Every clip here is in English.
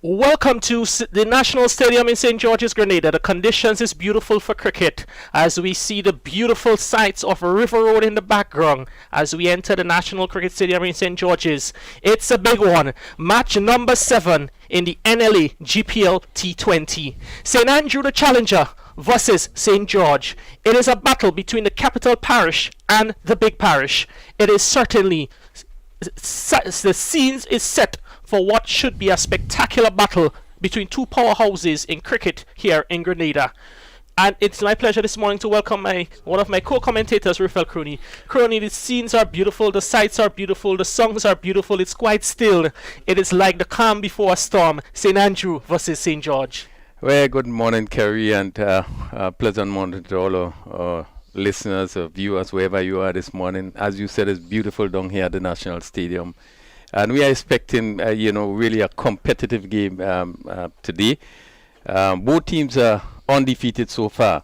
Welcome to the National Stadium in St. George's, Grenada. The conditions is beautiful for cricket as we see the beautiful sights of River Road in the background as we enter the National Cricket Stadium in St. George's. It's a big one. Match number 7 in the NLA GPL T20. St. Andrew the challenger versus St. George. It is a battle between the capital Parish and the big Parish. It is certainly the scenes is set for what should be a spectacular battle between two powerhouses in cricket here in Grenada. And it's my pleasure this morning to welcome one of my co-commentators, Rafael Crony. Crony, the scenes are beautiful, the sights are beautiful, the songs are beautiful, it's quite still. It is like the calm before a storm. St. Andrew versus St. George. Well, good morning, Kerry, and pleasant morning to all our listeners or viewers, wherever you are this morning. As you said, it's beautiful down here at the National Stadium. And we are expecting, really a competitive game today. Both teams are undefeated so far.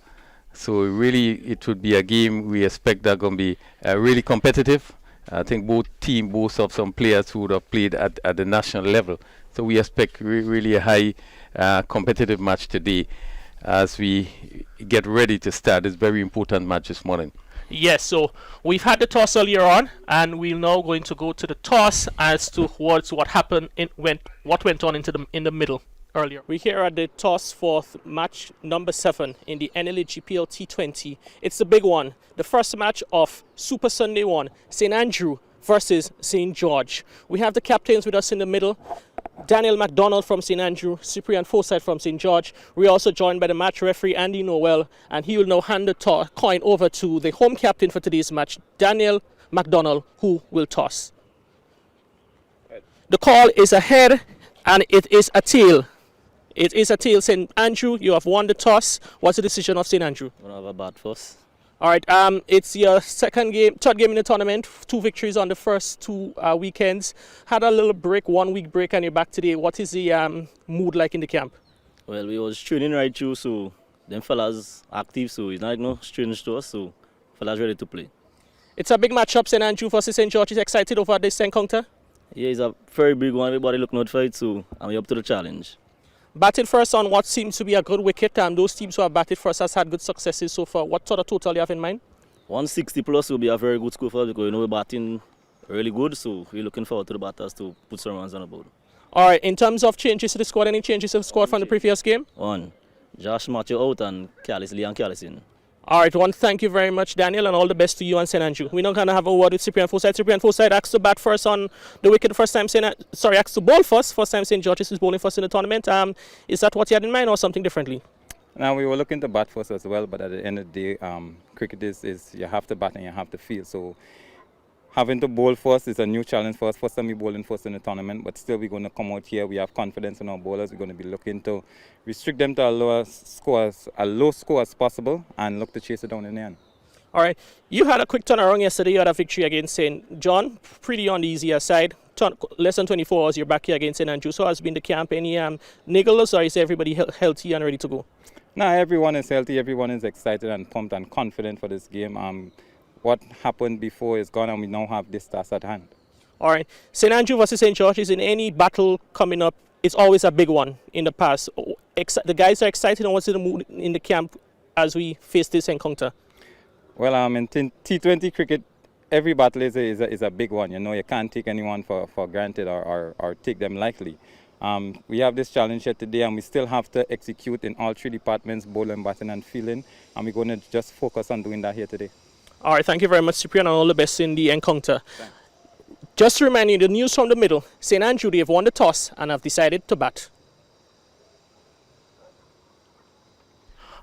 So really, it would be a game we expect that going to be really competitive. I think both teams boast of some players who would have played at the national level. So we expect really a high competitive match today as we get ready to start this very important match this morning. Yes, so we've had the toss earlier on, and we're now going to go to the toss as to what happened what went on in the middle earlier. We're here at the toss for match number 7 in the NLA GPL T20. It's the big one, the first match of Super Sunday 1, St. Andrew versus St. George. We have the captains with us in the middle. Daniel McDonald from St. Andrew, Cyprian Forsyth from St. George. We're also joined by the match referee, Andy Noel, and he will now hand the coin over to the home captain for today's match, Daniel McDonald, who will toss. The call is a head, and it is a tail. It is a tail. St. Andrew, you have won the toss. What's the decision of St. Andrew? We'll have a bat first. All right, it's your third game in the tournament, 2 victories on the first 2 weekends. Had a little break, 1 week break, and you're back today. What is the mood like in the camp? Well, we was training right through, so them fellas active, so it's not no strange to us, so fellas ready to play. It's a big matchup, St. Andrew versus St. George. Is excited over this encounter? Yeah, it's a very big one. Everybody looking out for it, so I'm up to the challenge. Batted first on what seems to be a good wicket, and those teams who have batted first has had good successes so far. What sort of total do you have in mind? 160 plus will be a very good score for us because we're batting really good, so we're looking forward to the batters to put some runs on the board. All right, in terms of changes to the squad, any changes to the squad from the previous game? 1. Josh Matthew out and Leon Callis in. All right, thank you very much, Daniel, and all the best to you and St. Andrew. We're now going to have a word with Cyprian Forsyth. Cyprian Forsyth asked to bat first on the wicket the first time asked to bowl first time St. George's is bowling first in the tournament. Is that what you had in mind or something differently? Now, we were looking to bat first as well, but at the end of the day, cricket is you have to bat and you have to field. So having to bowl first is a new challenge for us. First time we bowling first in the tournament, but still we're going to come out here. We have confidence in our bowlers. We're going to be looking to restrict them to a low score as possible and look to chase it down in the end. All right. You had a quick turnaround yesterday. You had a victory against St. John, pretty on the easier side. Less than 24 hours, you're back here against St. Andrew. So has been the camp any niggles, or is everybody healthy and ready to go? No, everyone is healthy. Everyone is excited and pumped and confident for this game. What happened before is gone, and we now have this task at hand. All right. St. Andrew versus St. George is in any battle coming up. It's always a big one in the past. The guys are excited, and what's in the mood in the camp as we face this encounter? Well, in T20 cricket, every battle is a big one. You can't take anyone for granted or take them lightly. We have this challenge here today, and we still have to execute in all 3 departments, bowling, batting, and fielding. And we're going to just focus on doing that here today. All right, thank you very much, Cyprian, and all the best in the encounter. Thanks. Just to remind you, the news from the middle, St. Andrew, they have won the toss and have decided to bat.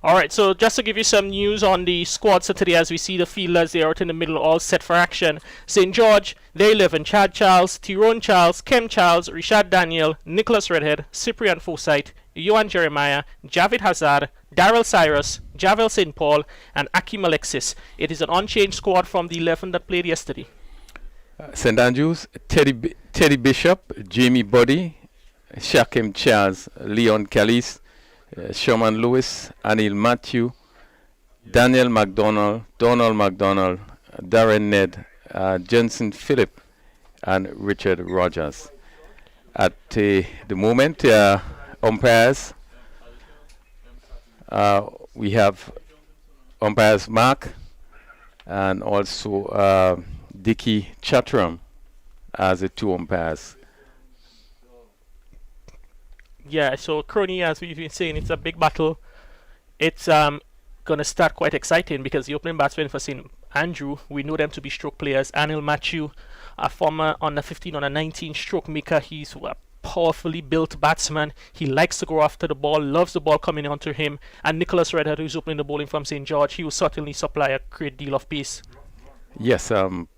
All right, so just to give you some news on the squads for today, as we see the fielders, they are out in the middle, all set for action. St. George, they live in Chad Charles, Tyrone Charles, Kem Charles, Richard Daniel, Nicholas Redhead, Cyprian Forsyth, Johan Jeremiah, Javid Hazard, Daryl Cyrus, Javel St. Paul, and Akim Alexis. It is an unchanged squad from the 11 that played yesterday. St. Andrews, Teddy Bishop, Jamie Buddy, Shakim Charles, Leon Callis, Sherman Lewis, Anil Matthew, Daniel McDonald, Donald McDonald, Darren Ned, Jensen Phillip, and Richard Rogers. At the moment, umpires. We have umpires Mark and also Dicky Chatram as the 2 umpires. Yeah, so Crony, as we've been saying, it's a big battle. It's going to start quite exciting because the opening batsman for St. Andrew, we know them to be stroke players. Anil Matthew, a former under 15, under 19 stroke maker. He's a powerfully built batsman. He likes to go after the ball, loves the ball coming onto him. And Nicholas Redhead, who's opening the bowling from St. George, he will certainly supply a great deal of pace. Yes, Anil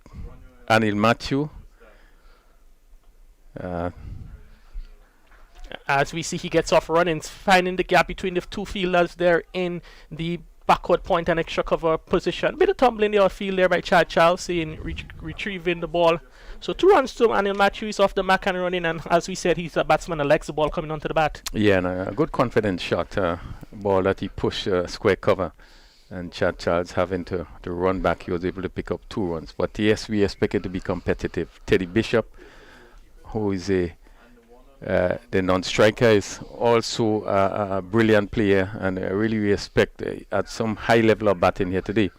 Matthew. As we see, he gets off running, finding the gap between the 2 fielders there in the backward point and extra cover position. Bit of tumbling the outfield there by Chad Charles, retrieving the ball. So 2 runs to Anil Matthew. Is off the mark and running, and as we said, he's a batsman that likes the ball coming onto the bat. Yeah, and a good confident shot, ball that he pushed square cover, and Chad Charles having to run back, he was able to pick up 2 runs. But yes, we expect it to be competitive. Teddy Bishop, who is the non-striker, is also a brilliant player, and I really respect at some high level of batting here today.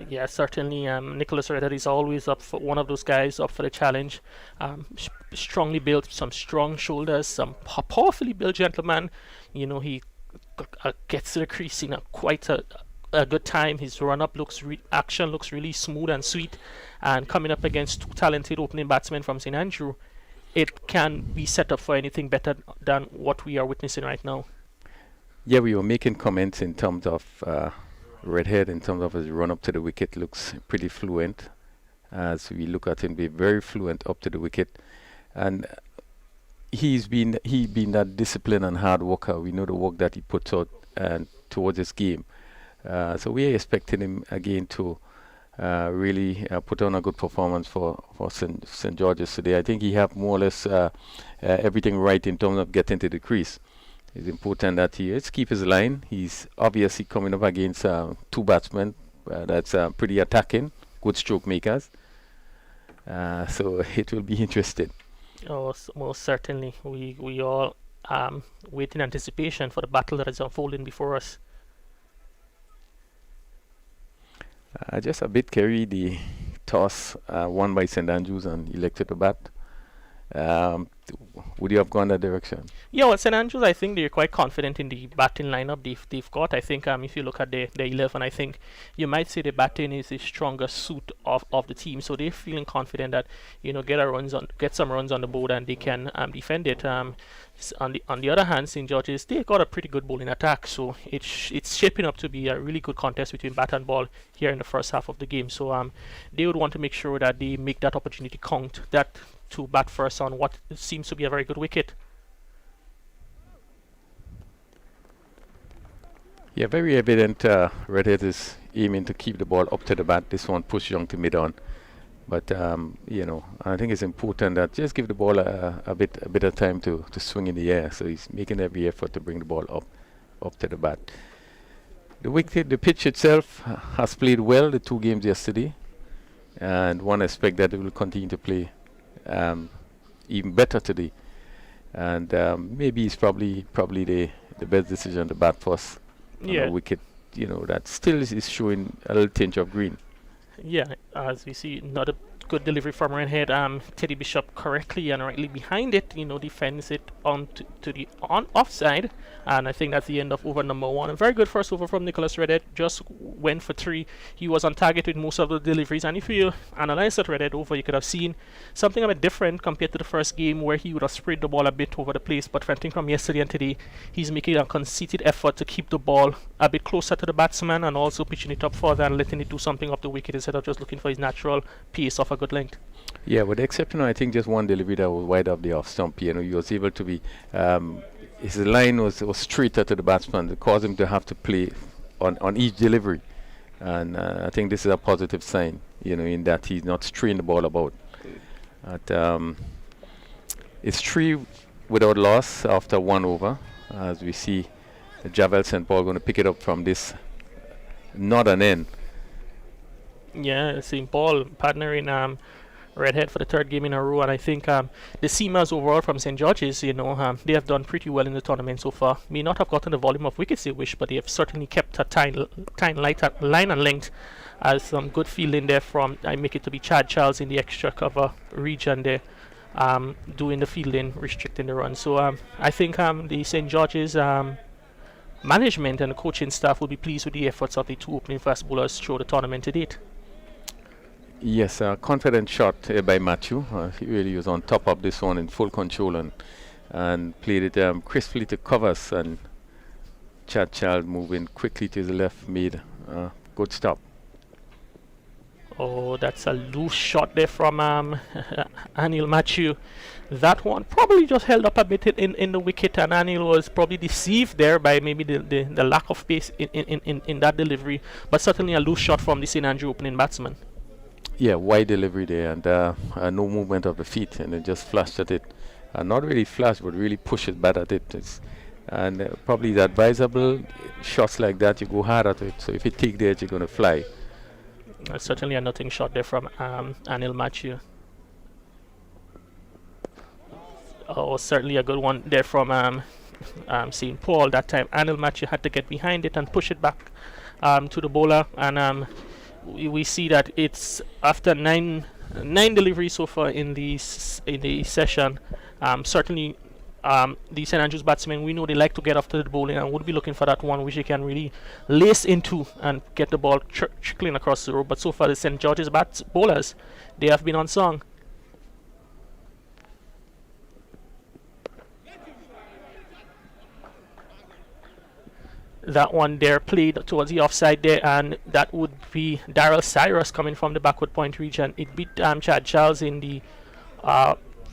Yeah, certainly. Nicholas Redder is always up for one of those guys up for the challenge. Strongly built, some strong shoulders, some powerfully built gentleman. You know, he gets to the crease in quite a good time. His run-up action looks really smooth and sweet. And coming up against 2 talented opening batsmen from St. Andrew, it can be set up for anything better than what we are witnessing right now. Yeah, we were making comments in terms of Redhead, in terms of his run up to the wicket, looks pretty fluent. As we look at him, be very fluent up to the wicket, and he been that disciplined and hard worker. We know the work that he puts out and towards his game. So we are expecting him again to really put on a good performance for St. George's today. I think he have more or less everything right in terms of getting to the crease. It's important that he keep his line. He's obviously coming up against 2 batsmen that's pretty attacking, good stroke makers. So it will be interesting. Oh, most certainly. We all wait in anticipation for the battle that is unfolding before us. Just a bit carry the toss won by St. Andrews and elected to bat. Would you have gone that direction? Yeah, well, St. Andrews, I think they're quite confident in the batting lineup they've got. I think if you look at the 11, I think you might say the batting is the strongest suit of the team. So they're feeling confident that, you know, get some runs on the board and they can defend it. On the other hand, St. George's, they got a pretty good bowling attack. So it's shaping up to be a really good contest between bat and ball here in the first half of the game. So they would want to make sure that they make that opportunity count, that to bat first on what seems to be a very good wicket. Yeah, very evident. Redhead is aiming to keep the ball up to the bat. This one push young to mid on, but you know, I think it's important that just give the ball a bit of time to swing in the air. So he's making every effort to bring the ball up to the bat. The pitch itself has played well the 2 games yesterday, and one expect that it will continue to play even better today, and maybe it's probably the best decision to bat first on a wicket, you know, that still is showing a little tinge of green. Yeah, as we see, not a good delivery from Redhead. Teddy Bishop correctly and rightly behind it, you know, defends it on to the offside, and I think that's the end of over number 1. A very good first over from Nicholas Redhead, just went for 3. He was on target with most of the deliveries, and if you analyze that Redhead over, you could have seen something a bit different compared to the first game where he would have spread the ball a bit over the place. But I think from yesterday and today, he's making a conceited effort to keep the ball a bit closer to the batsman and also pitching it up further and letting it do something up the wicket instead of just looking for his natural pace of a good length. Yeah, with the exception of, I think, just one delivery that was wide off the off stump. You know, he was able to be his line was straighter to the batsman. It caused him to have to play on each delivery, and I think this is a positive sign, you know, in that he's not straying the ball about. It's 3 without loss after 1 over, as we see the Javel St. Paul going to pick it up from this northern end. Yeah, St. Paul partnering Redhead for the third game in a row, and I think the Seamers overall from St. George's, they have done pretty well in the tournament so far. May not have gotten the volume of wickets they wish, but they have certainly kept a line and length. As some good fielding there from, I make it to be Chad Charles in the extra cover region there, doing the fielding, restricting the run. So I think the St. George's management and the coaching staff will be pleased with the efforts of the two opening fast bowlers through the tournament to date. Yes, a confident shot by Matthew. He really was on top of this one in full control and played it crisply to covers, and Chad Child moving quickly to the left made a good stop. Oh, that's a loose shot there from Anil Matthew. That one probably just held up a bit in the wicket, and Anil was probably deceived there by maybe the lack of pace in that delivery, but certainly a loose shot from the St. Andrew opening batsman. Yeah, wide delivery there, and no movement of the feet, and it just flashed at it. Not really flash, but really push it back at it. And probably the advisable shots like that, you go hard at it. So if you take the edge, you're going to fly. Certainly a nothing shot there from Anil Matthew. Oh, certainly a good one there from St. Paul. That time Anil Matthew had to get behind it and push it back to the bowler, and we see that it's after nine deliveries so far in the session. Certainly the St. Andrews batsmen, we know they like to get after the bowling, and would be looking for that one which they can really lace into and get the ball trickling across the road. But so far the St. George's bowlers, they have been on song. That one there played towards the offside there, and that would be Daryl Cyrus coming from the backward point region. It beat Chad Charles in the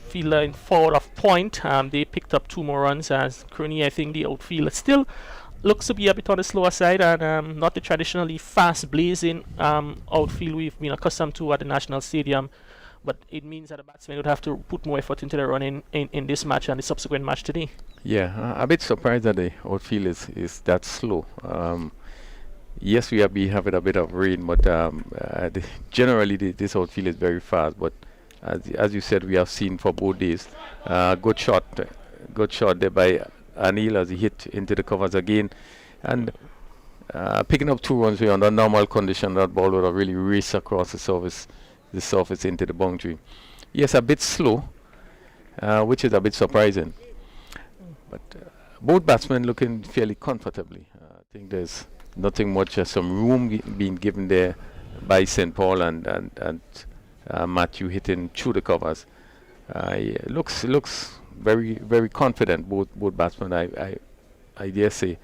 fielder in forward of point. They picked up 2 more runs, as Kearney, I think the outfield still looks to be a bit on the slower side, and not the traditionally fast blazing outfield we've been accustomed to at the National Stadium. But it means that the batsmen would have to put more effort into the run in this match and the subsequent match today. Yeah, a bit surprised that the outfield is that slow. Yes, we have having a bit of rain, but generally this outfield is very fast. But as you said, we have seen for both days. Good shot there by Anil as he hit into the covers again, and picking up 2 runs under normal condition, that ball would have really raced across the surface into the boundary. Yes, a bit slow, which is a bit surprising. But both batsmen looking fairly comfortably. I think there's nothing much, some room being given there by St. Paul and Matthew hitting through the covers. Looks very, very confident, both batsmen, I dare say.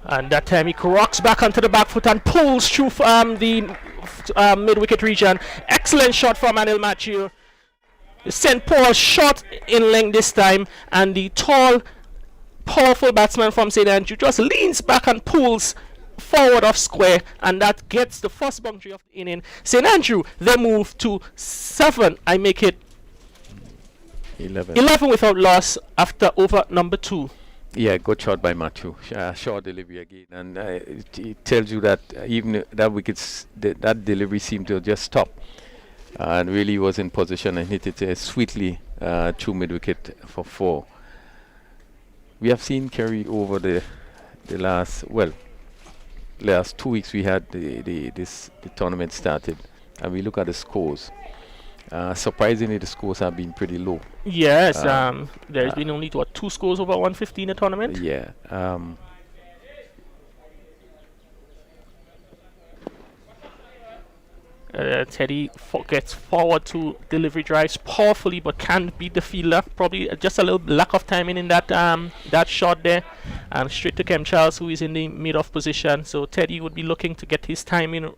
And that time he rocks back onto the back foot and pulls through the mid-wicket region. Excellent shot from Anil Matthew. St. Paul shot in length this time, and the tall, powerful batsman from St. Andrew just leans back and pulls forward of square, and that gets the first boundary of the inning. St. Andrew then move to 7. I make it 11 without loss after over number 2. Yeah, good shot by Matthew. Short delivery again, and it tells you that even that wickets, that delivery seemed to just stop, and really was in position and hit it sweetly through mid-wicket for 4. We have seen Kerry over the last 2 weeks. We had the tournament started, and we look at the scores. Surprisingly, the scores have been pretty low. Yes, there's been only 2 scores over 150 in the tournament. Yeah. Teddy gets forward to delivery drives powerfully, but can't beat the fielder. Probably just a little lack of timing in that shot there, and straight to Kem Charles, who is in the mid-off position. So Teddy would be looking to get his timing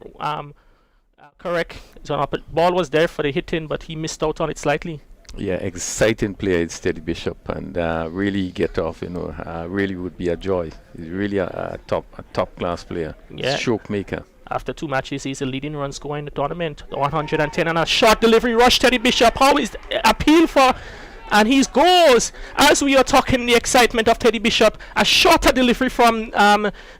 correct. So ball was there for the hitting, but he missed out on it slightly. Yeah, exciting player is Teddy Bishop, and really get off. Really would be a joy. He's really a top class player. Yeah. Stroke maker. After 2 matches, he's the leading run scorer in the tournament. 110 and a short delivery rush. Teddy Bishop, how is appeal for? And he goes, as we are talking, the excitement of Teddy Bishop. A shorter delivery from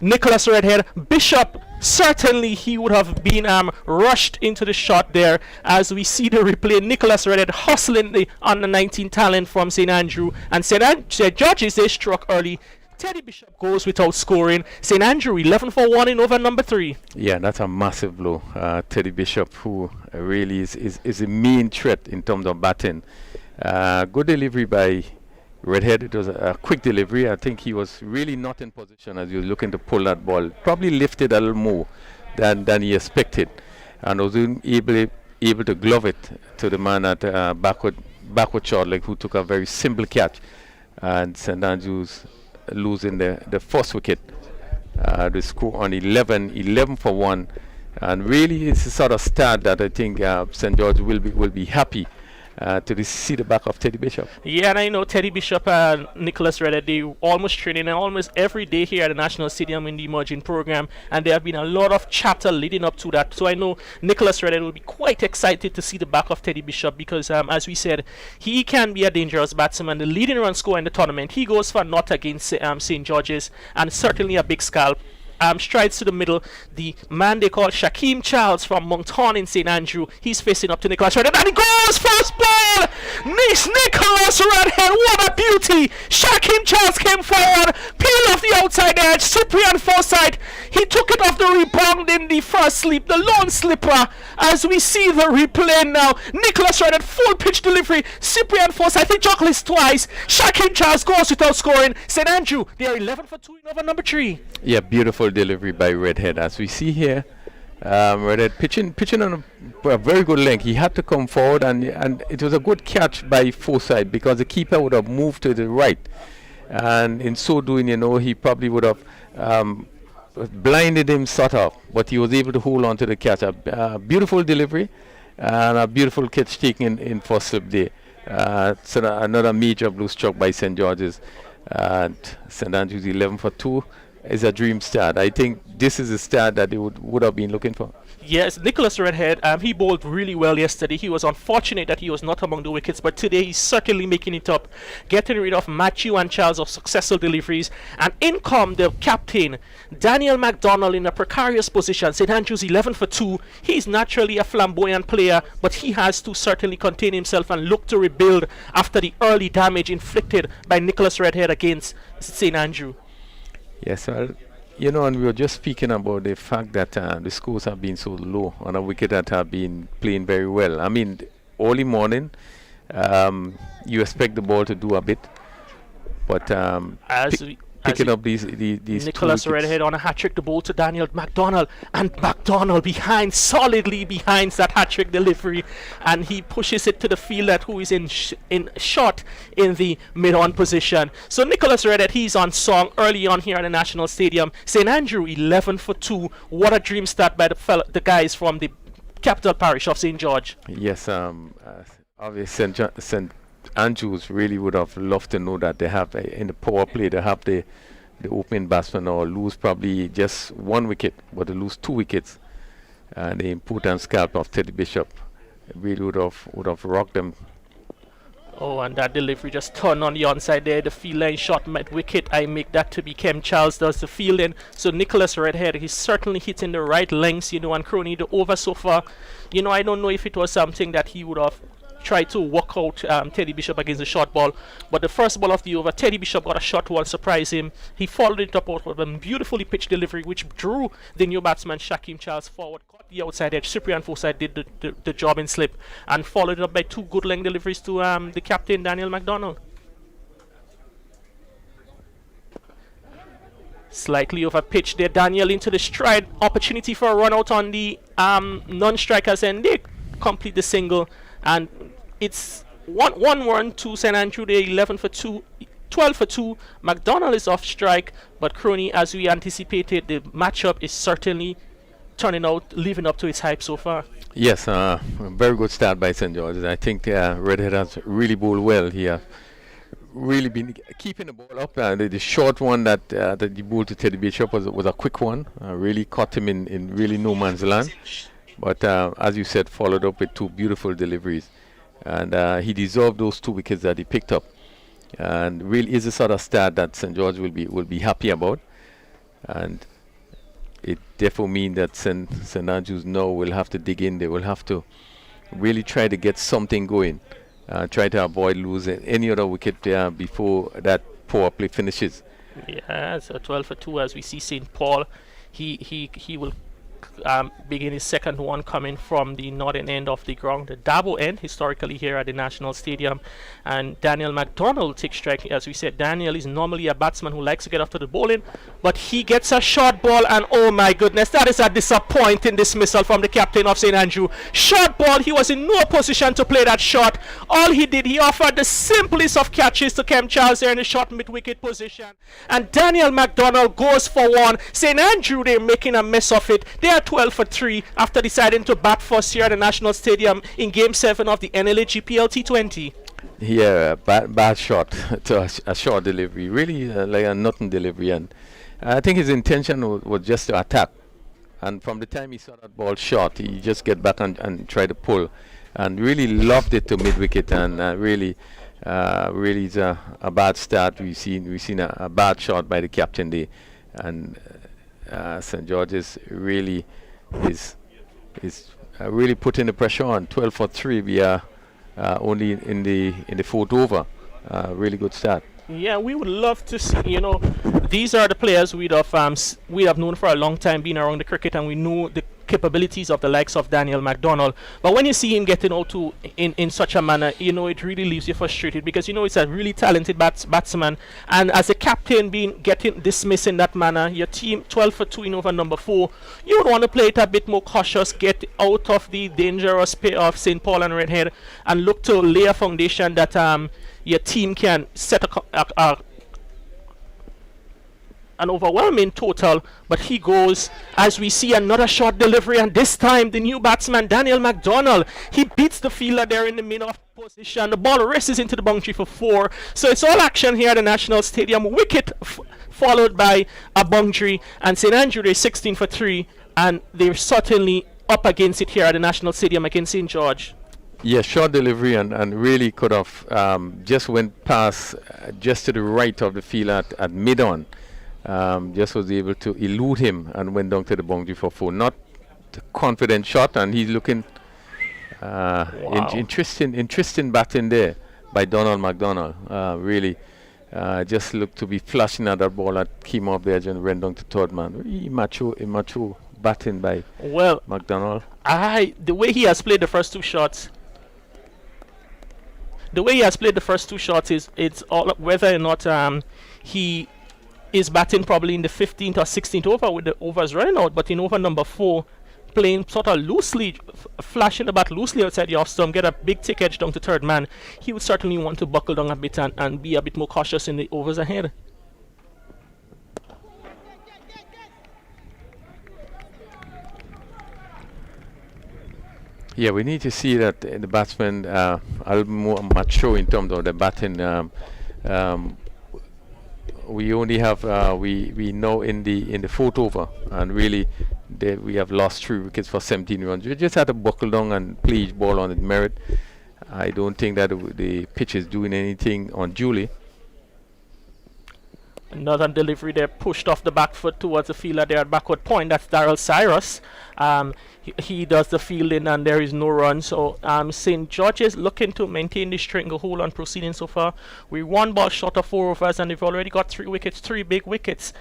Nicholas Redhead. Bishop certainly he would have been rushed into the shot there. As we see the replay, Nicholas Redhead hustling the under 19 talent from St. Andrew, and St. George's, they struck early. Teddy Bishop goes without scoring. St. Andrew 11 for 1 in over number 3. Yeah, that's a massive blow. Teddy Bishop, who really is a main threat in terms of batting. Good delivery by Redhead. It was a quick delivery. I think he was really not in position as he was looking to pull that ball. Probably lifted a little more than he expected, and was able to glove it to the man at backward short leg, who took a very simple catch. And St. Andrews losing the first wicket. The score on 11 for 1, and really it's a sort of start that I think St. George will be happy to see the back of Teddy Bishop. Yeah, and I know Teddy Bishop and Nicholas Redhead, they almost training almost every day here at the National Stadium in the emerging program, and there have been a lot of chatter leading up to that. So I know Nicholas Redhead will be quite excited to see the back of Teddy Bishop, because as we said, he can be a dangerous batsman. The leading run scorer in the tournament, he goes for not against St. George's, and certainly a big scalp. Strides to the middle. The man they call Shaquem Charles from Moncton in St. Andrew, he's facing up to Nicholas Redhead, and he goes first ball. Nicholas Redhead, what a beauty! Shaquem Charles came forward, peel off the outside edge. Cyprian Forsyth, he took it off the rebound in the first sleep, the lone slipper. As we see the replay now, Nicholas Redhead, full pitch delivery. Cyprian Forsyth, he juggled twice. Shaquem Charles goes without scoring. St. Andrew, they are 11 for 2 in over number 3. Yeah, beautiful delivery by Redhead. As we see here, Redhead pitching on a very good length. He had to come forward, and it was a good catch by Forsyth, because the keeper would have moved to the right, and in so doing, he probably would have blinded him sort of, but he was able to hold on to the catch. A beautiful delivery and a beautiful catch taken in first slip there. So another major blue struck by St. George's, and St. Andrews 11 for 2 is a dream start. I think this is a start that they would have been looking for. Yes, Nicholas Redhead, he bowled really well yesterday. He was unfortunate that he was not among the wickets, but today he's certainly making it up, getting rid of Matthew and Charles of successful deliveries. And in come the captain, Daniel McDonald, in a precarious position. St. Andrews 11 for 2. He's naturally a flamboyant player, but he has to certainly contain himself and look to rebuild after the early damage inflicted by Nicholas Redhead against St. Andrew. Yes, well, and we were just speaking about the fact that the scores have been so low on a wicket that have been playing very well. I mean, early morning, you expect the ball to do a bit, but picking up these Nicholas Redhead on a hat-trick, the ball to Daniel McDonald, and McDonald solidly behind that hat-trick delivery, and he pushes it to the fielder who is in shot in the mid-on position. So Nicholas Redhead, he's on song early on here at the National Stadium. St. Andrew 11 for 2. What a dream start by the guys from the capital parish of St. George. Yes, obviously St. Andrews really would have loved to know that they have in the power play, they have the opening batsman, or lose probably just 1 wicket, but to lose 2 wickets, and the important scalp of Teddy Bishop really would have rocked them. Oh, and that delivery just turned on the onside there. The field line shot met wicket. I make that to be Kem Charles does the fielding. So Nicholas Redhead, he's certainly hitting the right lengths, and Crony, the over so far. I don't know if it was something that he would have tried to work out Teddy Bishop against the short ball, but the first ball of the over, Teddy Bishop got a shot one, surprised him. He followed it up with a beautifully pitched delivery, which drew the new batsman Shaquem Charles forward, caught the outside edge. Cyprian Forsyth did the job in slip, and followed it up by 2 good length deliveries to the captain Daniel McDonald. Slightly over pitch there, Daniel into the stride, opportunity for a run out on the non-strikers, and they complete the single. And it's 1-1 to St. Andrew. They're 11 for 2, 12 for 2. McDonald is off strike, but Crony, as we anticipated, the matchup is certainly turning out, living up to its hype so far. Yes, very good start by St. George's. I think Redhead has really bowled well here. Really been keeping the ball up. The short one that he bowled to Teddy Bishop was a quick one. Really caught him in really no man's land. But as you said, followed up with 2 beautiful deliveries, and he deserved those 2 wickets that he picked up, and really is a sort of start that St. George will be happy about. And it therefore means that St. Andrews now will have to dig in. They will have to really try to get something going, try to avoid losing any other wicket before that power play finishes. Yeah, so 12 for 2 as we see St. Paul. He will begin his second one coming from the northern end of the ground, the Dabo end, historically here at the National Stadium. And Daniel McDonald takes strike. As we said, Daniel is normally a batsman who likes to get after the bowling, but he gets a short ball, and oh my goodness, that is a disappointing dismissal from the captain of St. Andrew. Short ball, he was in no position to play that shot. All he did, he offered the simplest of catches to Kem Charles there in the short mid-wicket position. And Daniel McDonald goes for one. St. Andrew, they're making a mess of it. They are 12 for 3 after deciding to bat first here at the National Stadium in Game 7 of the NLA GPL T20. Yeah, bad shot to a short delivery, really like a nothing delivery. And I think his intention was just to attack. And from the time he saw that ball shot, he just get back and try to pull. And really loved it to mid-wicket. And really is a bad start. We've seen a bad shot by the captain there. And St. George's really is really putting the pressure on. 12 for 3. We are only in the fourth over. Really good start. Yeah, we would love to see, these are the players we'd have known for a long time being around the cricket, and we know the capabilities of the likes of Daniel McDonald. But when you see him getting out in such a manner, it really leaves you frustrated, because it's a really talented batsman, and as a captain getting dismissed in that manner, your team 12 for 2 in over number 4, you would want to play it a bit more cautious, get out of the dangerous pair of St. Paul and Redhead, and look to lay a foundation that your team can set an overwhelming total. But he goes, as we see another short delivery, and this time the new batsman Daniel McDonald, he beats the fielder there in the middle of position. The ball races into the boundary for 4. So it's all action here at the National Stadium. Wicket followed by a boundary, and St. Andrew is 16 for 3, and they're certainly up against it here at the National Stadium against St. George. Yeah, short delivery, and really could have just went past just to the right of the field at mid-on. Just was able to elude him and went down to the boundary for 4. Not a confident shot, and he's looking interesting batting there by Donald McDonald. Really just looked to be flashing at that ball that came off the edge and went down to third man. Really mature batting by McDonald. The way he has played the first two shots. Is it's all whether or not he is batting probably in the 15th or 16th over with the overs running out, but in over number 4, playing sort of loosely, flashing the bat loosely outside the off stump, get a big tick edge down to third man. He would certainly want to buckle down a bit and be a bit more cautious in the overs ahead. Yeah, we need to see that the batsmen are a little more mature in terms of the batting. We only have we know in the fourth over, and really we have lost 3 wickets for 17 runs. We just had to buckle down and play each ball on its merit. I don't think that the pitch is doing anything unduly. Another delivery there, pushed off the back foot towards the fielder there at backward point. That's Darrell Cyrus. He does the fielding, and there is no run. So St. George's looking to maintain the stranglehold on proceeding so far. We're 1 ball short of 4 overs, and they've already got 3 wickets, 3 big wickets.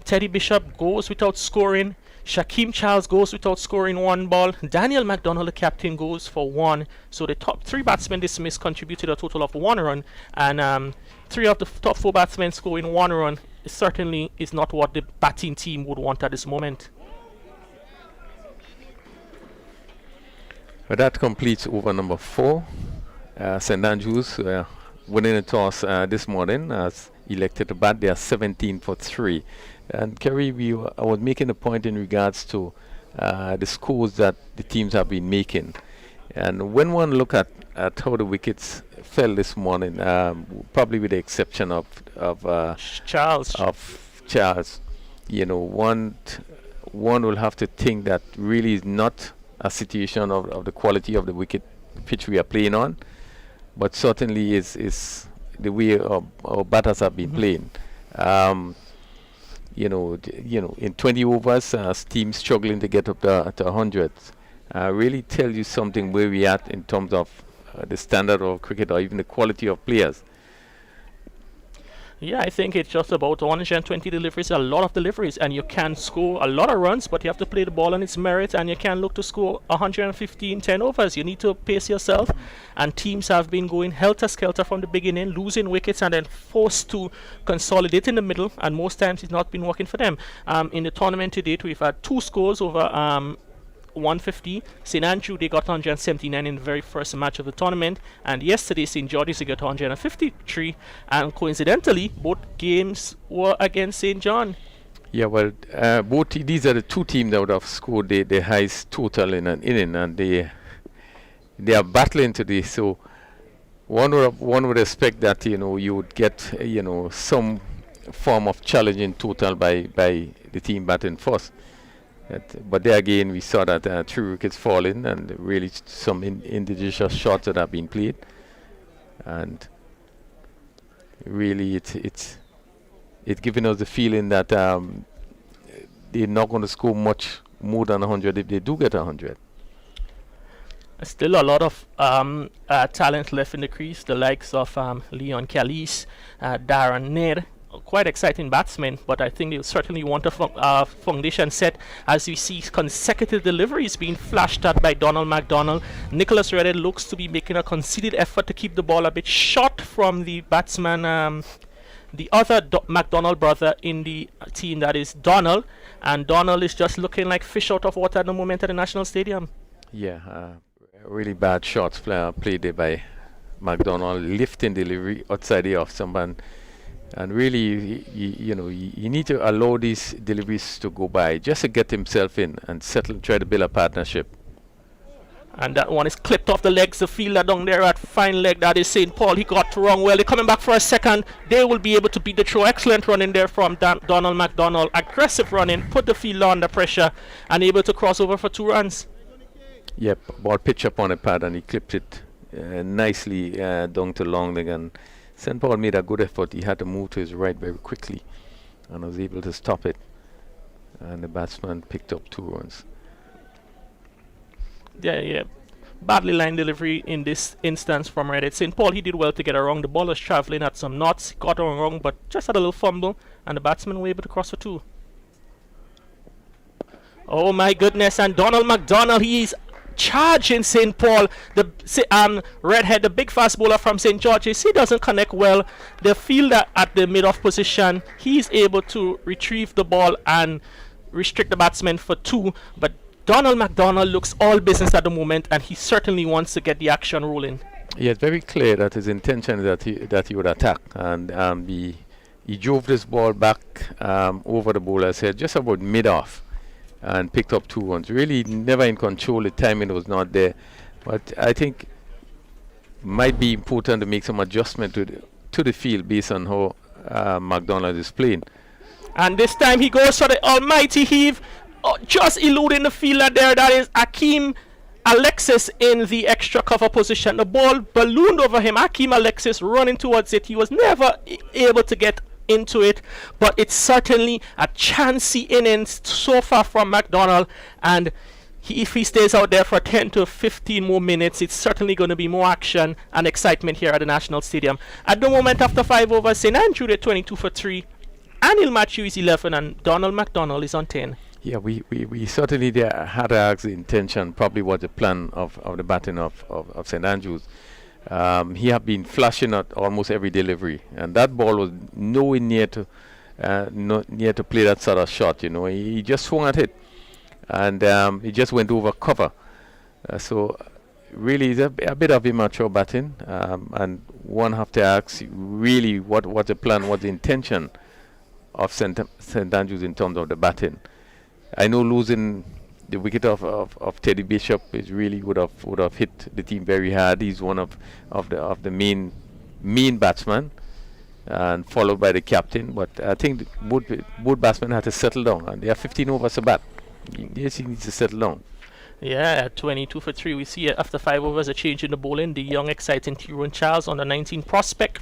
Teddy Bishop goes without scoring. Shaquem Charles goes without scoring 1 ball. Daniel McDonald, the captain, goes for 1. So the top 3 batsmen dismissed contributed a total of 1 run, and 3 of the top 4 batsmen scoring 1 run certainly is not what the batting team would want at this moment. But that completes over number 4. St. Andrews winning the toss this morning as elected to bat. They are 17 for 3. And Kerry, I was making a point in regards to the scores that the teams have been making. And when one look at how the wickets fell this morning, probably with the exception of Charles, one will have to think that really is not a situation of the quality of the wicket pitch we are playing on, but certainly is the way our batters have been playing. in 20 overs, teams struggling to get up to 100. Really tell you something where we at in terms of the standard of cricket or even the quality of players. Yeah, I think it's just about 120 deliveries, a lot of deliveries, and you can score a lot of runs, but you have to play the ball on its merit, and you can look to score 115 10 overs. You need to pace yourself, and teams have been going helter-skelter from the beginning, losing wickets and then forced to consolidate in the middle, and most times it's not been working for them. In the tournament to date, we've had 2 scores over 150. St Andrew, they got 179 in the very first match of the tournament, and yesterday St George's they got 153, and coincidentally both games were against St John. Yeah, well, both these are the 2 teams that would have scored the highest total in an inning, and they are battling today. So one would expect that you would get some form of challenging total by the team batting first. But there again, we saw that 3 wickets falling and really some indigenous shots that have been played, and really it's giving us the feeling that they're not going to score much more than 100 if they do get 100. Still a lot of talent left in the crease, the likes of Leon Callis, Darren Nair. Quite exciting batsmen, but I think they certainly want a foundation set as we see consecutive deliveries being flashed at by Donald McDonald. Nicholas Redhead looks to be making a concerted effort to keep the ball a bit short from the batsman, the other McDonald brother in the team, that is Donald, and Donald is just looking like fish out of water at the moment at the National Stadium. Yeah, really bad shots played there by McDonald, lifting delivery outside the off someone. And really, you need to allow these deliveries to go by just to get himself in and settle, try to build a partnership. And that one is clipped off the legs. The fielder down there at fine leg, that is St. Paul. He got wrong. Well, they're coming back for a second. They will be able to beat the throw. Excellent running there from Donald McDonald. Aggressive running, put the fielder under pressure and able to cross over for 2 runs. Yep, ball pitch up on a pad and he clipped it nicely down to long leg, and St. Paul made a good effort. He had to move to his right very quickly and was able to stop it. And the batsman picked up 2 runs. Yeah. Badly lined delivery in this instance from Reddit. St. Paul, he did well to get around. The ball was travelling at some knots. Got it wrong, but just had a little fumble. And the batsman were able to cross for 2. Oh my goodness. And Donald McDonald, he's charging St. Paul. The Redhead, the big fast bowler from St. George's, he doesn't connect well. The fielder at the mid-off position, he's able to retrieve the ball and restrict the batsman for 2. But Donald McDonald looks all business at the moment, and he certainly wants to get the action rolling. Yeah, it's very clear that his intention is that he would attack, and he drove this ball back over the bowler's head just about mid-off and picked up 2 runs. Really never in control. The timing was not there, but I think might be important to make some adjustment to the field based on how McDonald is playing. And this time he goes for the almighty heave, just eluding the fielder there. That is Akeem Alexis in the extra cover position. The ball ballooned over him. Akeem Alexis running towards it. He was never able to get into it, but it's certainly a chancy innings so far from McDonald, and if he stays out there for 10 to 15 more minutes, it's certainly going to be more action and excitement here at the National Stadium. At the moment, after 5 overs, St. Andrew they're 22 for 3, Anil Matthew is 11, and Donald McDonald is on 10. Yeah, we certainly had to ask the intention, probably was the plan of the batting of St. Andrews. He had been flashing at almost every delivery, and that ball was nowhere near to play that sort of shot. He just swung at it, and he just went over cover. So really, it's a bit of immature batting, and one have to ask really what the plan, what the intention of St. Andrews in terms of the batting. I know losing the wicket of Teddy Bishop is really would have hit the team very hard. He's one of the main batsmen, and followed by the captain. But I think both batsmen had to settle down, and they have 15 overs to bat. Yes, he needs to settle down. Yeah, 22 for 3. We see after 5 overs a change in the bowling. The young, exciting Tyrone Charles on the 19 prospect.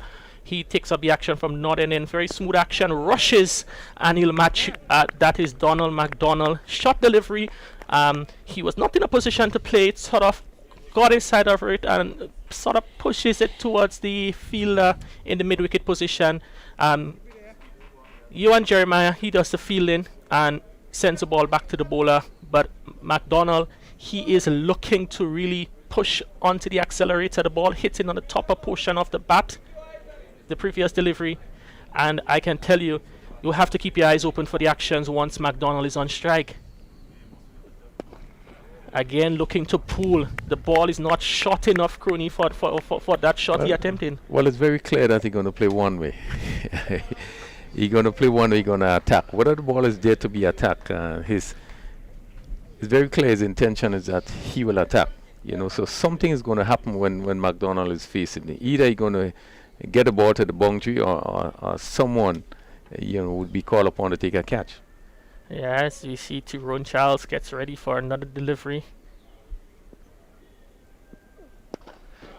He takes up the action from Northern End. Very smooth action. Rushes and he'll match. That is Donald McDonald. Shot delivery. He was not in a position to play it. Sort of got inside of it and sort of pushes it towards the fielder in the mid-wicket position. Ewan Jeremiah, he does the fielding and sends the ball back to the bowler. But McDonald, he is looking to really push onto the accelerator. The ball hitting on the topper portion of the bat, the previous delivery. And I can tell you, you have to keep your eyes open for the actions once McDonald is on strike. Again, looking to pull. The ball is not short enough, Crony, for that shot he attempting. Well, it's very clear that he's going to play one way. He's going to play one way, he's going to attack. Whether the ball is there to be attacked, it's very clear his intention is that he will attack. You know, so something is going to happen when McDonald is facing it. Either he's going to get the ball to the boundary or someone, would be called upon to take a catch. Yes, we see Tyrone Charles gets ready for another delivery.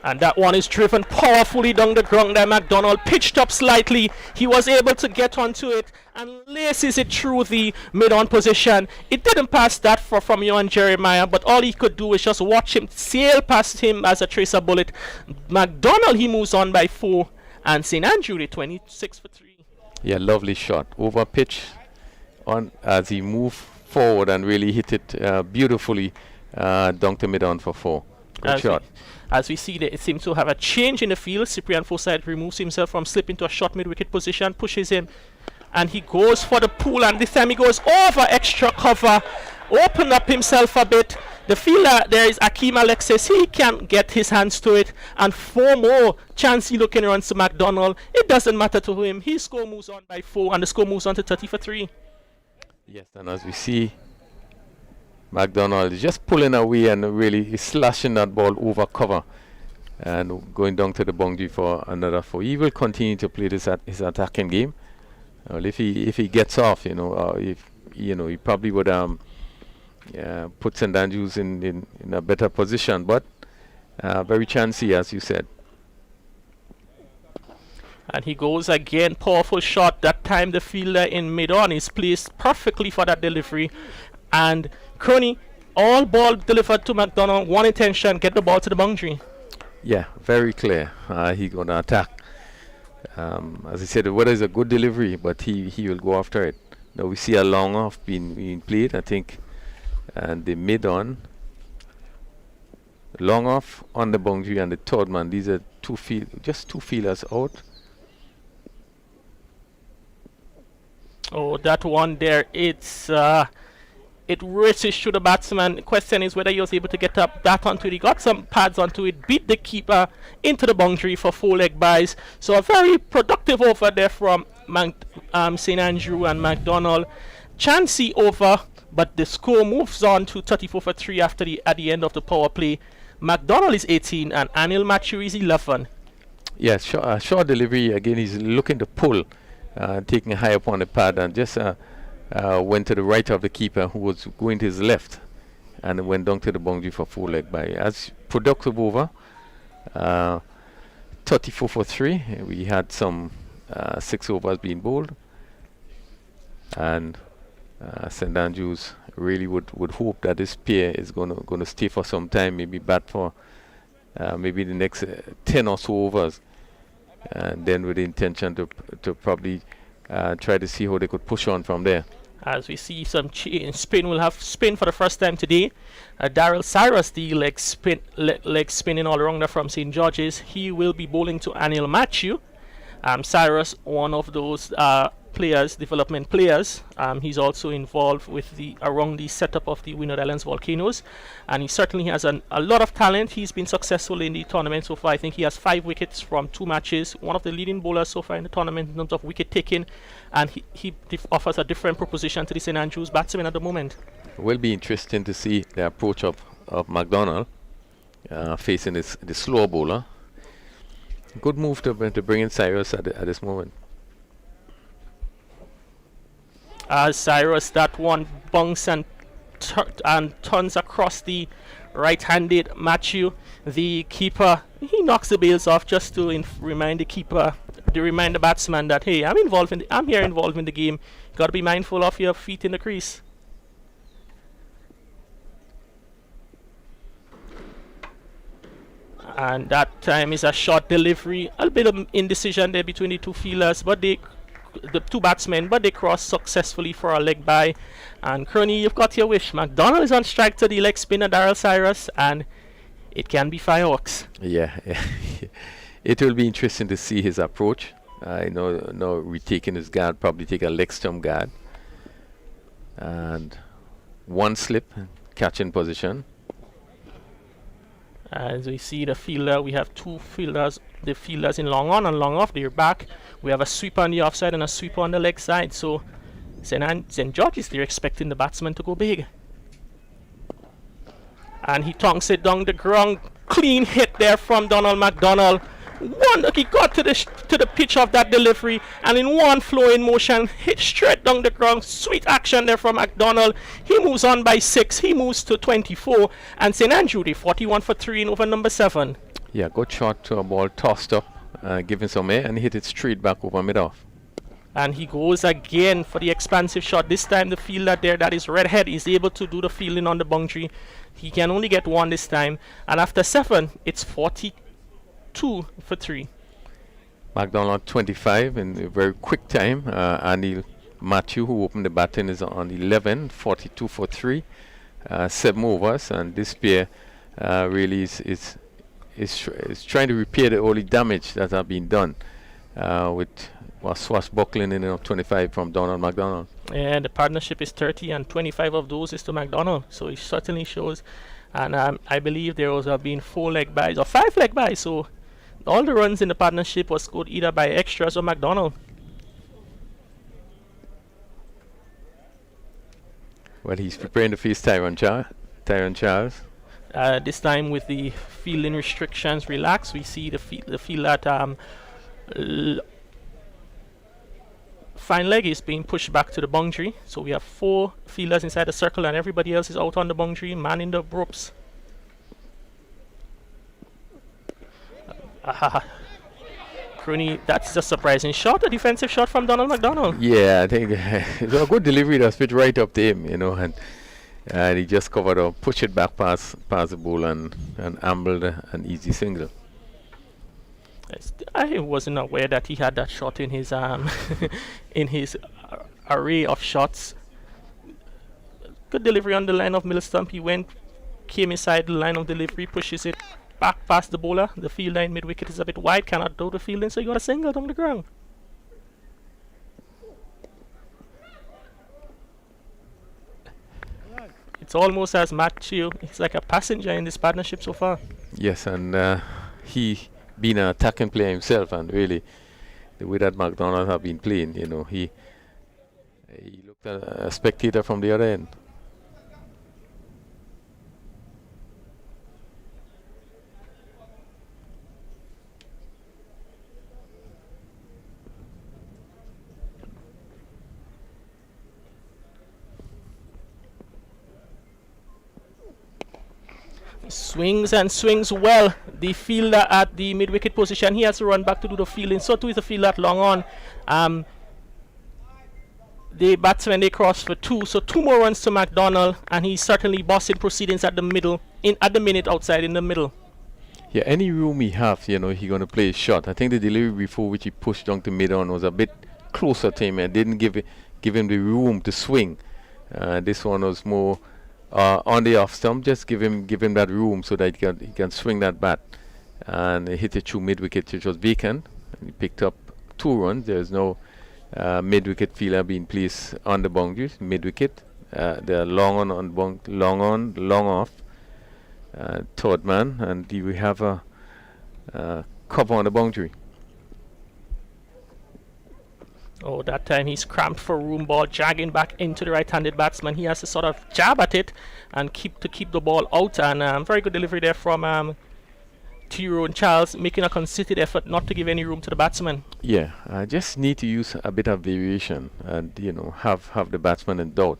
And that one is driven powerfully down the ground there. McDonald pitched up slightly. He was able to get onto it and laces it through the mid-on position. It didn't pass that far from Ewan Jeremiah, but all he could do was just watch him sail past him as a tracer bullet. McDonald, he moves on by 4, and St. Andrew, the 26 for 3. Yeah, lovely shot. Over pitch on as he moved forward and really hit it beautifully down to mid-on for 4. Good shot. As we see that it seems to have a change in the field. Cyprian Forsyth removes himself from slip into a short mid-wicket position, pushes him, and he goes for the pull, and this time he goes over extra cover, open up himself a bit. The fielder there is Akeem Alexis. He can't get his hands to it, and 4 more. Chancey looking runs to McDonald. It doesn't matter to him. His score moves on by 4, and the score moves on to 30 for 3. Yes, and as we see, McDonald is just pulling away and really he's slashing that ball over cover and going down to the boundary for another 4. He will continue to play his attacking game. Well, if he gets off, he probably would put St. Andrews in a better position, but very chancy, as you said. And he goes again, powerful shot. That time the fielder in mid-on is placed perfectly for that delivery. And Crony, all ball delivered to McDonald, one intention, get the ball to the boundary. Yeah, very clear. He gonna attack. As I said, the weather is a good delivery, but he will go after it. Now we see a long off being played, I think, and the mid-on, long off on the boundary, and the third man. These are just two fielders out. Oh, that one there, it races through the batsman. The question is whether he was able to get up that onto it. He got some pads onto it, beat the keeper into the boundary for 4-leg buys. So a very productive over there from St. Andrew and McDonald. Chancey over, but the score moves on to 34 for 3 at the end of the power play. McDonald is 18 and Anil Matthew is 11. Yes, short delivery. Again, he's looking to pull, taking high up on the pad, and just went to the right of the keeper, who was going to his left, and went down to the boundary for 4-leg by. As productive over, 34 for 3. We had some 6 overs being bowled, and St. Andrews really would hope that this pair is going to stay for some time, maybe bat for maybe the next 10 or so overs, and then with the intention to probably try to see how they could push on from there. As we see some spin, we'll have spin for the first time today. Daryl Cyrus, the leg spinning all-rounder from St. George's, he will be bowling to Anil Matthew. Cyrus, one of those players, development players. He's also involved with around the setup of the Windward Islands Volcanoes, and he certainly has a lot of talent. He's been successful in the tournament so far. I think he has 5 wickets from 2 matches. One of the leading bowlers so far in the tournament in terms of wicket taking, and he offers a different proposition to the St. Andrews batsmen at the moment. It will be interesting to see the approach of McDonald facing the slow bowler. Good move to bring in Cyrus at this moment. Cyrus, that one bunks and turns across the right-handed Matthew. The keeper, he knocks the bails off just to remind the keeper to remind the batsman that, hey, I'm here involved in the game. You got to be mindful of your feet in the crease. And that time is a short delivery. A bit of indecision there between the two fielders, but the two batsmen, but they crossed successfully for a leg by. And Kearney, you've got your wish. McDonald is on strike to the leg spinner Darrell Cyrus, and it can be fireworks. Yeah, it will be interesting to see his approach. No retaking his guard, probably take a leg stump guard. And one slip, catch in position. As we see the fielder, we have two fielders. The fielders in long on and long off, they're back. We have a sweeper on the offside and a sweeper on the leg side. So St. George's, they're expecting the batsman to go big. And he tonks it down the ground. Clean hit there from Donald McDonald. He got to the pitch of that delivery, and in one flowing motion, hit straight down the ground. Sweet action there from McDonald. He moves on by 6. He moves to 24, and St. Andrew, they 41 for 3 in over number 7. Yeah, good shot to a ball tossed up, giving some air, and hit it straight back over mid-off. And he goes again for the expansive shot. This time the fielder there, that is Redhead, is able to do the fielding on the boundary. He can only get 1 this time, and after 7, it's 42 for 3. McDonald 25 in a very quick time. Anil Matthew, who opened the batting, is on 11, 42 for 3. 7 overs, and this pair really is trying to repair the only damage that have been done with swashbuckling in 25 from Donald McDonald. And the partnership is 30, and 25 of those is to McDonald. So it certainly shows. And I believe there was been 4 leg byes or 5 leg byes. So all the runs in the partnership was scored either by extras or McDonald. Well, he's preparing to face Tyron Charles. This time with the fielding restrictions relaxed, we see the field that fine leg is being pushed back to the boundary. So we have 4 fielders inside the circle, and everybody else is out on the boundary, manning the ropes. Crooney, that's a surprising shot, a defensive shot from Donald McDonald. Yeah, I think it was a good delivery that fit right up to him, and he just covered up, pushed it back past the ball and ambled an easy single. I wasn't aware that he had that shot in his in his array of shots. Good delivery on the line of middle stump. He came inside the line of delivery, pushes it back past the bowler. The field line mid wicket is a bit wide, cannot do the fielding, so he got a single down the ground. It's almost as Matthew. He's like a passenger in this partnership so far. Yes, and he been an attacking player himself, and really the way that McDonald have been playing, he looked at a spectator from the other end. Swings and swings well. The fielder at the mid-wicket position, he has to run back to do the fielding. So too is the fielder at long on. The batsmen, they cross for 2. So 2 more runs to McDonald, and he's certainly bossing proceedings at the minute outside in the middle. Yeah, any room he have, he's going to play a shot. I think the delivery before which he pushed down to mid-on was a bit closer to him and didn't give him the room to swing. This one was more on the off stump, just give him that room so that he can swing that bat, and he hit it through mid wicket, which was vacant. And he picked up 2 runs. There's no mid wicket fielder being placed on the boundaries. Mid wicket, they're long on, long off. Third man, and we have a cover on the boundary. Oh, that time he's cramped for room, ball jagging back into the right-handed batsman. He has to sort of jab at it and keep the ball out. And very good delivery there from Tyrone Charles, making a concerted effort not to give any room to the batsman. Yeah, I just need to use a bit of variation and have the batsman in doubt.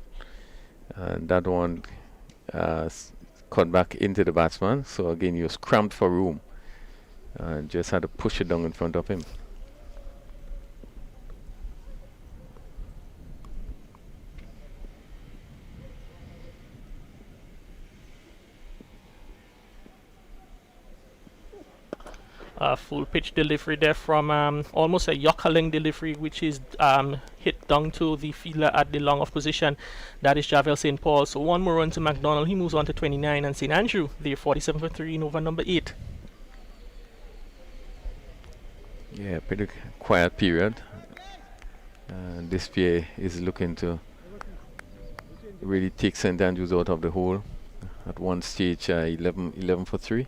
And that one cut back into the batsman. So again, he was cramped for room and just had to push it down in front of him. Full pitch delivery there from almost a yokeling delivery, which is hit down to the fielder at the long off position. That is Javel St. Paul. So one more run to McDonald. He moves on to 29, and St. Andrew, they're 47 for 3 in over number 8. Yeah, pretty quiet period. This PA is looking to really take St. Andrews out of the hole. At one stage, 11 for 3.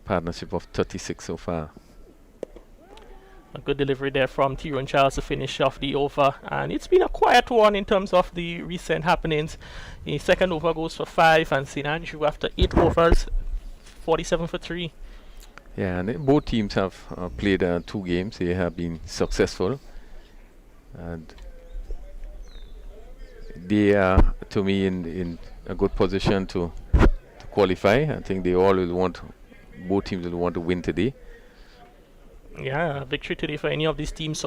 Partnership of 36 so far. A good delivery there from Tyrone Charles to finish off the over, and it's been a quiet one in terms of the recent happenings. The second over goes for 5, and St. Andrew after 8 overs, 47 for 3. Yeah, and both teams have played 2 games. They have been successful, and they are, to me, in a good position to qualify. I think they all will want, both teams will want to win today. Yeah, victory today for any of these teams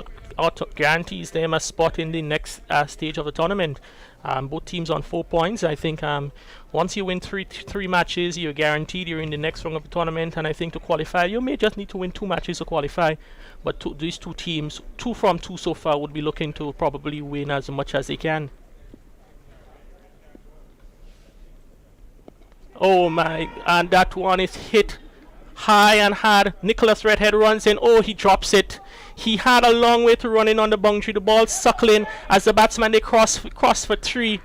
guarantees them a spot in the next stage of the tournament. Both teams on 4 points. I think once you win three matches, you're guaranteed you're in the next round of the tournament. And I think to qualify, you may just need to win 2 matches to qualify. But these 2 teams, 2 from 2 so far, would be looking to probably win as much as they can. Oh my, and that one is hit high and hard. Nicholas Redhead runs in. Oh, he drops it. He had a long way to run in on the boundary. The ball suckling as the batsman they cross for 3.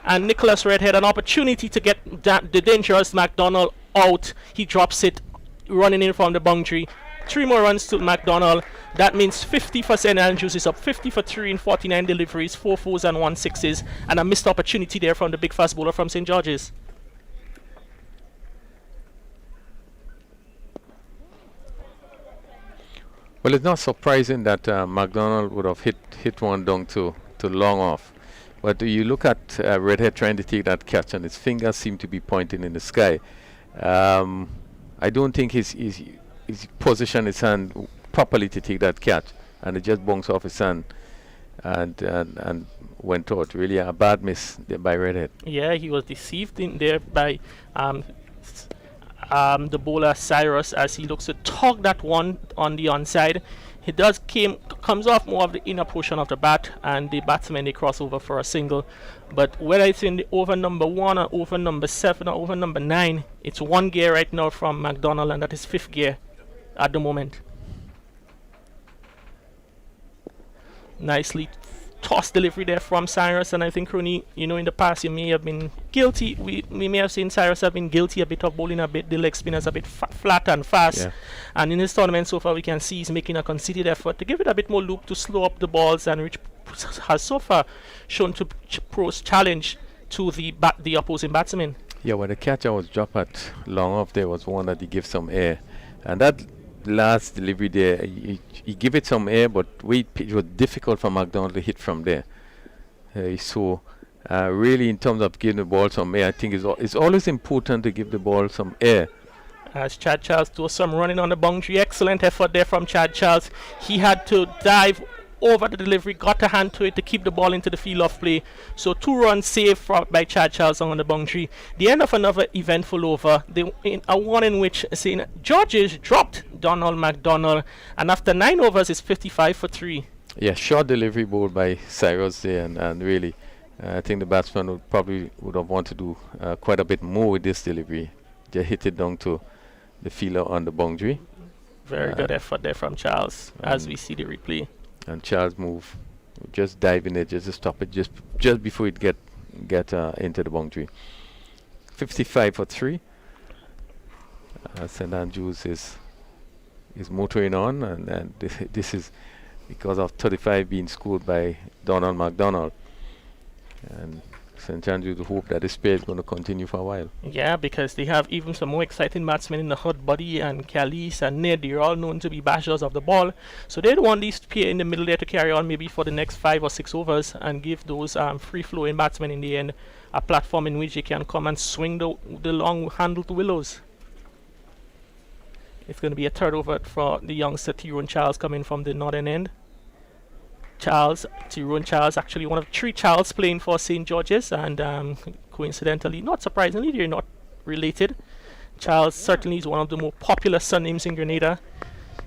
And Nicholas Redhead an opportunity to get the dangerous McDonald out. He drops it, running in from the boundary. 3 more runs to McDonald. That means 50 for St. Andrews is up 50 for 3 in 49 deliveries, 4 fours and 1 sixes, and a missed opportunity there from the big fast bowler from St. George's. Well, it's not surprising that McDonald would have hit one down to long off. But you look at Redhead trying to take that catch, and his fingers seem to be pointing in the sky. I don't think he's positioned his hand properly to take that catch, and it just bounced off his hand and went out. Really a bad miss there by Redhead. Yeah, he was deceived in there by the bowler Cyrus as he looks to tug that one on the onside. He comes off more of the inner portion of the bat, and the batsman they cross over for a single. But whether it's in the over number 1 or over number 7 or over number 9, it's 1 gear right now from McDonald, and that is 5th gear at the moment. Nicely toss delivery there from Cyrus, and I think Rooney, in the past you may have been guilty. We may have seen Cyrus have been guilty a bit of bowling a bit the leg spinners a bit flat and fast. Yeah. And in this tournament so far we can see he's making a concerted effort to give it a bit more loop to slow up the balls, and which has so far shown to pose challenge to the opposing batsman. Yeah, when the catcher was dropped at long off, there was one that he gave some air, and that last delivery there, he gave it some air, but it was difficult for McDonald to hit from there. So really, in terms of giving the ball some air, I think it's always important to give the ball some air. As Chad Charles does some running on the boundary. Excellent effort there from Chad Charles. He had to dive over the delivery, got a hand to it to keep the ball into the field of play. So 2 runs saved by Chad Charles on the boundary. The end of another eventful over. A one in which St. George's dropped Donald McDonald, and after 9 overs it's 55 for 3. Yeah, short delivery ball by Cyrus there, and really I think the batsman would have wanted to do quite a bit more with this delivery. Just hit it down to the fielder on the boundary. Very good effort there from Charles as we see the replay. And Charles move, just dive in there, just to stop it, just before it get into the boundary. 55 for 3. St. Andrews is motoring on, and this is because of 35 being scored by Donald McDonald. And St. Andrews hope that this pair is going to continue for a while. Yeah, because they have even some more exciting batsmen in the Hud Buddy and Calise and Ned. They're all known to be bashers of the ball. So they'd want these pair in the middle there to carry on maybe for the next 5 or 6 overs and give those free-flowing batsmen in the end a platform in which they can come and swing the long-handled willows. It's going to be a 3rd over for the youngster Tyrone Charles coming from the northern end. Tyrone Charles, actually one of 3 Charles playing for St. George's, and coincidentally, not surprisingly, they're not related. Charles certainly is one of the more popular surnames in Grenada.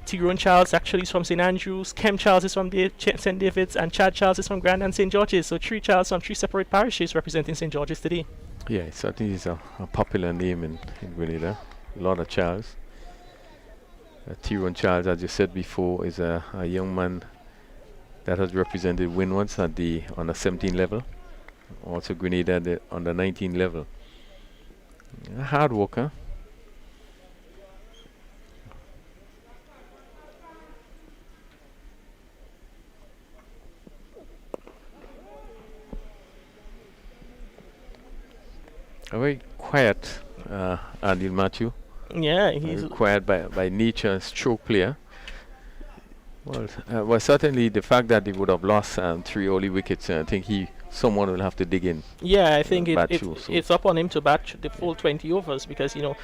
Tyrone Charles actually is from St. Andrews, Kem Charles is from St. David's, and Chad Charles is from Grand and St. George's. So 3 Charles from 3 separate parishes representing St. George's today. Yeah, it certainly is a popular name in Grenada. A lot of Charles. Tyrone Charles, as you said before, is a young man that has represented Windwards at the under 17 level. Also Grenada at the under 19 level. A hard worker. A very quiet Adil Matthew. Yeah, he's Quiet by nature, stroke player. Well, certainly the fact that they would have lost 3 early wickets, I think someone will have to dig in. Yeah, I think so it's up on him to bat the full 20 overs because, you know,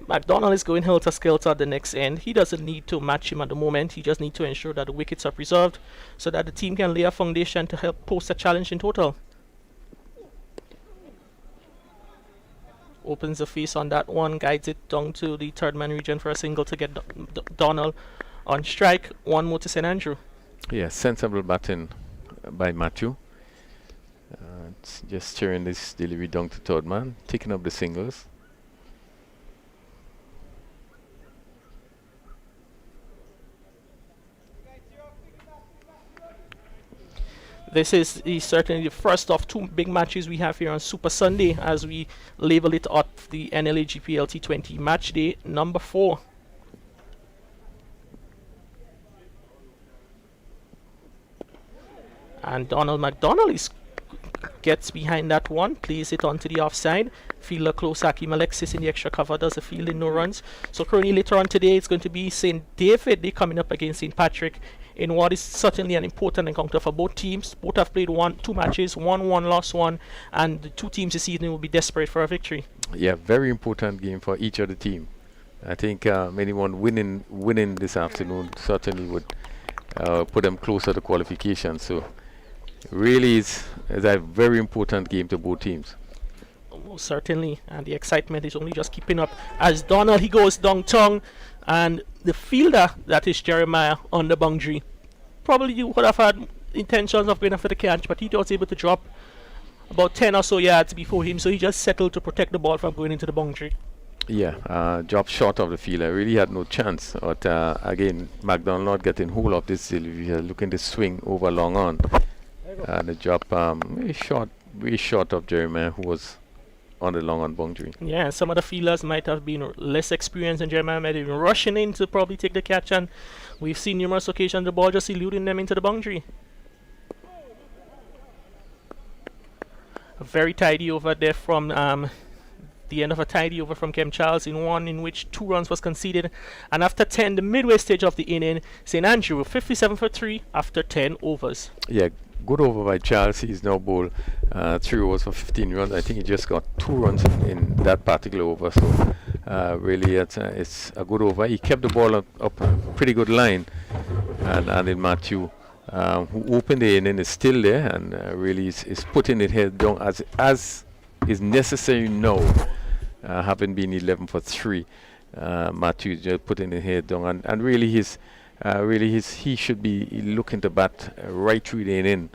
McDonald is going helter-skelter at the next end. He doesn't need to match him at the moment. He just needs to ensure that the wickets are preserved so that the team can lay a foundation to help post a challenge in total. Opens the face on that one, guides it down to the third man region for a single to get Donald on strike. One more to St. Andrew. Yeah, sensible batting by Matthew. It's just steering this delivery down to third man, taking up the singles. This is certainly the first of 2 big matches we have here on Super Sunday as we label it at the NLA GPL T20 match day number 4. And Donald McDonald gets behind that one, plays it onto the offside. Fielder close Hakim Alexis in the extra cover does the fielding, no runs. So currently later on today it's going to be St. David. They're coming up against St. Patrick in what is certainly an important encounter for both teams. Both have played 2 matches, won 1, lost 1, and the 2 teams this evening will be desperate for a victory. Yeah, very important game for each of the team. I think anyone winning this afternoon certainly would put them closer to qualification. So really is a very important game to both teams. Most certainly, and the excitement is only just keeping up as Donald, he goes downtown, and the fielder, that is Jeremiah, on the boundary. Probably you would have had intentions of going for the catch, but he was able to drop about 10 or so yards before him, so he just settled to protect the ball from going into the boundary. Yeah, dropped short of the fielder, really had no chance. But again, McDonald not getting hold of this delivery, looking to swing over long on. And the drop very short of Jeremiah, who was on the long on boundary. Yeah, some of the fielders might have been less experienced, and Jeremiah might have been rushing in to probably take the catch, and we've seen numerous occasions the ball just eluding them into the boundary. A very tidy over there from the end of a tidy over from Kem Charles in one in which 2 runs was conceded, and after 10, the midway stage of the inning, St. Andrew 57 for 3 after 10 overs. Yeah, good over by Charles. He's now bowled 3 overs for 15 runs. I think he just got 2 runs in that particular over. So really, it's a good over. He kept the ball up a pretty good line, and then Matthew, who opened the inning, is still there and really is putting it head down as is necessary now. Having been 11 for 3, Matthew just putting it head down, and really he should be looking to bat right through the inning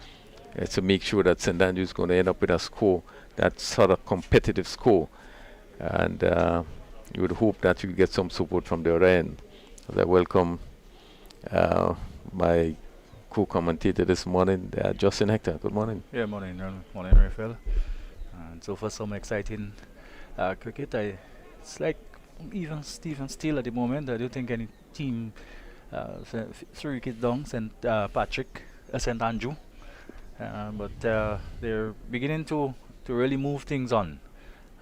to make sure that St. Andrews is going to end up with a score, that sort of competitive score, and you would hope that you get some support from the other end. As I welcome my co-commentator this morning, Justin Hector. Good morning. Yeah, morning Raphael. And so far some exciting cricket. It's like even Stephen still at the moment. I don't think any team 3 wickets down St. Patrick, St. Andrew, but they're beginning to really move things on,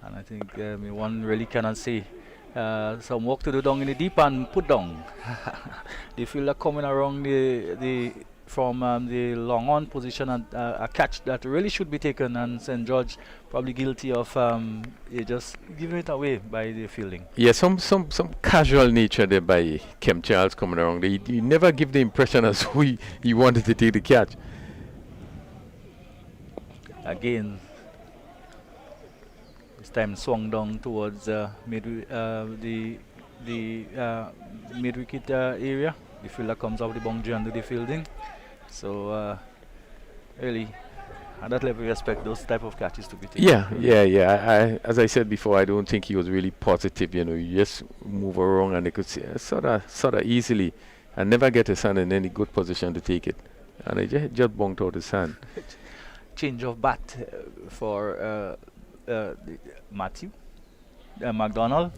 and I think one really cannot say some work to do down in the deep and put down. They feel like coming around from the long on position, and a catch that really should be taken, and St. George probably guilty of just giving it away by the fielding. Yeah, some casual nature there by Kem Charles coming around. He never give the impression as who he wanted to take the catch. Again, this time swung down towards the mid wicket area. The fielder comes off the boundary and do the fielding. So really, at that level, we expect those type of catches to be taken. Yeah. As I said before, I don't think he was really positive. You just move around and they could see sort of easily, and never get his hand in any good position to take it, and I just bunked out his hand. Change of bat for Matthew McDonald.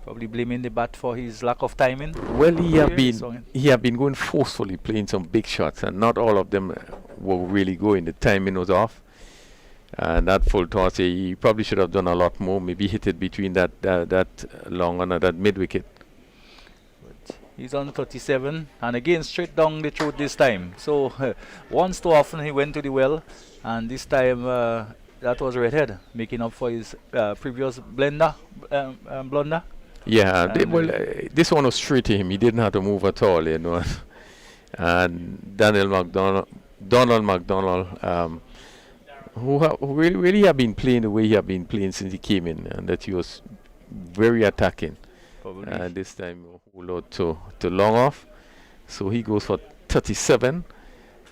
Probably blaming the bat for his lack of timing. Well, he have been going forcefully, playing some big shots, and not all of them were really going. The timing was off, and that full toss, he probably should have done a lot more. Maybe hit it between that long on that mid wicket. But he's on 37, and again straight down the throat this time. So once too often he went to the well, and this time that was redhead, making up for his previous blunder. Yeah, this one was straight to him. He didn't have to move at all, And Donald McDonald, who really have been playing the way he have been playing since he came in, and that he was very attacking. And this time, load to long off. So he goes for 37,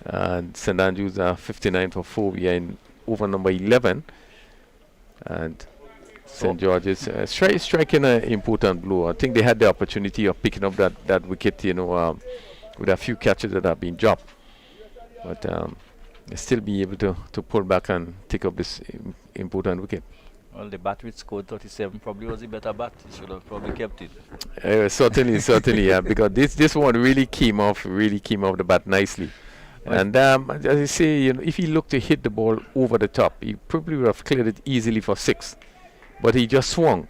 and St Andrews are 59 for 4. We are in over number 11, and St George's striking an important blow. I think they had the opportunity of picking up that wicket, with a few catches that have been dropped, but they still be able to pull back and take up this important wicket. Well, the bat which scored 37 probably was a better bat. He should have probably kept it. Certainly, yeah, because this one really came off the bat nicely. And as I say, if he looked to hit the ball over the top, he probably would have cleared it easily for 6. But he just swung,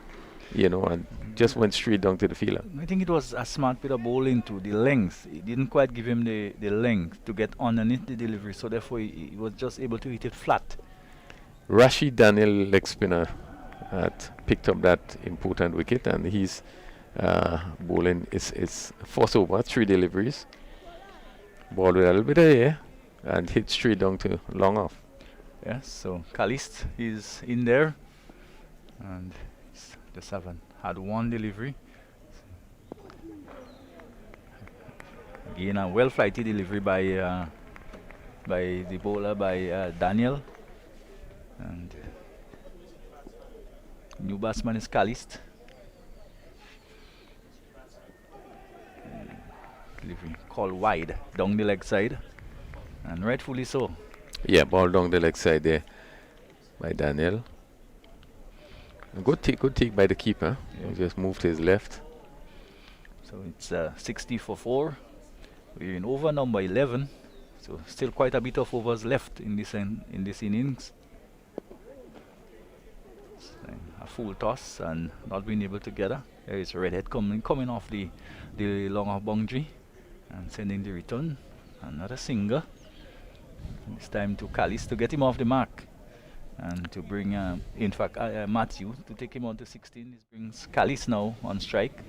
and just went straight down to the fielder. I think it was a smart bit of bowling to the length. It didn't quite give him the length to get underneath the delivery, so therefore he was just able to hit it flat. Rashid Daniel, leg spinner, had picked up that important wicket, and he's bowling is force over, 3 deliveries. Ball with a little bit of air, and hit straight down to long off. Yes, so Calist is in there, and just had 1 delivery. Again, a well-flighted delivery by the bowler, by Daniel. And new batsman is Calist. Delivery called wide down the leg side, and rightfully so. Yeah, ball down the leg side there by Daniel. A good take by the keeper. Yeah. He just moved to his left. So it's 60 for 4. We're in over number 11. So still quite a bit of overs left in this innings. So a full toss and not being able to get her. There is Redhead coming off the long off boundary and sending the return. Another single. This time to Callis to get him off the mark. And to bring, in fact, Matthew to take him on to 16. This brings Callis now on strike.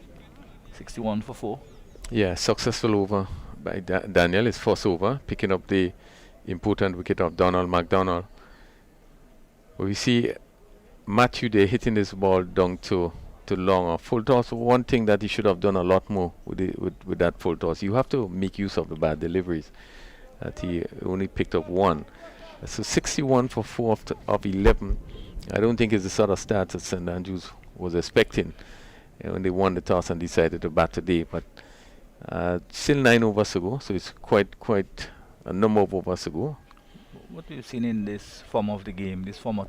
61 for 4. Yeah, successful over by Daniel. His first over, picking up the important wicket of Donald McDonald. We see Matthew there hitting this ball down to long or full toss. One thing that he should have done a lot more with that full toss. You have to make use of the bad deliveries. That he only picked up 1. So 61 for 4 of 11. I don't think it's the sort of stats that St Andrews was expecting when they won the toss and decided to bat today. But still 9 overs to go, so it's quite a number of overs to go. What we've seen in this format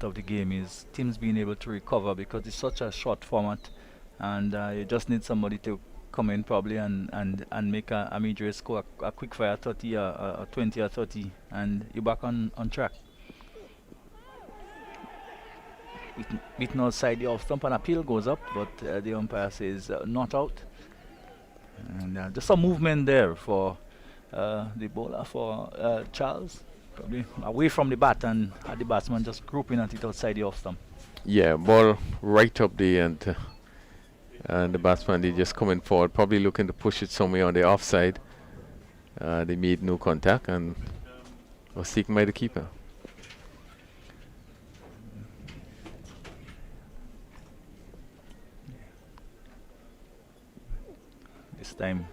of the game is teams being able to recover because it's such a short format, and you just need somebody to come in probably and make a major score, a quick fire 30 or 20 or 30, and you're back on track. Beaten outside the off stump, an appeal goes up, but the umpire says not out. And just some movement there for the bowler, for Charles, probably away from the bat, and the batsman just grouping at it outside the off stump. Yeah, ball right up there, and the batsman, they just coming forward, probably looking to push it somewhere on the offside. They made no contact and was taken by the keeper. time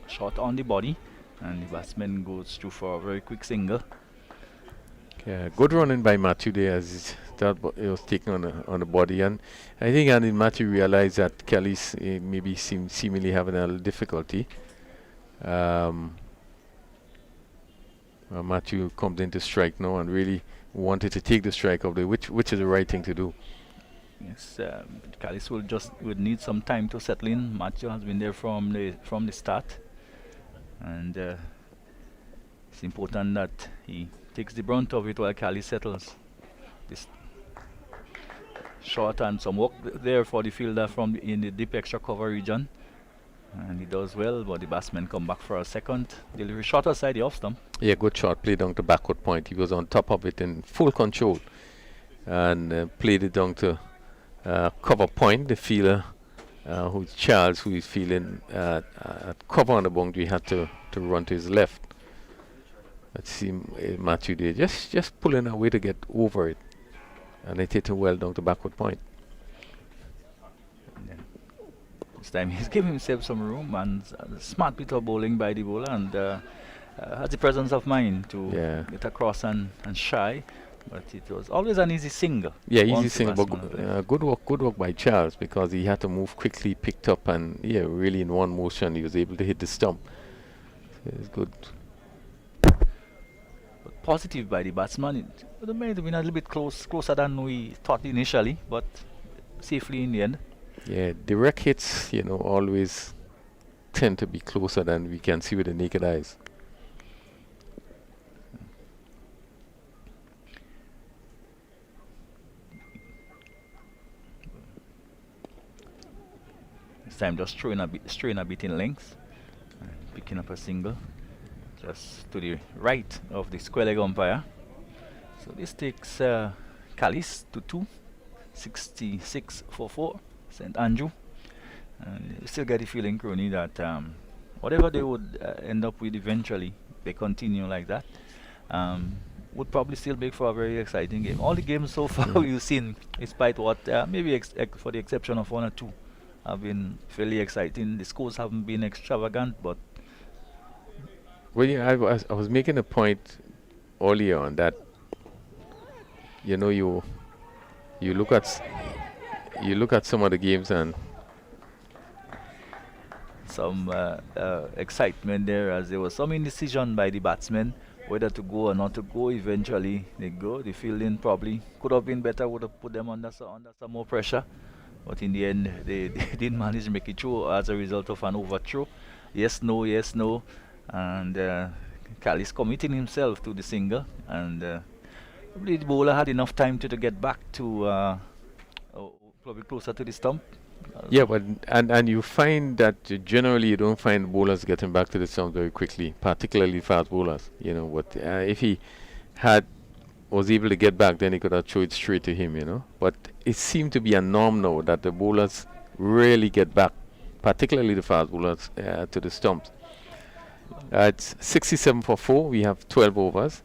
short on the body, and the batsman goes through for a very quick single. Yeah, good running by Matthew there as he was taken on the body, and I think and Matthew realized that Kelly's maybe seemingly having a little difficulty. Matthew comes into strike now and really wanted to take the strike of the which is the right thing to do. Yes, Callis would need some time to settle in. Matthew has been there from the start, and it's important that he takes the brunt of it while Callis settles. This short and some work there for the fielder in the deep extra cover region, and he does well. But the batsman come back for a second delivery, short aside the off stump. Yeah, good shot, played down to backward point. He was on top of it in full control, and played it down to cover point. The fielder, who's Charles, who is feeling at cover on the boundary, had to run to his left. Let's see Matthew there, just pulling away to get over it, and it hit him well down to backward point. Yeah. This time he's giving himself some room, and smart bit of bowling by the bowler, and has the presence of mind to get across and shy. But it was always an easy single. Yeah, easy single, but good work by Charles, because he had to move quickly, picked up, and really in one motion he was able to hit the stump. So it's good. But positive by the batsman. It would have been a little bit closer than we thought initially, but safely in the end. Yeah, direct hits, always tend to be closer than we can see with the naked eyes. This time just straying a bit in length, picking up a single just to the right of the square leg umpire. So this takes Callis to 2, 66 for 4, St. Andrew. And you still get the feeling, Crony, that whatever they would end up with eventually, they continue like that, would probably still make for a very exciting game. All the games so far you've seen, despite what maybe for the exception of 1 or 2, have been fairly exciting. The scores haven't been extravagant, but well, yeah, I was making a point earlier on that you look at some of the games and some excitement there, as there was some indecision by the batsmen whether to go or not to go. Eventually they go. The fielding probably could have been better, would have put them under some more pressure, but in the end they didn't manage to make it through as a result of an overthrow. Yes, no, and Callis committing himself to the single, and probably the bowler had enough time to get back to probably closer to the stump. Yeah, but and you find that generally you don't find bowlers getting back to the stump very quickly, particularly fast bowlers. But if he was able to get back, then he could have thrown it straight to him. But it seemed to be a norm now that the bowlers rarely get back, particularly the fast bowlers, to the stumps. It's 67 for 4. We have 12 overs,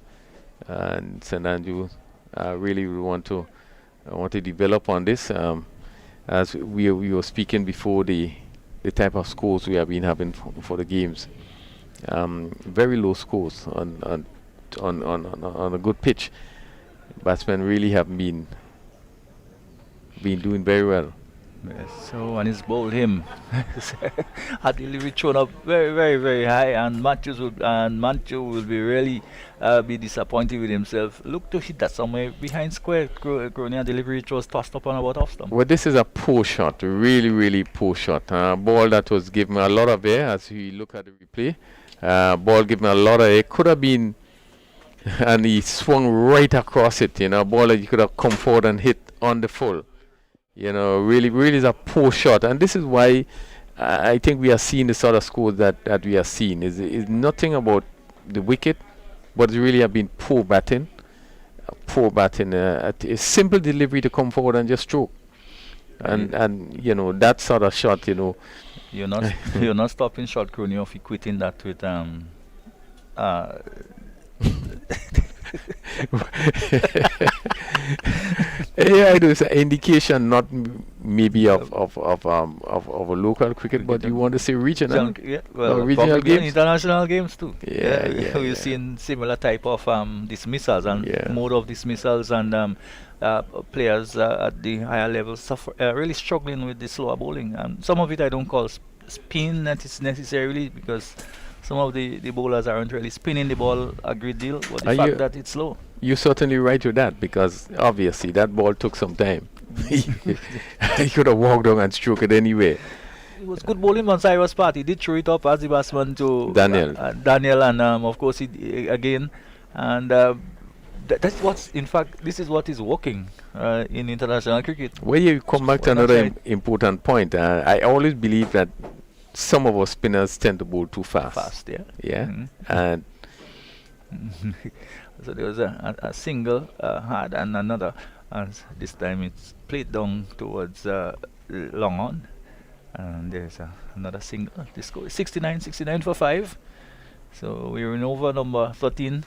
and St. Andrew really want to develop on this. As we were speaking before, the type of scores we have been having for the games, very low scores on a good pitch. Batsmen really have been doing very well. Yes, so and he's bowled him. Had delivery thrown up very, very, very high, and Matthew will be really be disappointed with himself. Look to hit that somewhere behind square. Gronia delivery throws tossed up on about off stump. Well, this is a poor shot, really, really poor shot. Ball that was given a lot of air as we look at the replay. Ball given a lot of air. Could have been, and he swung right across it. Ball that you could have come forward and hit on the full. Really, really is a poor shot, and this is why I think we are seeing the sort of scores that we are seeing. Is nothing about the wicket, but it's really have been poor batting. A simple delivery to come forward and just stroke, and that sort of shot. You're not stopping short, Crony, of equating that with yeah, it was an indication, not maybe of a local cricket, but you want to say regional? Yeah, well, regional probably games? international games too. Yeah, We've yeah. seen similar type of dismissals and Yeah. mode of dismissals, and players at the higher levels suffer, really struggling with the slower bowling. And some of it I don't call spin necessarily, because some of the bowlers aren't really spinning the ball a great deal, but the Are fact you- that it's slow. You're certainly right with that, because obviously that ball took some time. He could have walked on and struck it anyway. It was good bowling on Cyrus' part. He did throw it up as the batsman to Daniel. Daniel, and of course he again, and that's what's, in fact, this is what is working in international cricket. Well, you come back to Well, that's another right. important point. I always believe that some of our spinners tend to bowl too fast. Fast, yeah. Yeah, Mhm. and So there was a single hard and another, and this time it's played down towards long on, and there's another single. This score is 69 for 5. So we're in over number 13,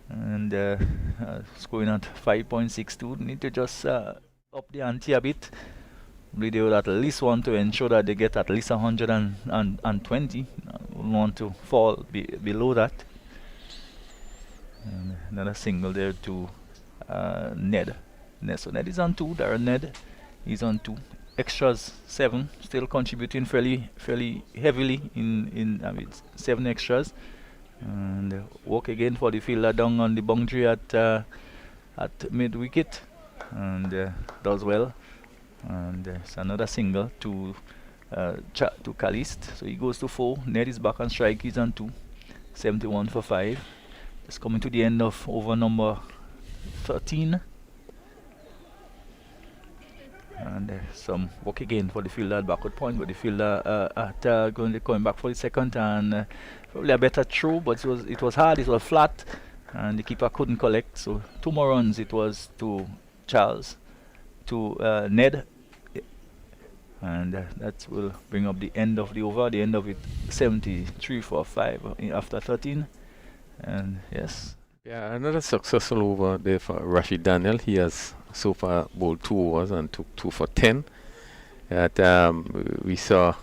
and scoring at 5.62. Need to just up the ante a bit. They would at least want to ensure that they get at least 120. Wouldn't want to fall below that. And another single there to Ned. So Ned is on 2. Darren Ned is on 2. Extras 7, still contributing fairly heavily in 7 extras. And work again for the fielder down on the boundary at mid wicket, and does well. And it's another single to Calist. So he goes to 4. Ned is back on strike. He's on 2. 71 for 5. It's coming to the end of over number 13. And some work again for the fielder at backward point, but the fielder going back for the second, and probably a better throw, but it was hard, it was flat, and the keeper couldn't collect. So 2 more runs it was to Charles, to Ned, and that will bring up the end of the over. The end of it 73 for 5 after 13. And yes, yeah, another successful over there for Rashid Daniel. He has so far bowled 2 overs and took 2 for 10. We saw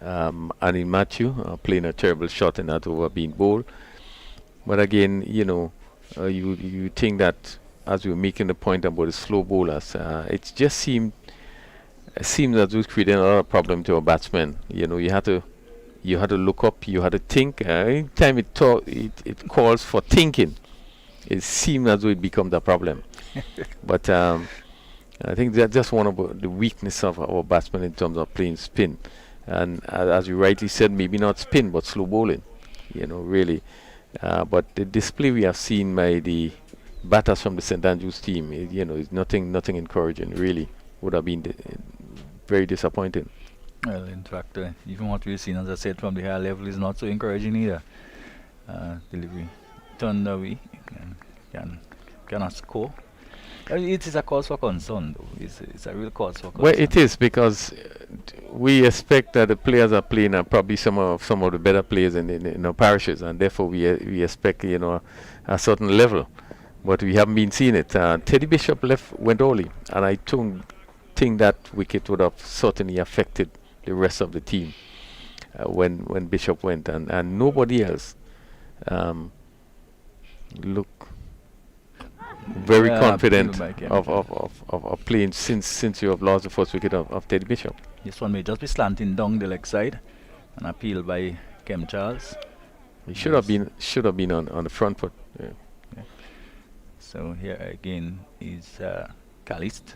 Annie Matthew playing a terrible shot in that over being bowled. But again, you think that, as we were making the point about the slow bowlers, it just seemed as it was creating a lot of problem to our batsmen. You had to look up, you had to think. Anytime it calls for thinking, it seems as though it becomes a problem. But I think that's just one of the weakness of our batsmen in terms of playing spin. And as you rightly said, maybe not spin, but slow bowling, really. But the display we have seen by the batters from the St. Andrews team, is nothing encouraging, really. Would have been very disappointing. well, in fact, even what we've seen, as I said, from the higher level is not so encouraging either. Delivery turned away and cannot score. It is a cause for concern, though. It's a real cause for concern. Well, it is, because we expect that the players are playing are probably some of the better players in our parishes, and therefore we expect a certain level, but we haven't been seeing it. Teddy Bishop went early, and I don't think that wicket would have certainly affected the rest of the team when Bishop went, and nobody else look very confident of playing since you have lost the first wicket of Teddy Bishop. This one may just be slanting down the leg side. An appeal by Kem Charles. He should have been on the front foot. Yeah. So here again is Calist.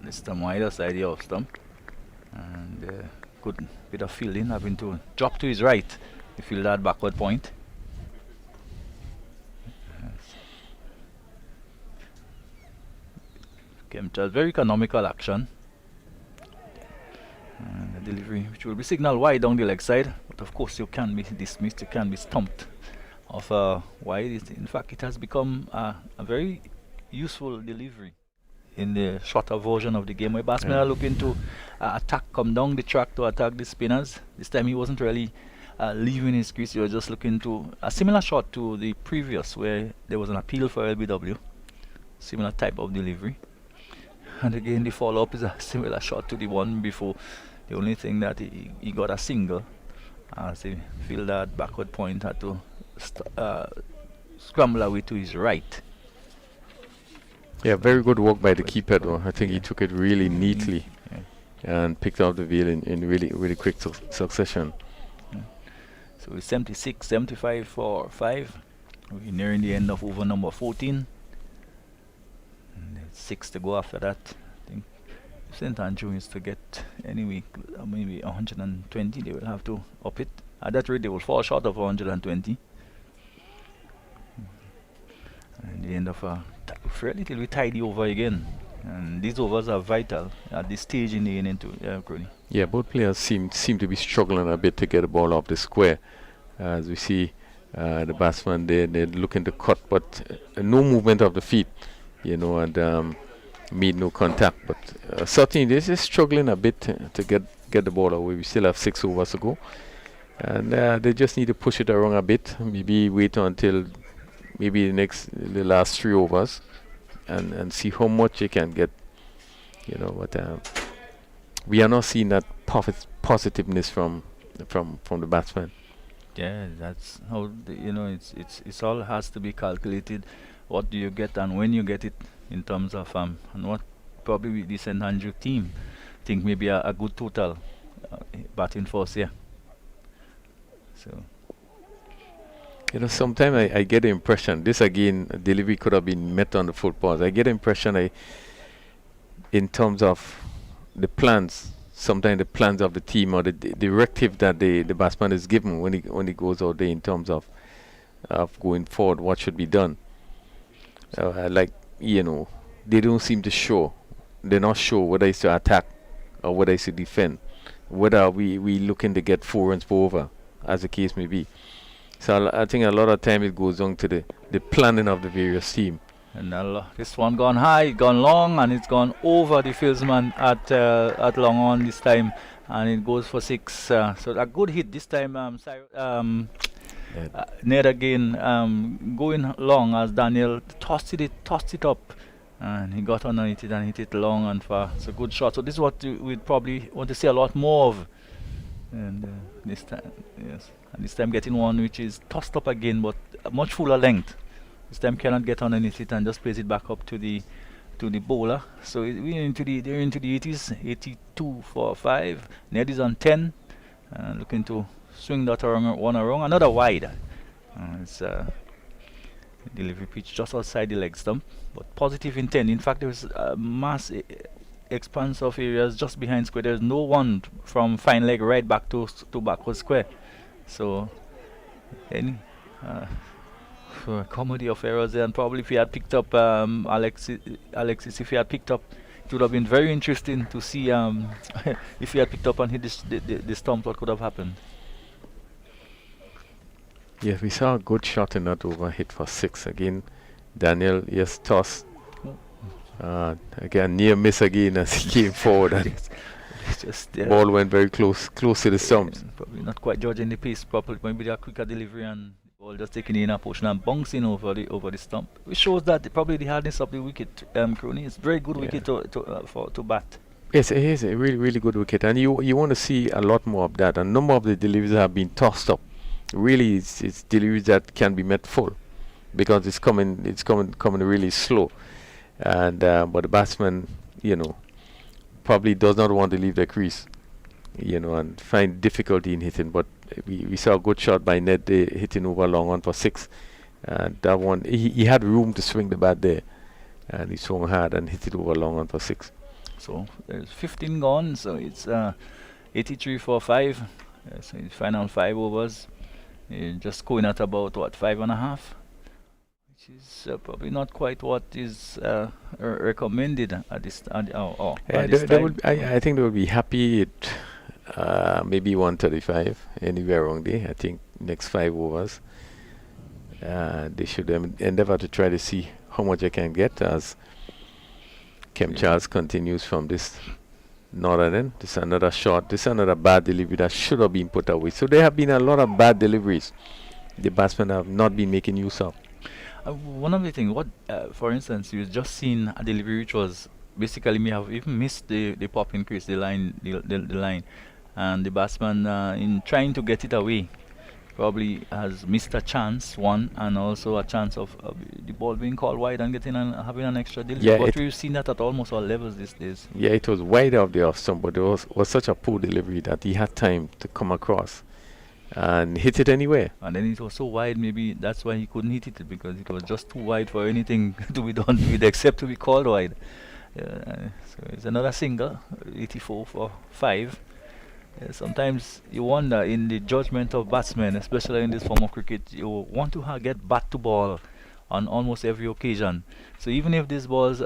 The stump wider side, the off stump. And good bit of fielding, having to drop to his right. The fielder at backward point. Kem Charles, very economical action. And the delivery, which will be signaled wide down the leg side, but of course you can be dismissed, you can be stumped off wide. In fact, it has become a very useful delivery in the shorter version of the game, where batsmen are looking to come down the track to attack the spinners. This time he wasn't really leaving his crease, he was just looking to a similar shot to the previous, where there was an appeal for LBW, similar type of delivery. And again, the follow-up is a similar shot to the one before. The only thing that he got a single as he feel that backward point had to scramble away to his right. Yeah, very good work by the keeper though. I think he took it really neatly and picked up the wheel in really quick succession. So it's 76, 75 for 5. We're nearing the end of over number 14. And there's 6 to go after that. I think if St. Andrew is to get anyway, maybe 120, they will have to up it. At that rate, they will fall short of 120. And the end of a relatively tidy over again. And these overs are vital at this stage in the inning too, Crony. Yeah, both players seem to be struggling a bit to get the ball off the square. As we see the batsman, they're looking to cut, but no movement of the feet, and made no contact. But certainly they're just struggling a bit to get the ball away. We still have 6 overs to go. And they just need to push it around a bit, maybe wait until maybe the last 3 overs and see how much they can get, but we are not seeing that positiveness from the batsman. Yeah, that's how it's all has to be calculated. What do you get and when you get it in terms of and what probably the St. Andrew team think maybe a good total batting force here. So sometimes I get the impression this again delivery could have been met on the full pause. I get the impression in terms of the plans. Sometimes the plans of the team or the directive that the batsman is given when he goes out there in terms of going forward, what should be done. They don't seem to show. They're not sure whether it's to attack or whether it's to defend. Whether we looking to get 4 runs per over, as the case may be. So I think a lot of time it goes on to the planning of the various team. And this one gone high, gone long, and it's gone over the fieldsman at long on this time, and it goes for 6. So a good hit this time. Ned again going long as Daniel tossed it up, and he got underneath it and hit it long and far. It's a good shot. So this is what we'd probably want to see a lot more of. And this time, yes, and this time getting one which is tossed up again, but a much fuller length. This time cannot get underneath it and just plays it back up to the bowler. So they're into the 80s, 82 for 5. Ned is on 10, looking to swing that one around, another wide. It's delivery pitch just outside the leg stump, but positive intent. In fact, there's a mass expanse of areas just behind square. There's no one from fine leg right back to backward square. So any for a comedy of errors there, and probably if he had picked up Alexis, if he had picked up, it would have been very interesting to see if he had picked up and hit the stump, what could have happened. Yes, we saw a good shot in that over, hit for 6 again. Daniel, yes, toss. Again, near miss again as he came forward. And just ball went very close to the stumps. Probably not quite judging the pace properly. Maybe a quicker delivery and ball just taking in a portion and bouncing over the stump, which shows that probably the hardness of the wicket. Crony, it's very good wicket to bat. Yes, it is a really good wicket, and you want to see a lot more of that. A number of the deliveries have been tossed up. Really, it's deliveries that can be met full, because it's coming really slow, and but the batsman, probably does not want to leave the crease, and find difficulty in hitting. But we saw a good shot by Ned hitting over long on for 6, and that one he had room to swing the bat there, and he swung hard and hit it over long on for 6. So there's 15 gone, so it's 83 for 5. So the final 5 overs. Just going at about 5.5, which is probably not quite what is recommended at this time. I think they will be happy at maybe 135 anywhere around there. I think next 5 overs they should endeavor to try to see how much they can get as Kem Charles continues from this northern end. This is another shot. This is another bad delivery that should have been put away. So there have been a lot of bad deliveries the batsmen have not been making use of. One of the things, for instance, you've just seen a delivery which was basically may have even missed the popping crease, the line, and the batsman in trying to get it away probably has missed a chance, one, and also a chance of the ball being called wide and getting having an extra delivery. Yeah, But we've seen that at almost all levels these days. Yeah, it was wide of the off stump, but it was such a poor delivery that he had time to come across and hit it anywhere. And then it was so wide, maybe that's why he couldn't hit it, because it was just too wide for anything to be done with except to be called wide. So it's another single, 84 for 5. Sometimes you wonder in the judgment of batsmen, especially in this form of cricket, you want to get bat to ball on almost every occasion. So even if these balls,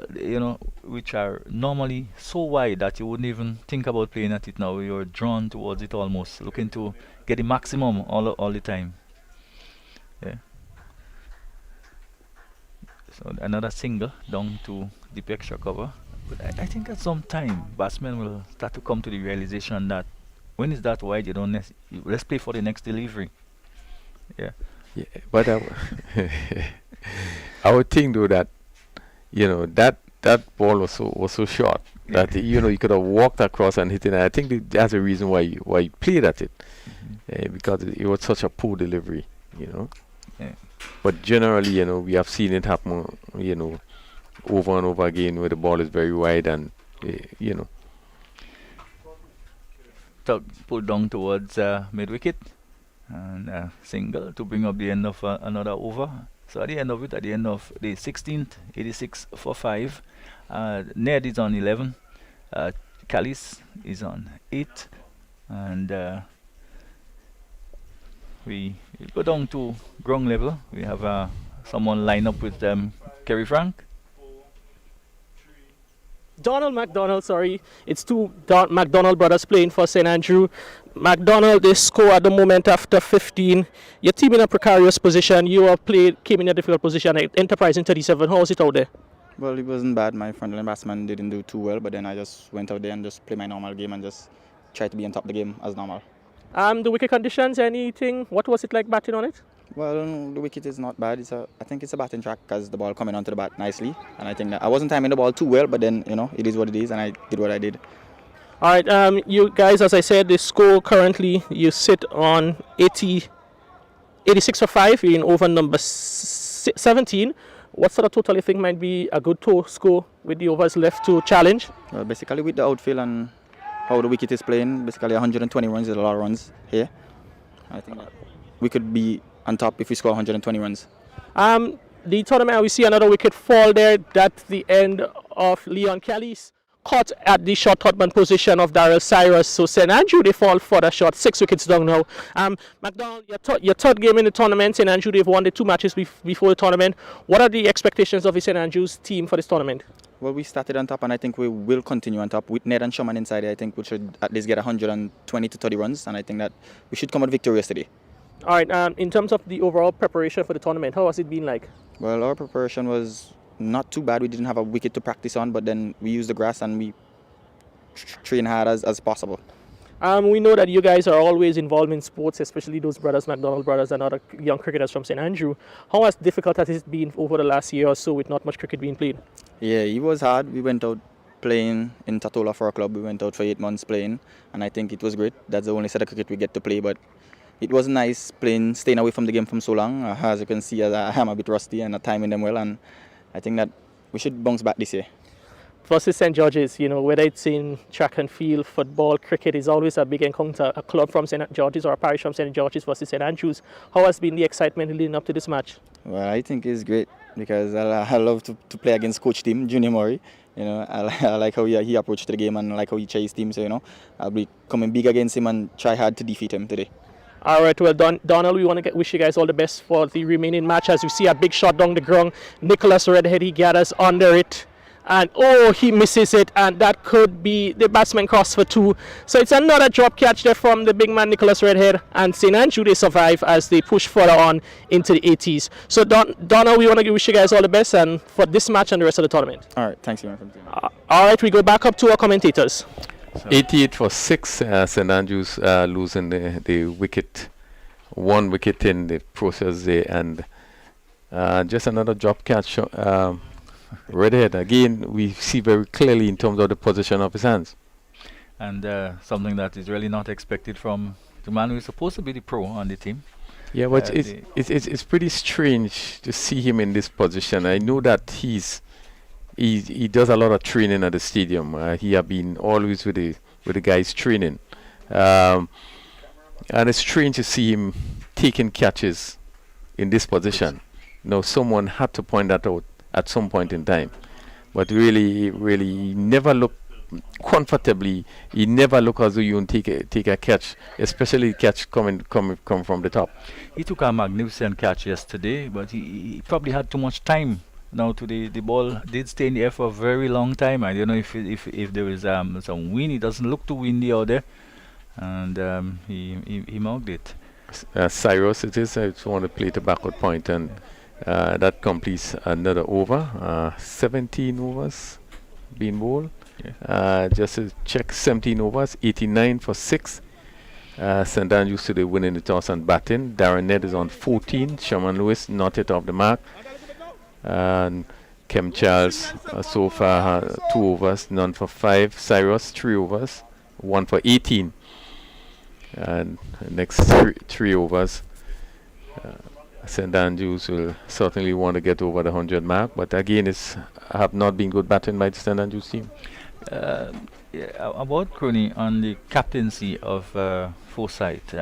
which are normally so wide that you wouldn't even think about playing at it now, you're drawn towards it almost, looking to get the maximum all the time. Yeah. So another single down to deep extra cover. But I think at some time batsmen will start to come to the realization that when it's that wide, you don't let's play for the next delivery. Yeah. Yeah, but I would think though that that ball was so short that you could have walked across and hit it. And I think that's the reason why you played at it, because it was such a poor delivery. Yeah. But generally, we have seen it happen, over and over again where the ball is very wide and pulled down towards mid wicket and single to bring up the end of another over. So at the end of it, at the end of the 16th, 86 for 5. Ned is on 11. Callis is on 8. And we go down to ground level. We have someone line up with Kerry Frank. Donald McDonald, sorry. It's two McDonald brothers playing for St. Andrew. McDonald, they score at the moment after 15. Your team in a precarious position. You came in a difficult position. Enterprise in 37. How was it out there? Well, it wasn't bad. My frontline batsman didn't do too well, but then I just went out there and just played my normal game and just tried to be on top of the game as normal. The wicket conditions, anything? What was it like batting on it? Well, the wicket is not bad. I think it's a batting track because the ball coming onto the bat nicely. And I think that I wasn't timing the ball too well, but then, it is what it is, and I did what I did. All right, you guys, as I said, the score currently, you sit on 86 for 5. You're in over number 17. What sort of total you think might be a good score with the overs left to challenge? Well, basically with the outfield and how the wicket is playing, basically 120 runs is a lot of runs here. I think that we could be on top if we score 120 runs. The tournament, we see another wicket fall there. That's the end of Leon Kelly's. Caught at the short Totman position of Daryl Cyrus. So St. Andrew, they fall further short. 6 wickets down now. McDonald, your third game in the tournament. St. Andrew, they've won the 2 matches before the tournament. What are the expectations of the St. Andrews team for this tournament? Well, we started on top, and I think we will continue on top. With Ned and Sherman inside there, I think we should at least get 120 to 30 runs, and I think that we should come out victorious today. All right, in terms of the overall preparation for the tournament, how has it been like? Well, our preparation was not too bad. We didn't have a wicket to practice on, but then we used the grass and we train hard as possible. We know that you guys are always involved in sports, especially those brothers, McDonald brothers and other young cricketers from St. Andrew. How difficult has it been over the last year or so with not much cricket being played? Yeah, it was hard. We went out playing in Tatola for a club. We went out for 8 months playing, and I think it was great. That's the only set of cricket we get to play, but it was nice staying away from the game for so long. As you can see, I am a bit rusty and not timing them well, and I think that we should bounce back this year. Versus St. George's, whether it's in track and field, football, cricket is always a big encounter. A club from St. George's or a parish from St. George's versus St. Andrews. How has been the excitement leading up to this match? Well, I think it's great because I love to play against Coach Tim, Junior Murray. I like how he approached the game and I like how he chased him. So, I'll be coming big against him and try hard to defeat him today. All right, well, Donald, we want to wish you guys all the best for the remaining match. As you see a big shot down the ground, Nicholas Redhead, he gathers under it. And he misses it, and that could be the batsman cross for 2. So it's another drop catch there from the big man Nicholas Redhead, and St. Andrew, they survive as they push further on into the 80s. So Donald, we want to wish you guys all the best and for this match and the rest of the tournament. All right, thanks, man. All right, we go back up to our commentators. So 88 for 6, St. Andrews losing the wicket, 1 wicket in the process there, and just another drop catch Right ahead. Again, we see very clearly in terms of the position of his hands. And something that is really not expected from the man who is supposed to be the pro on the team. Yeah, but the- it's pretty strange to see him in this position. I know that he does a lot of training at the stadium. He have been always with the guys training, and it's strange to see him taking catches in this position. Now, someone had to point that out at some point in time, but really, he never looked comfortably. He never looked as though you would take a catch, especially catch coming from the top. He took a magnificent catch yesterday, but he probably had too much time. Now the ball did stay in the air for a very long time. I don't know if there is some wind. It doesn't look too windy out there, and he marked it. Cyrus, it is. I just want to play the backward point, and that completes another over. 17 overs being bowled. Yeah. Just to check, 17 overs, 89 for 6. St. Andrews today winning the toss and batting. Darren Ned is on 14. Sherman Lewis not yet off the mark. And Kem Charles so far 2 overs, none for 5. Cyrus 3 overs, 1 for 18. And next 3 overs. St. Andrews will certainly want to get over the 100 mark, but again, it's have not been good batting by the St. Andrews team. Yeah, about Crony on the captaincy of Forsyth,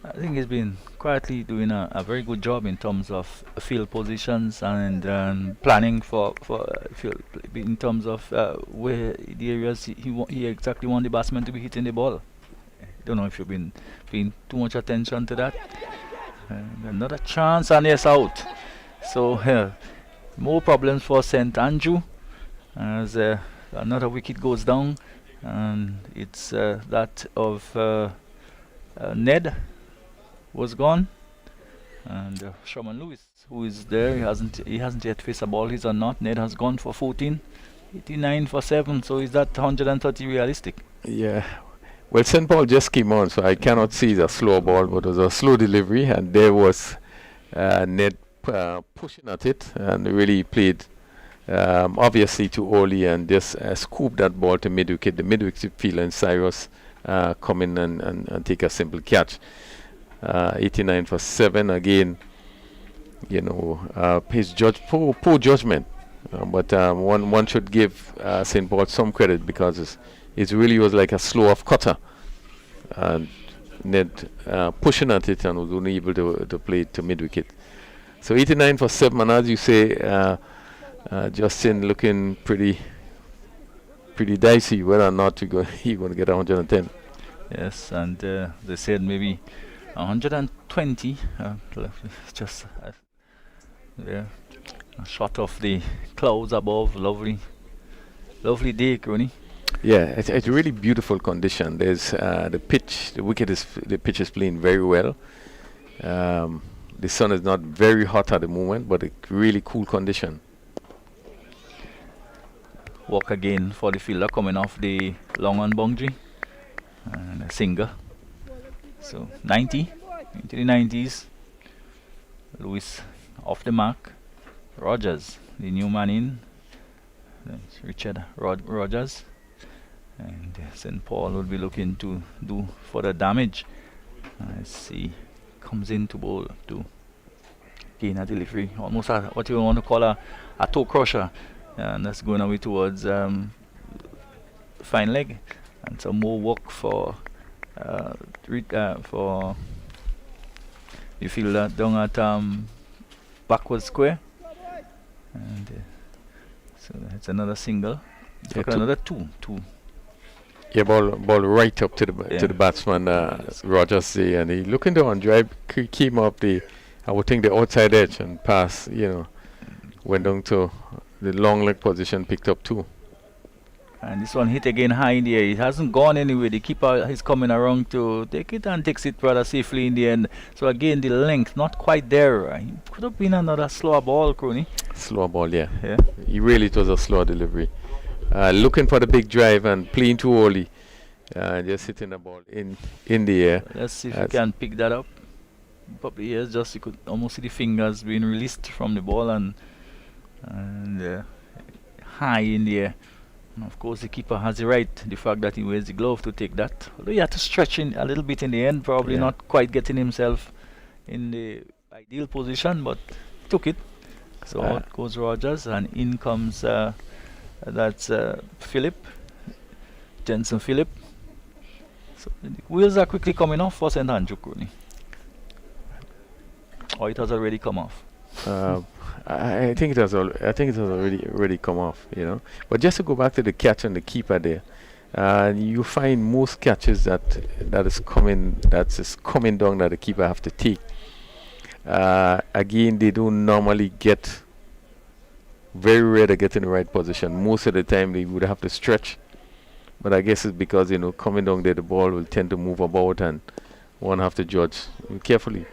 I think he's been quietly doing a very good job in terms of field positions and planning for field in terms of where the areas he exactly want the batsman to be hitting the ball. Don't know if you've been paying too much attention to that. Another chance and yes, out. So more problems for St. Andrew as another wicket goes down, and it's that of Ned was gone, and Sherman Lewis, who is there, he hasn't yet faced a ball. He's or not. Ned has gone for 14, 89 for 7. So is that 130 realistic? Yeah. Well, St. Paul just came on, so I cannot see the slow ball, but it was a slow delivery, and there was Ned pushing at it and really played obviously too early and just scooped that ball to mid-wicket. The mid-wicket fielder and Cyrus come in and take a simple catch. 89 for 7 again. You know, his poor judgment, but one should give St. Paul some credit because it really was like a slow off cutter, and Ned pushing at it and was only able to play it to mid-wicket. So 89 for 7, and as you say, Justin looking pretty dicey whether or not he's going to get 110. Yes, and they said maybe 120, just a shot of the clouds above. Lovely day, Crony. Yeah, it's a really beautiful condition. There's the pitch is playing very well. The sun is not very hot at the moment, but a really cool condition. Walk again for the fielder coming off the long on boundary, and a single. So 90 into the 90s. Lewis off the mark. Rogers, the new man in. That's Richard Rogers. And St. Paul will be looking to do further damage. Let's see, comes in to bowl to gain a delivery, almost what you want to call a toe crusher, and that's going away towards fine leg, and some more work for the fielder down at backward square, and so that's another single. Yeah, Another two. Yeah, ball right up to the batsman, Rogers there, and he looking down, drive came up I would think the outside edge and pass, went down to the long leg position, picked up 2. And this one hit again high in the air. It hasn't gone anywhere. The keeper is coming around to take it and takes it rather safely in the end. So again, the length not quite there. It could have been another slower ball, Crony. Slower ball, yeah. Yeah. It was a slow delivery. Looking for the big drive and playing too early. Just hitting the ball in the air. Let's see if we can pick that up. Probably yes, just you could almost see the fingers being released from the ball, and and high in the air. And of course, the keeper has the right, the fact that he wears the glove, to take that. Although he had to stretch in a little bit in the end, probably not quite getting himself in the ideal position, but took it. So out goes Rogers, and in comes that's Philip, Jensen Philip. So the wheels are quickly coming off for St. Andrew Crony. Or it has already come off. I think it has. I think it has already come off. You know. But just to go back to the catch and the keeper there, you find most catches that is coming down that the keeper have to take. Again, they don't normally get. Very rare to get in the right position. Most of the time, they would have to stretch. But I guess it's because, you know, coming down there, the ball will tend to move about, and one have to judge carefully.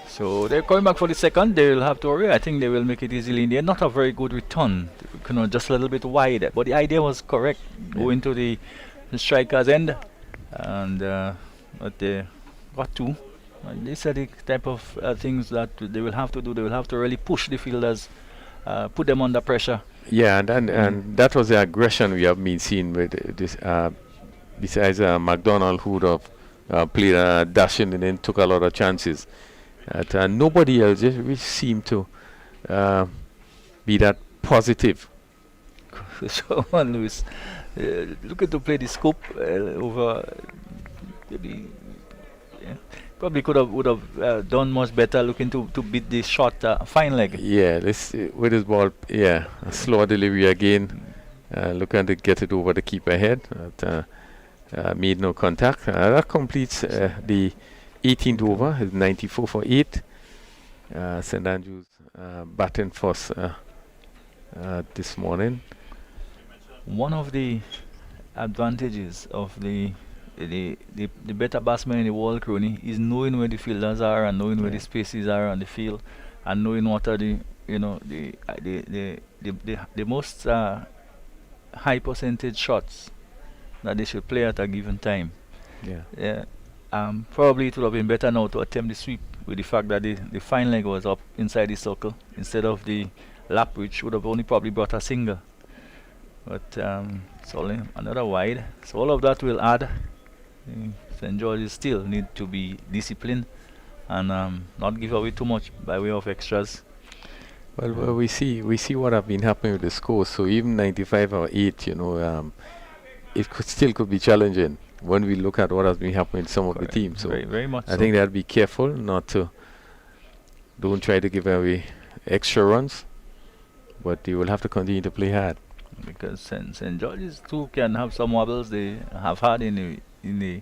So they're coming back for the second. They'll have to worry. I think they will make it easily in the end. Not a very good return, you know, just a little bit wide. But the idea was correct. Go into the striker's end, and but they got two. And these are the type of things that they will have to do. They will have to really push the fielders, put them under pressure. Yeah, and that was the aggression we have been seeing with this. Besides McDonald, who would have played dashing and then took a lot of chances. Nobody else just really seemed to be that positive. So on, Lewis, looking to play the scoop over. Maybe, probably would have done much better, looking to beat the shot fine leg. Yeah, let's with his ball. Yeah, a slower delivery again. Looking to get it over the keeper head. Made no contact. That completes the 18th over. Is 94 for 8. St. Andrews batting first this morning. One of the advantages of the better batsman in the world, Crony, is knowing where the fielders are and knowing where the spaces are on the field, and knowing what are the most high percentage shots that they should play at a given time. Yeah. Probably it would have been better now to attempt the sweep, with the fact that the fine leg was up inside the circle instead of the lap, which would have only probably brought a single. But it's only another wide. So all of that will add. St. George's still need to be disciplined and not give away too much by way of extras. Well, we see what have been happening with the scores. So even 95 or 8, you know, it could be challenging when we look at what has been happening with some of the teams. So very, very much I think they have to be careful not to. Don't try to give away extra runs, but they will have to continue to play hard. Because St. George's too can have some wobbles they have had in the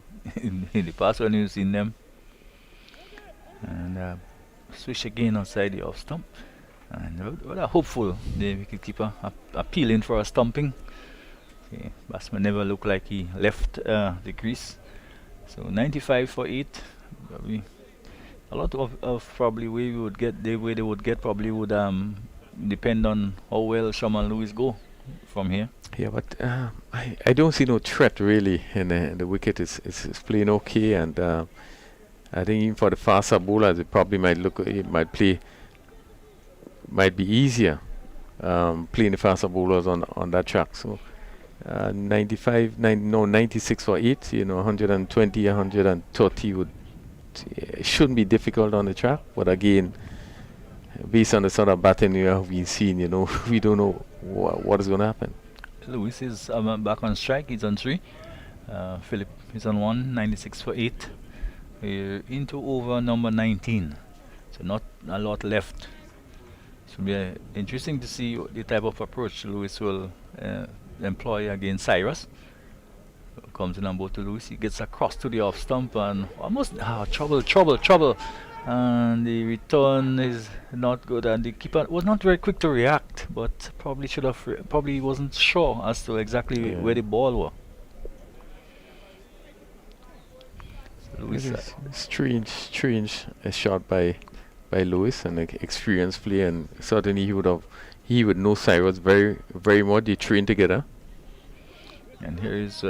past when you've seen them. And swish again outside the off stump. And we're hopeful the wicketkeeper appealing for a stumping. Okay, batsman never looked like he left the crease. So 95 for 8. Probably a lot of probably way we would get, the way they would get probably would depend on how well Shaman Lewis go from here. Yeah, but I don't see no threat really in the wicket. It's playing okay, and I think even for the faster bowlers, it probably might be easier playing the faster bowlers on that track. So 96 for 8. You know, 120, 130 shouldn't be difficult on the track. But again, based on the sort of batting we have been seeing, you know, we don't know what is going to happen. Lewis is back on strike. He's on 3. Philip is on 1. 96 for 8. We're into over number 19. So not a lot left. So it'll be interesting to see the type of approach Lewis will employ against Cyrus. Comes in on board to Lewis. He gets across to the off stump and almost trouble. And the return is not good, and the keeper was not very quick to react, but probably should have probably wasn't sure as to exactly where the ball was. So Lewis, strange shot by Lewis, and experienced play, and certainly he would know Cyrus very, very much. They train together. And here is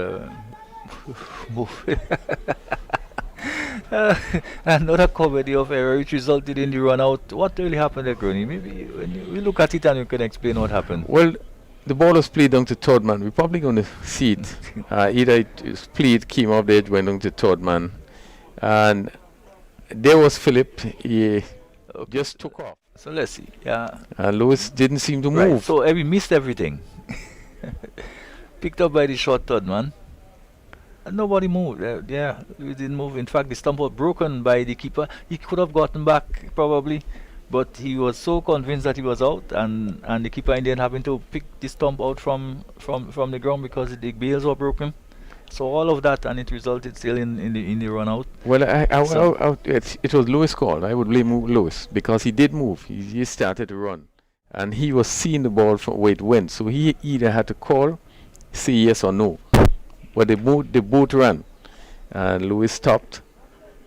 Another comedy of error which resulted in the run out. What really happened there, Gurney? Maybe when we look at it and you can explain what happened. Well, the ball was played down to third man. We're probably going to see it. Either it was played, came off the edge, went down to third man. And there was Philip. He just took off. So let's see. Yeah. And Lewis didn't seem to Right. move. So we missed everything. Picked up by the short third man. And nobody moved. Yeah, we didn't move. In fact, the stump was broken by the keeper. He could have gotten back probably, but he was so convinced that he was out, and the keeper ended up having to pick the stump out from the ground because the bails were broken. So all of that, and it resulted still in the run out. Well, it was Lewis' call. I would blame Lewis because he did move. He started to run, and he was seeing the ball from where it went. So he either had to call, say yes or no. But they both ran, and Lewis stopped,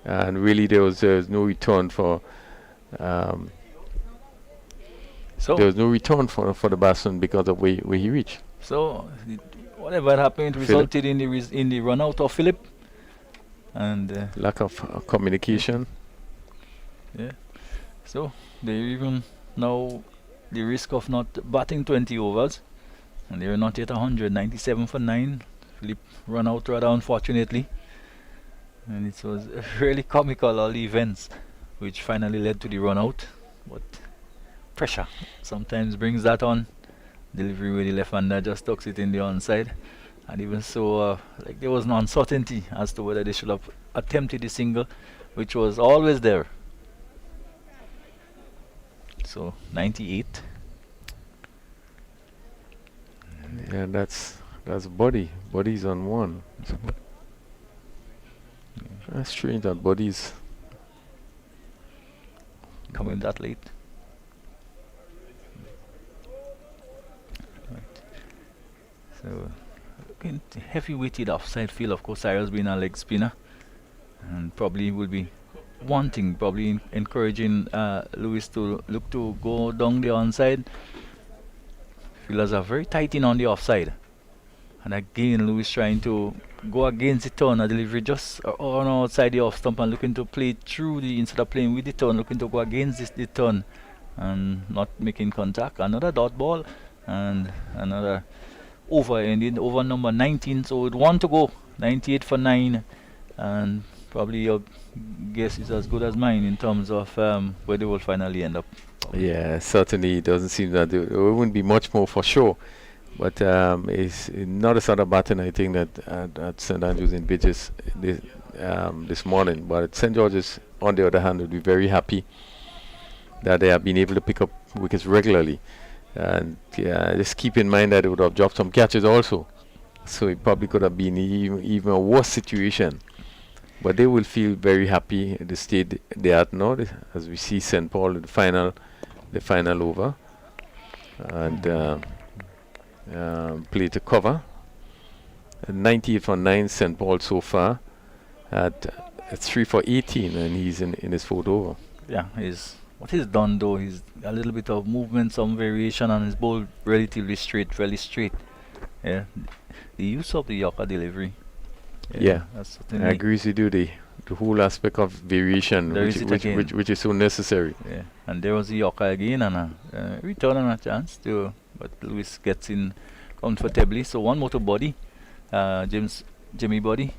and really there was no return for. So there was no return for the batsman because of where he reached. So whatever happened resulted in the run out of Philip, and lack of communication. Yeah. So they even now the risk of not batting 20 overs, and they are not yet 197 for 9. Philip run out rather unfortunately, and it was really comical, all the events which finally led to the run out. But pressure sometimes brings that on. Delivery with the left hander just tucks it in the onside, and even so like there was no uncertainty as to whether they should have attempted the single, which was always there. So 98. Yeah, that's Buddy. Buddy's on one. That's strange that Buddy's coming that late. Right. So heavy-weighted offside field. Of course, Cyrus being a leg spinner, and probably will be wanting, encouraging Lewis to look to go down the onside. Fielders are very tight in on the offside. And again, Lewis trying to go against the turn, a delivery just on outside the off stump and looking to play through instead of playing with the turn, looking to go against the turn and not making contact. Another dot ball and another over, ending over number 19. So with one to go, 98 for 9, and probably your guess is as good as mine in terms of where they will finally end up. Yeah, certainly it doesn't seem that there wouldn't be much more for sure. But it's not a sort of batting, I think, that St. Andrews envisages this morning. But at St. George's, on the other hand, would be very happy that they have been able to pick up wickets regularly. And just keep in mind that they would have dropped some catches also. So it probably could have been even a worse situation. But they will feel very happy at the state they are now, as we see St. Paul in the final over. And play to cover. 98 for 9, St. Paul so far at 3 for 18, and he's in his fourth over. Yeah, what he's done though, he's a little bit of movement, some variation, and his ball relatively straight, fairly straight. Yeah, the use of the Yorker delivery. Yeah, that's I agree with you. The whole aspect of variation, which is so necessary. Yeah, and there was the Yorker again, and a return and a chance to. But Lewis gets in comfortably. So one more to Body. Jimmy Body.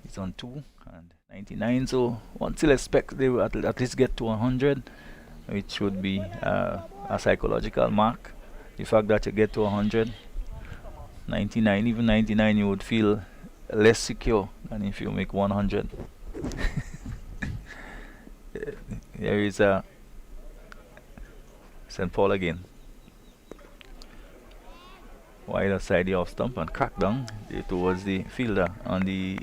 He's on 2 and 99. So one still expects they will at least get to 100, which would be a psychological mark. The fact that you get to 100, 99, even 99, you would feel less secure than if you make 100. There is St. Paul again. Wide outside the off stump and crack down towards the fielder on the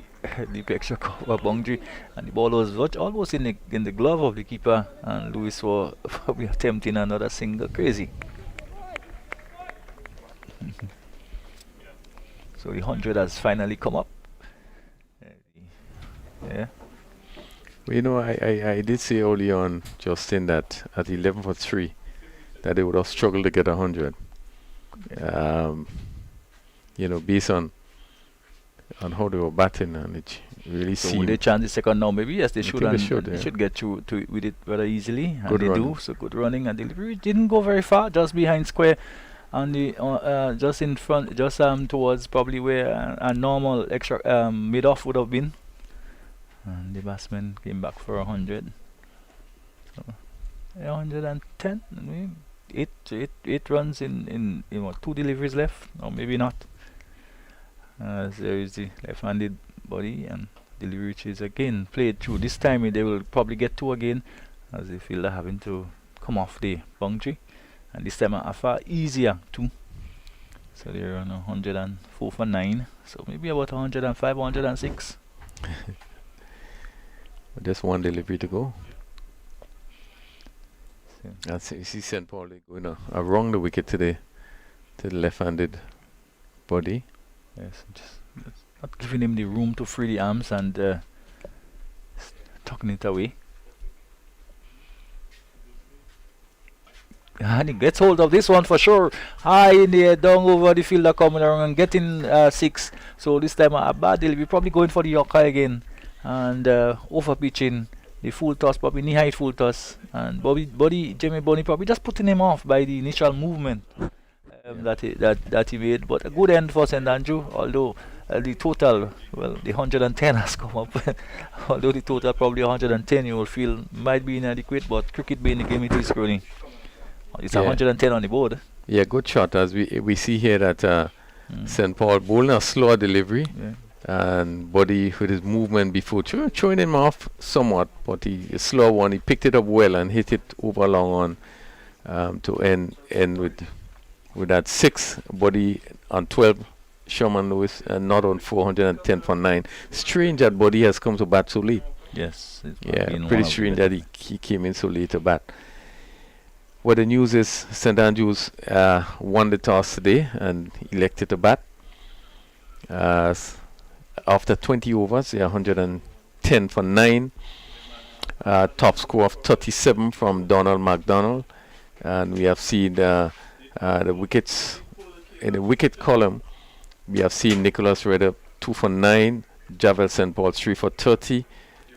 extra cover boundary, and the ball was almost in the glove of the keeper, and Lewis was probably attempting another single. Crazy. So the 100 has finally come up. Yeah. Well, you know, I did say early on, Justin, that at 11 for 3, that they would have struggled to get 100. You know, based on on how they were batting, and it really So will seemed they chance the second now? Maybe yes, they I should. think they And should, they yeah. should get through to it with it rather easily. And Good they running. do. So good running and delivery. Didn't go very far, just behind square, on the just in front, just towards probably where a normal extra mid off would have been. And the batsman came back for 100. So, 110. I mean, eight runs in what, 2 deliveries left, or maybe not. There is the left-handed body and delivery, which is again played through. This time they will probably get 2 again, as they feel they're having to come off the boundary, and this time a far easier 2. So they're on 104 for 9. So maybe about 105, 106. just one delivery to go. So That's you see St. Paul they going around the wicket today to the left-handed body. yes, just not giving him the room to free the arms and tucking it away. And he gets hold of this one for sure. High in the air, down over the fielder coming around and getting 6. So this time a bad delivery, probably going for the Yorker again. And over pitching the full toss, probably knee height full toss. And Jimmy Bonny probably just putting him off by the initial movement that he made. But a good end for St. Andrew, although the total, well, the 110 has come up. Although the total probably 110 you will feel might be inadequate, but cricket being the game it is scrolling. It's Yeah. 110 on the board. Yeah, good shot. As we see here that St. Paul bowling a slower delivery, Yeah. and Body with his movement before throwing him off somewhat, but a slow one. He picked it up well and hit it over long on to end with that 6. Body on 12. Sherman Lewis and not on 410 for 9. Strange that Body has come to bat so late. Yes. It's Yeah, been pretty one of strange the- that he came in so late to bat. What the news is, St. Andrews won the toss today and elected to bat. After 20 overs, they are 110 for 9. Top score of 37 from Donald McDonald. And we have seen the wickets in the wicket column. We have seen Nicholas Redder 2 for 9, Javel St. Paul 3 for 30,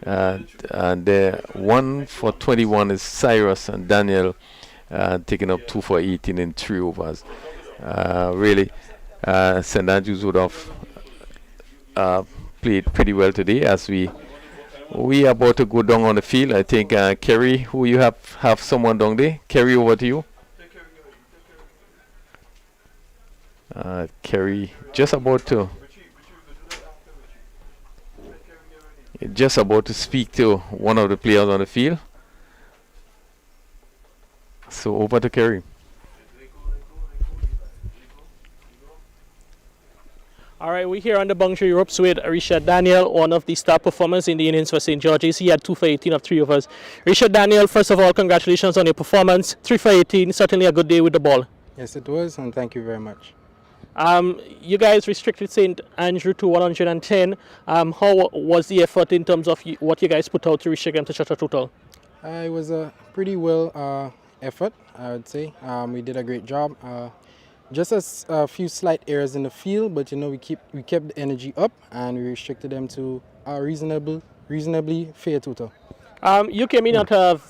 and the 1 for 21 is Cyrus and Daniel taking up 2 for 18 in 3 overs. Really, St. Andrews would have played pretty well today. As we are about to go down on the field. I think Kerry, who you have someone down there. Kerry, over to you. Kerry just about to speak to one of the players on the field. So over to Kerry. All right, we're here on the boundary ropes with Richard Daniel, one of the star performers in the innings for St. George's. He had 2 for 18 of 3 overs. Richard Daniel, first of all, congratulations on your performance. 3 for 18, certainly a good day with the ball. Yes, it was, and thank you very much. You guys restricted St. Andrew to 110. How was the effort in terms of what you guys put out to restrict them to such a total? It was a pretty well effort, I would say. We did a great job. Just a few slight errors in the field, but we kept the energy up and we restricted them to a reasonably fair total. You came in at a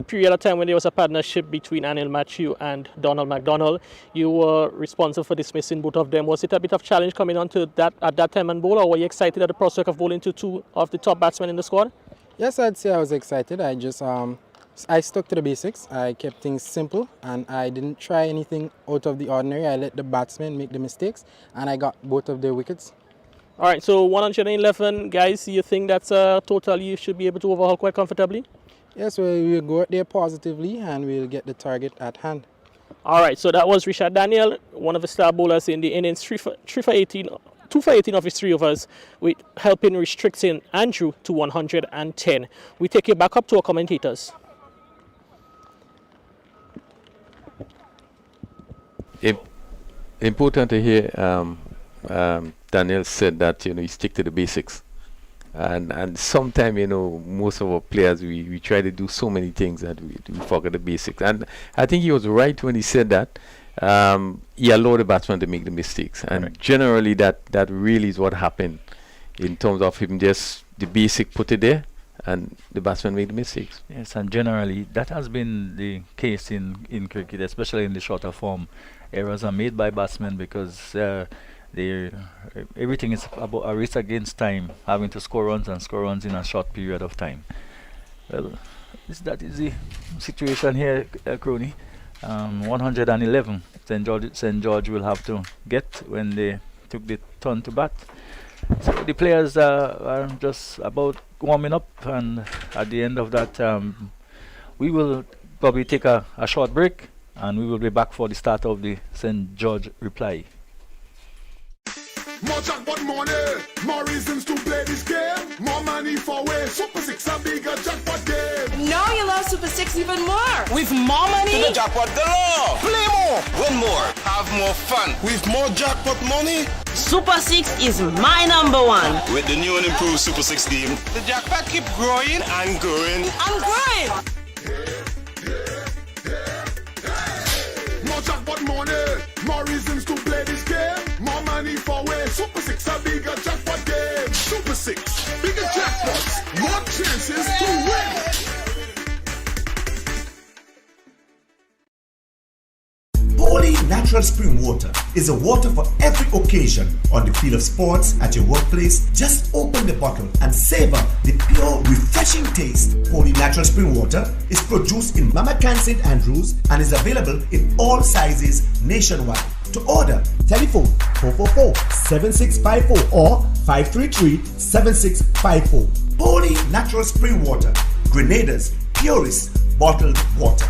period of time when there was a partnership between Anil Matthew and Donald McDonald. You were responsible for dismissing both of them. Was it a bit of challenge coming on to that at that time and bowl, or were you excited at the prospect of bowling to 2 of the top batsmen in the squad? Yes, I'd say I was excited. I stuck to the basics. I kept things simple and I didn't try anything out of the ordinary. I let the batsmen make the mistakes and I got both of their wickets. All right, so 111 guys, you think that's a total you should be able to overhaul quite comfortably? Yes, we'll go out there positively and we'll get the target at hand. All right, so that was Richard Daniel, one of the star bowlers in the innings, 2 for 18 of his 3 overs, with helping restrict St. Andrew to 110. We take you back up to our commentators. Important to hear Daniel said that he stick to the basics, and sometimes most of our players we try to do so many things that we forget the basics, and I think he was right when he said that. he allowed the batsman to make the mistakes. And generally that really is what happened in terms of him just the basic put it there and the batsman made the mistakes. Yes, and generally that has been the case in cricket, especially in the shorter form. Errors are made by batsmen because everything is about a race against time, having to score runs and score runs in a short period of time. Well, that is the situation here, Crony. 111 St. George will have to get when they took the turn to bat. So the players are just about warming up, and at the end of that we will probably take a short break and we will be back for the start of the St. George reply. More jackpot money, more reasons to play this game. More money for way, Super 6 a bigger jackpot game. Now you love Super 6 even more. With more money, to the jackpot galore. Play more, win more, have more fun. With more jackpot money, Super 6 is my number one. With the new and improved Super 6 game, the jackpot keep growing and growing. I'm growing. More jackpot money, more reasons to play this game. More money for way, Super 6 a bigger jackpot game. Super 6, bigger jackpots, more chances to win. Holy Natural Spring Water is a water for every occasion. On the field of sports, at your workplace, just open the bottle and savor the pure, refreshing taste. Holy Natural Spring Water is produced in Mama Can St. Andrews and is available in all sizes nationwide. To order, telephone 444-7654 or 533-7654. Holy Natural Spring Water, Grenada's purest bottled water.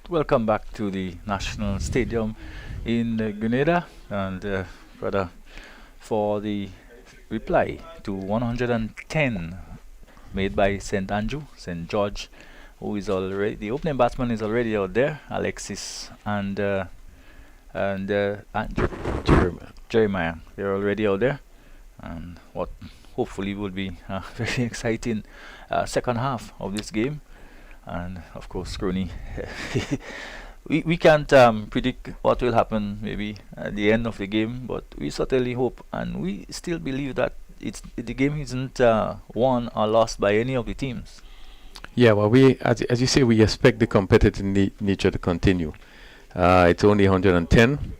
Welcome back to the National Stadium in Grenada, and brother, for the reply to 110 made by St. George, who is already the opening batsman is already out there, Alexis and Jeremiah. They're already out there, and what hopefully will be a very exciting second half of this game. And of course, Crony, we can't predict what will happen maybe at the end of the game, but we certainly hope, and we still believe that the game isn't won or lost by any of the teams. Yeah, well, as you say, we expect the competitive nature to continue. It's only 110,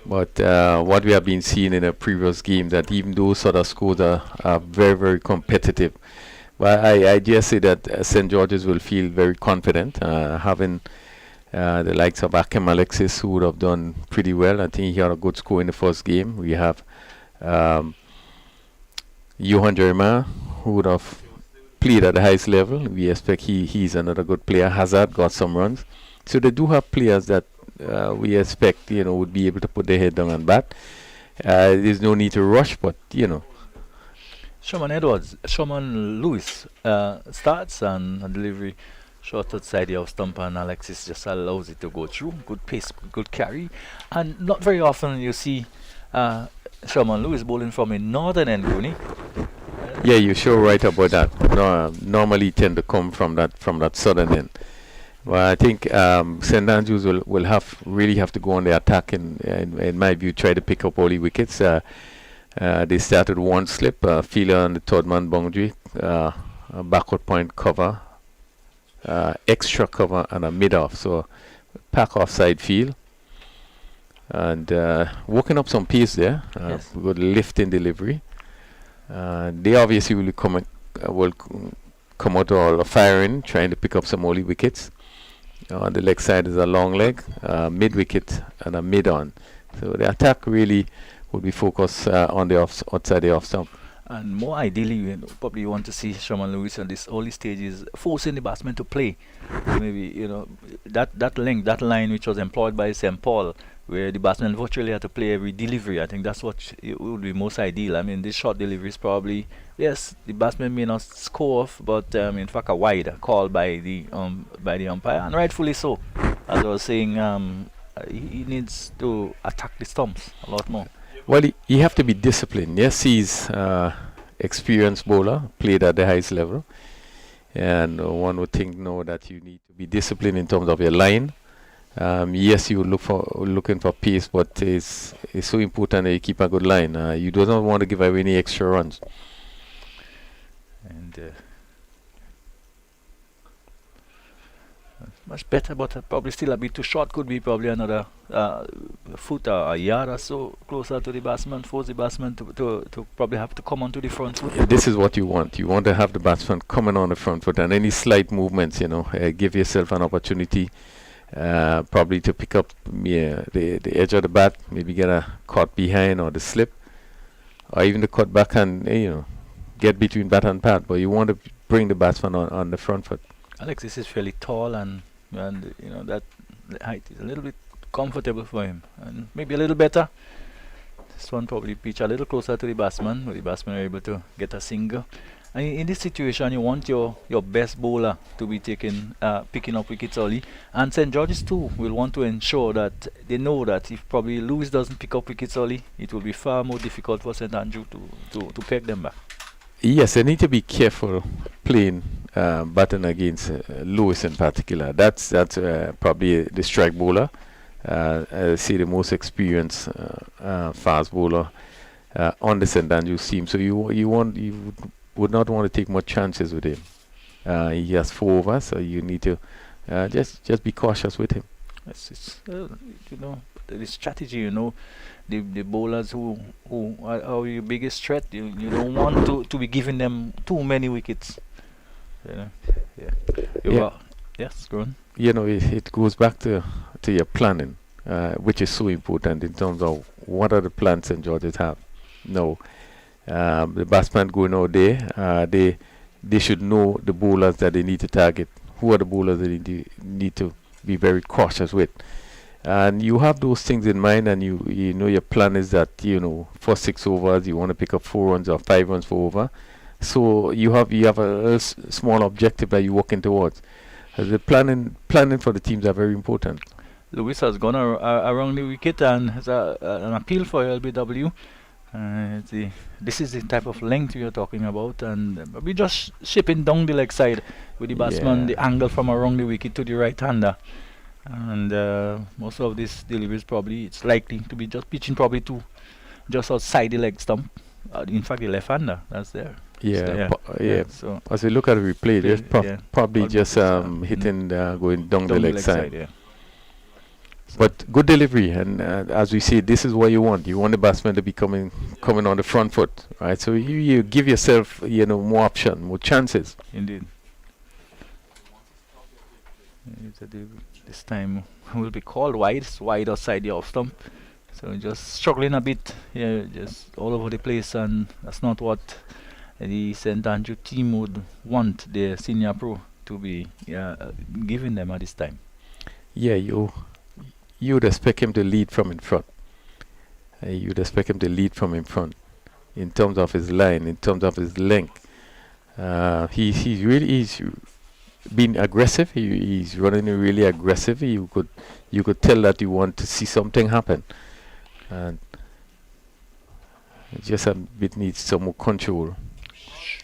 but what we have been seeing in a previous game, that even those sort of scores are very, very competitive. Well, I just say that St. George's will feel very confident, having the likes of Akim Alexis, who would have done pretty well. I think he had a good score in the first game. We have Johan Jeremiah, who would have played at the highest level. We expect he's another good player. Hazard got some runs. So they do have players that we expect, would be able to put their head down and bat. There's no need to rush, but, Sherman Lewis starts, and a delivery short outside the off stump, and Alexis just allows it to go through. Good pace, good carry, and not very often you see Sherman Lewis bowling from a northern end, Rooney. Yeah, you're sure right about that. Normally tend to come from that southern end. Well, I think St. Andrews will really have to go on the attack, in my view, try to pick up all the wickets. They started one slip, fielder on the third man boundary, a backward point cover, extra cover, and a mid-off. So pack offside field, and working up some pace there. Yes. We got lift in delivery. They obviously will come out all firing, trying to pick up some early wickets. On the leg side is a long leg, mid wicket, and a mid on. So the attack really would be focused on the outside the off stump. And more ideally, you probably want to see Sherman Lewis on this early stages forcing the batsman to play. Maybe that length, that line which was employed by St. Paul, where the batsman virtually had to play every delivery. I think that's what it would be most ideal. I mean, this short delivery is probably, yes, the batsman may not score off, but in fact a wide call by the umpire, and rightfully so. As I was saying, he needs to attack the stumps a lot more. Well, he have to be disciplined. Yes, he's experienced bowler, played at the highest level, and one would think that you need to be disciplined in terms of your line. Yes, you looking for pace, but it's so important that you keep a good line. You do not want to give away any extra runs. And much better, but probably still a bit too short. Could be probably another foot or a yard or so closer to the batsman, force the batsman to probably have to come onto the front foot. This is what you want. You want to have the batsman coming on the front foot, and any slight movements, give yourself an opportunity probably to pick up the edge of the bat, maybe get a cut behind or the slip, or even the cut back and get between bat and pad. But you want to bring the batsman on the front foot. Alexis is fairly tall, and that height is a little bit comfortable for him, and maybe a little better. This one probably pitch a little closer to the batsman, where the batsman are able to get a single. And in this situation, you want your best bowler to be picking up wickets early, and St. George's too will want to ensure that they know that if probably Lewis doesn't pick up wickets early, it will be far more difficult for St. Andrew to peg them back. Yes, they need to be careful playing batting against Lewis in particular. That's probably the strike bowler. I see the most experienced fast bowler on the St. Andrews team. So you would not want to take much chances with him. He has 4 overs, so you need to just be cautious with him. It's the strategy. The bowlers who are your biggest threat. You don't want to be giving them too many wickets. Yes, go on. It goes back to your planning, which is so important in terms of what are the plans St. George's have. No, the batsmen going out there, they should know the bowlers that they need to target who are the bowlers that you need to be very cautious with. And you have those things in mind, and you know your plan is that, for 6 overs you want to pick up 4 runs or 5 runs for over. So you have a small objective that you're working towards. The planning for the teams are very important. Lewis has gone around the wicket and has an appeal for LBW. This is the type of length we are talking about, and we just shipping down the leg side with the batsman, the angle from around the wicket to the right hander. And most of this deliveries probably it's likely to be just pitching probably to just outside the leg stump. In fact, the left hander that's there. So as we look at the replay, there's probably just hitting going down the leg side. But good delivery, and as we see, this is what you want. You want the batsman to be coming on the front foot, right? So you give yourself, more option, more chances. Indeed. This time will be called wide. It's wide outside the off stump. So just struggling a bit here, just all over the place, and that's not what the St. Andrew team would want their senior pro to be giving them at this time. Yeah, you would expect him to lead from in front. You'd expect him to lead from in front in terms of his line, in terms of his length. He's really been aggressive. He's running really aggressive. You could tell that you want to see something happen, and it just a bit needs some more control.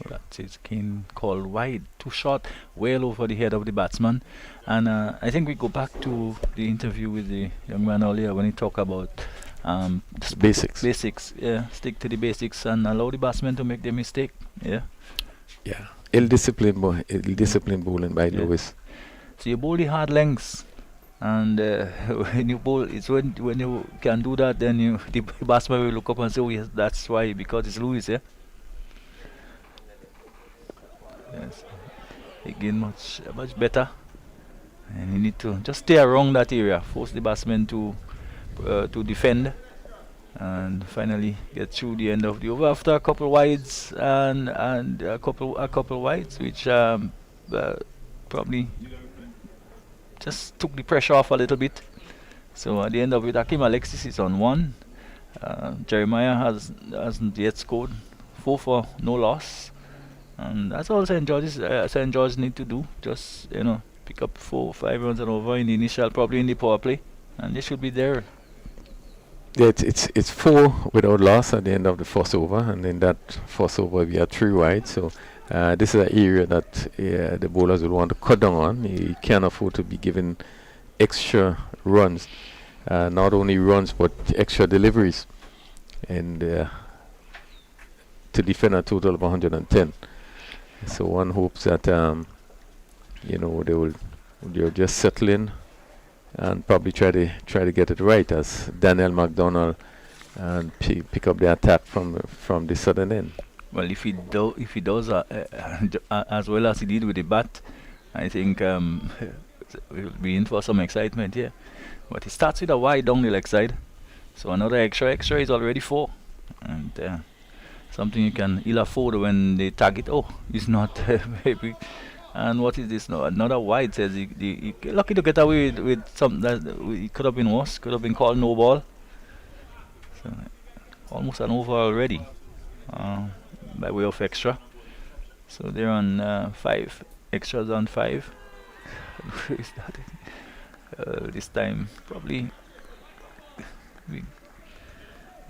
That's his keen called wide, too short, well over the head of the batsman. And I think we go back to the interview with the young man earlier when he talked about basics. Stick to the basics and allow the batsman to make their mistake. Ill-disciplined bowling by Lewis. So you bowl the hard lengths, and when you bowl, it's when you can do that, then the batsman will look up and say, "Oh yes, that's why, because it's Lewis." Yes, again much better, and you need to just stay around that area, force the batsman to defend, and finally get through the end of the over after a couple wides and a couple wides, which probably just took the pressure off a little bit. So at the end of it, Akim Alexis is on 1. Jeremiah hasn't yet scored. 4 for no loss. And that's all St. George need to do. Just pick up 4 or 5 runs and over in the initial, probably in the power play, and they should be there. Yeah, it's 4 without loss at the end of the first over, and in that first over we had 3 wide. So this is an area that the bowlers would want to cut down on. You can't afford to be given extra runs, not only runs but extra deliveries, and to defend a total of 110. So one hopes that they'll just settle in and probably try to get it right as Daniel McDonald and pick up the attack from the southern end. Well, if he does as well as he did with the bat, I think we'll be in for some excitement here. But he starts with a wide down the leg side, so another extra is already 4, and something you can ill afford when they tag it. Oh, it's not very big. And what is this now? Another wide, says he lucky to get away with something that it could have been worse. Could have been called no ball. So almost an over already by way of extra. So they're on 5. Extras on 5. Where is that? This time probably we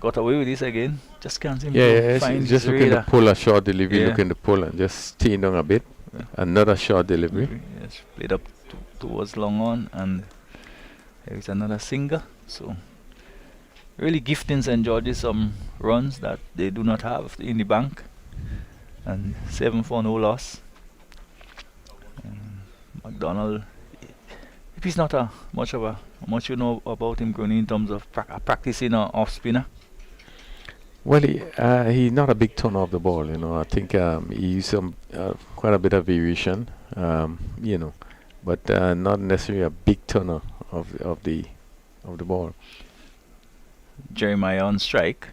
got away with this again. Just can't seem to find just looking to pull a short delivery, looking to pull and just staying down a bit. Another short delivery. Yes, played up towards long on, and there is another single. So really gifting St. George's some runs that they do not have in the bank, and 7 for no loss. McDonald, if he's not much you know about him, Gurney, in terms of practicing an off spinner. Well, he's not a big turner of the ball, I think he used quite a bit of variation, but not necessarily a big turner of the ball. Jeremiah on strike,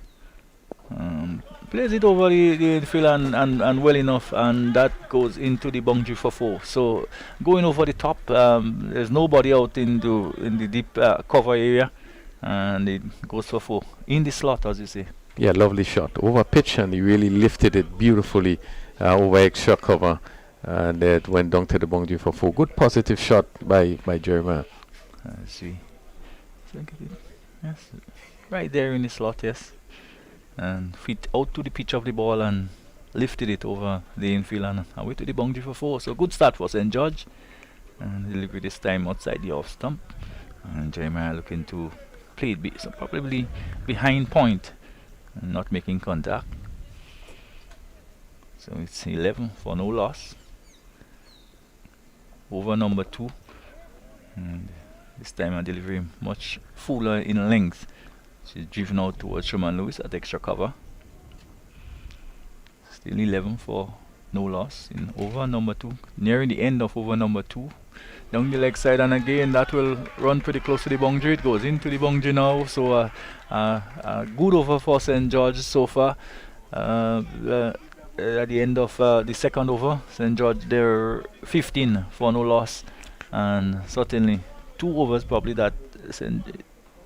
plays it over the infield and well enough, and that goes into the boundary for 4. So going over the top, there's nobody out in the deep cover area, and it goes for 4 in the slot, as you say. Yeah, lovely shot over pitch, and he really lifted it beautifully over extra cover, and it went down to the boundary for 4. Good positive shot by Jeremiah. Let's see. Yes, right there in the slot, yes. And feet out to the pitch of the ball and lifted it over the infield and away to the boundary for 4. So good start for St. George, and delivery this time outside the off stump. And Jeremiah looking to play it so probably behind point and not making contact. So it's 11 for no loss. Over number 2. And this time a delivery much fuller in length. She's driven out towards Sherman Lewis at extra cover. Still 11 for no loss in over number 2. Nearing the end of over number 2. Down the leg side, and again that will run pretty close to the boundary. It goes into the boundary now. So a good over for St. George so far. At the end of the second over, St. George they're 15 for no loss, and certainly 2 overs probably that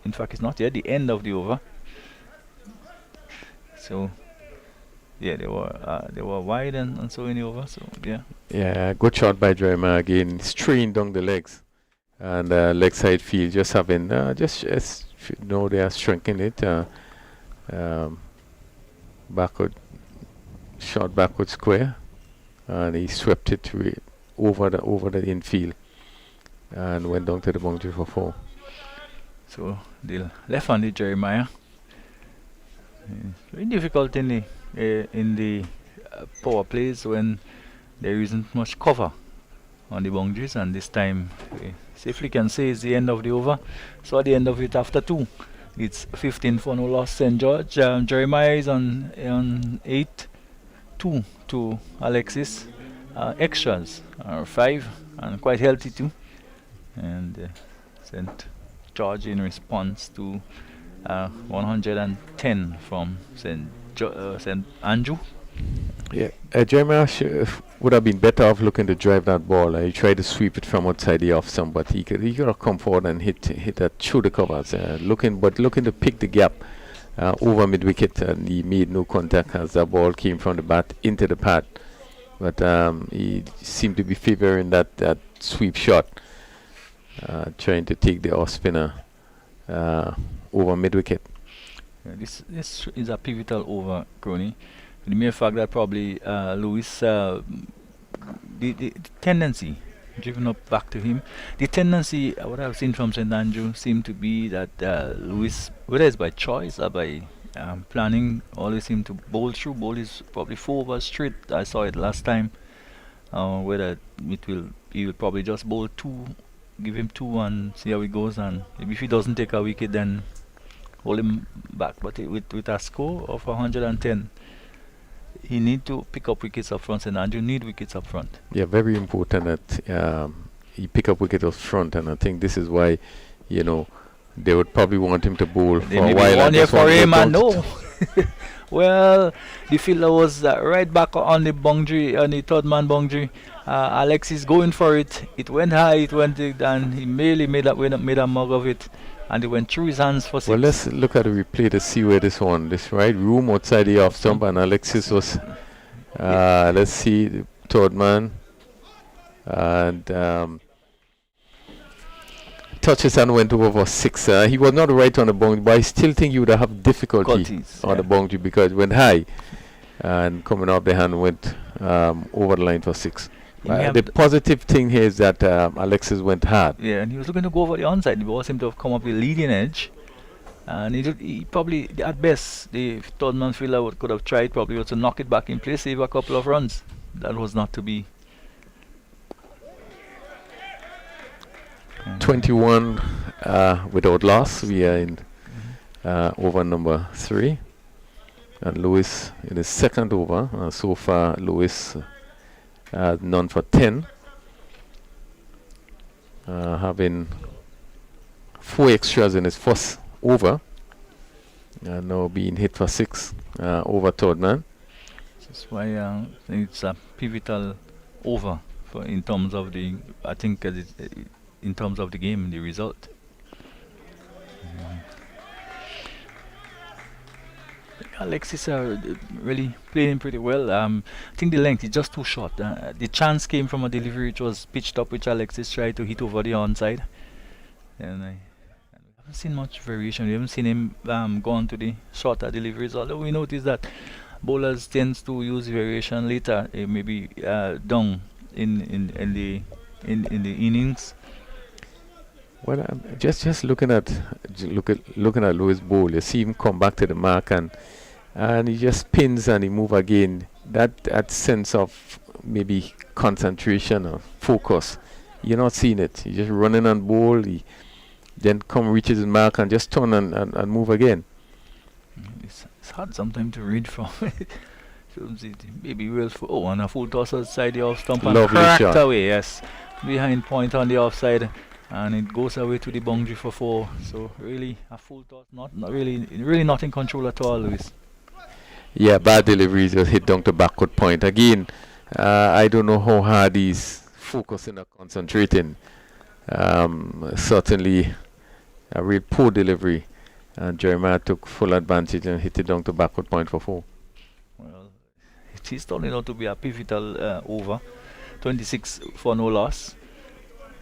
in fact it's not yet the end of the over. So yeah, they were wide and so in the over. So yeah. Yeah, good shot by Jeremiah again, straight down the legs, and leg side field just having they are shrinking it. Backward shot, backward square, and he swept it over the infield and went down to the boundary for 4. So the left-handed Jeremiah, very difficult in the power plays when there isn't much cover on the boundaries, and this time safely can say it's the end of the over. So at the end of it, after 2, it's 15 for no loss St. George. Jeremiah is on 8-2 to Alexis. Extras are 5 and quite healthy too, and St. George in response to 110 from St. Andrew. Yeah, Jeremiah would have been better off looking to drive that ball. He tried to sweep it from outside the off stump, but he could have come forward and hit that through the covers. Looking to pick the gap over mid wicket, and he made no contact as the ball came from the bat into the pad. But he seemed to be favoring that sweep shot, trying to take the off spinner over mid wicket. Yeah, this is a pivotal over, Crony. The mere fact that probably Lewis, the tendency, driven up back to him, the tendency, what I've seen from St. Andrew seemed to be that Lewis, whether it's by choice or by planning, always seemed to bowl is probably 4 overs straight. I saw it last time. Whether he will probably just bowl 2, give him 2 and see how it goes, and if he doesn't take a wicket then hold him back. But with a score of 110, he need to pick up wickets up front, and Andrew need wickets up front. Yeah, very important that he pick up wickets up front, and I think this is why, they would probably want him to bowl for a while. One year for him, and no. Well, the fielder was right back on the boundary, on the third man boundary. Alexis going for it. It went high, it went and he merely made a mug of it, and it went through his hands for 6. Well, let's look at the replay to see where this right room outside the off stump, and Alexis was let's see, the third man, and touches and went over for 6. He was not right on the boundary, but I still think you would have difficulty on the boundary because it went high, and coming off the hand went over the line for 6. The positive thing here is that Alexis went hard. Yeah, and he was looking to go over the onside. The ball seemed to have come up the leading edge, and he probably, at best, the third man fielder could have tried probably to knock it back in place, save a couple of runs. That was not to be. 21 without loss. We are in over number 3, and Lewis in his second over. So far, Lewis none for 10, having 4 extras in his first over, now being hit for 6 over third man. That's why it's a pivotal over for in terms of the in terms of the game, the result. Alexis are really playing pretty well. I think the length is just too short. The chance came from a delivery which was pitched up, which Alexis tried to hit over the onside, and we haven't seen much variation. We haven't seen him go on to the shorter deliveries. Although we noticed that bowlers tends to use variation later, maybe down in the innings. Well, just looking at Lewis Bowl, you see him come back to the mark and he just spins and he move again. That sense of maybe concentration or focus, you're not seeing it. He's just running on bowl. He then reaches his mark and just turn and move again. It's hard sometimes to read from. Maybe we'll and a full toss outside the off stump and Lovely cracked shot. away. Yes, behind point on the offside. And it goes away to the boundary for 4. So really a full toss, not really not in control at all, Luis. Yeah, bad deliveries, just hit down to backward point. Again, I don't know how hard he's focusing or concentrating. Certainly a real poor delivery. And Jeremiah took full advantage and hit it down to backward point for 4. Well, it is turning out to be a pivotal over. 26 for no loss.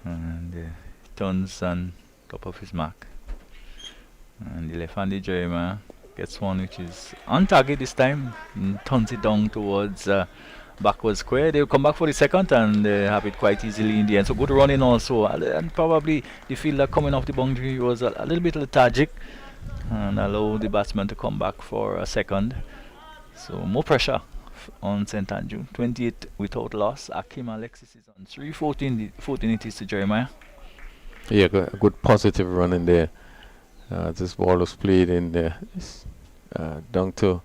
And turns on top of his mark. And the left-handed Jeremiah gets one which is on target this time and turns it down towards backward square. They'll come back for the second and they have it quite easily in the end. So good running also. And probably the fielder coming off the boundary was a little bit lethargic and allow the batsman to come back for a second. So more pressure on St. Andrew. 28 without loss. Akim Alexis is on 3. 14 it is to Jeremiah. Yeah, a good positive run in there. This ball was played in there, down to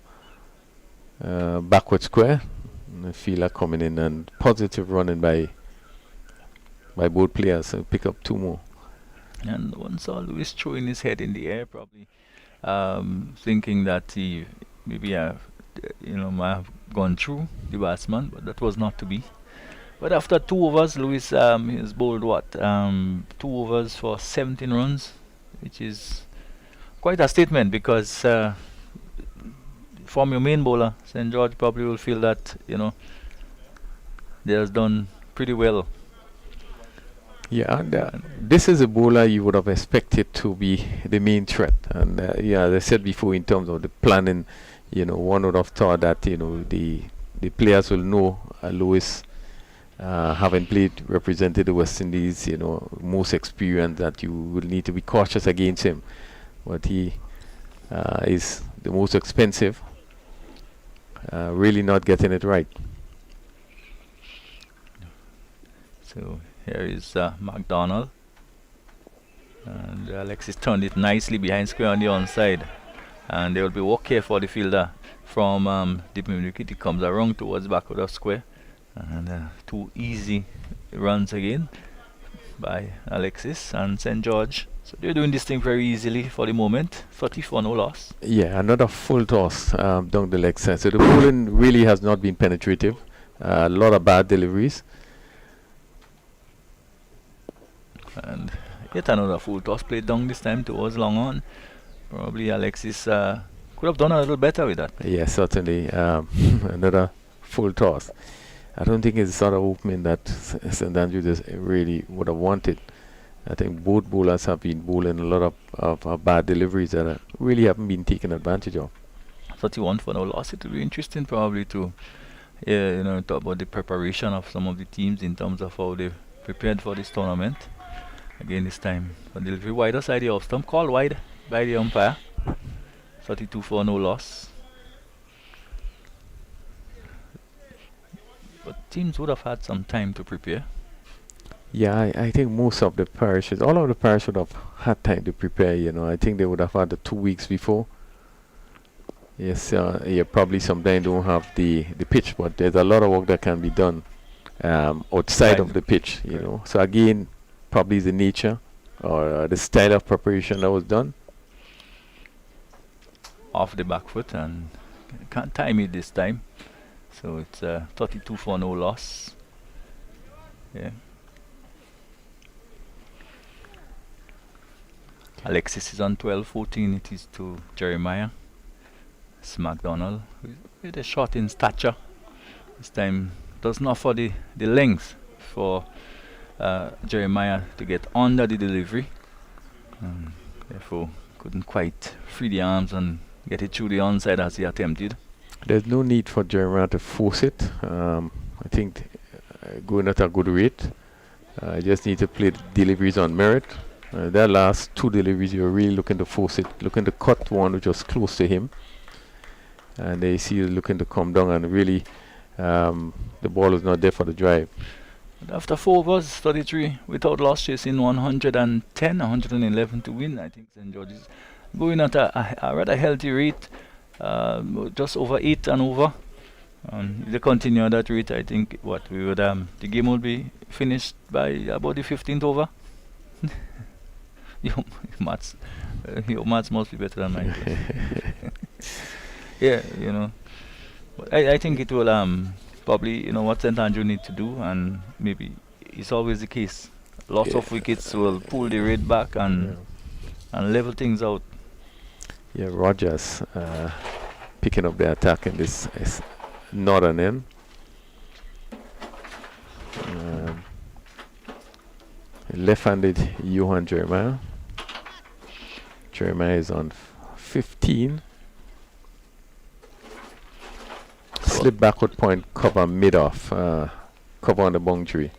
backward square. And the fielder coming in and positive running by both players. So pick up 2 more. And one saw Lewis throwing his head in the air, probably thinking that he maybe might have gone through the batsman, but that was not to be. But after 2 overs, Lewis has bowled 2 overs for 17 runs, which is quite a statement because from your main bowler, St. George probably will feel that they has done pretty well. Yeah, and this is a bowler you would have expected to be the main threat. And as I said before, in terms of the planning, one would have thought that the players will know Lewis, having represented the West Indies, most experienced, that you will need to be cautious against him. But he is the most expensive, really not getting it right. So here is McDonald, and Alexis turned it nicely behind square on the onside, and there will be work here for the fielder from deep wicket. He comes around towards backward of square, and 2 easy runs again by Alexis and St. George. So they're doing this thing very easily for the moment. 34 no loss. Yeah, another full toss down the leg side. So the bowling really has not been penetrative. A lot of bad deliveries. And yet another full toss played down this time towards long on. Probably Alexis could have done a little better with that. Yeah, certainly. Another full toss. I don't think it's the sort of opening that St. Andrew just really would have wanted. I think both bowlers have been bowling a lot of bad deliveries that really haven't been taken advantage of. 31 for no loss. It will be interesting probably to talk about the preparation of some of the teams in terms of how they've prepared for this tournament. Again this time a delivery wider side the off stump, called wide by the umpire. 32 for no loss. But teams would have had some time to prepare. Yeah, I think most of the parishes, all of the parishes would have had time to prepare. I think they would have had the 2 weeks before. Yes, probably sometimes don't have the pitch, but there's a lot of work that can be done outside of the pitch. So again, probably the nature or the style of preparation that was done. off the back foot and can't time it this time. So it's 32 for no loss. Yeah. Alexis is on 12-14. It is to Jeremiah. It's McDonald with a short in stature. This time doesn't offer the length for Jeremiah to get under the delivery. Therefore couldn't quite free the arms and get it through the onside as he attempted. There's no need for Jeremiah to force it. I think going at a good rate. Just need to play the deliveries on merit. Their last two deliveries, you're really looking to force it, looking to cut one which was close to him. And they see you looking to come down, and really the ball was not there for the drive. But after 4 overs, 33 without loss, chasing 110, 111 to win. I think St. George's going at a rather healthy rate, just over 8 and over. If they continue at that rate, I think we would the game will be finished by about the 15th over. your maths must be better than mine. Yeah, you know. But I think it will probably, what St. Andrew need to do, and maybe it's always the case. Lots of wickets will pull the rate back and level things out. Yeah, Rogers picking up the attack in this northern end. Left-handed Johan Jeremiah. Jeremiah is on 15. Slip backward point, cover mid-off, cover on the boundary.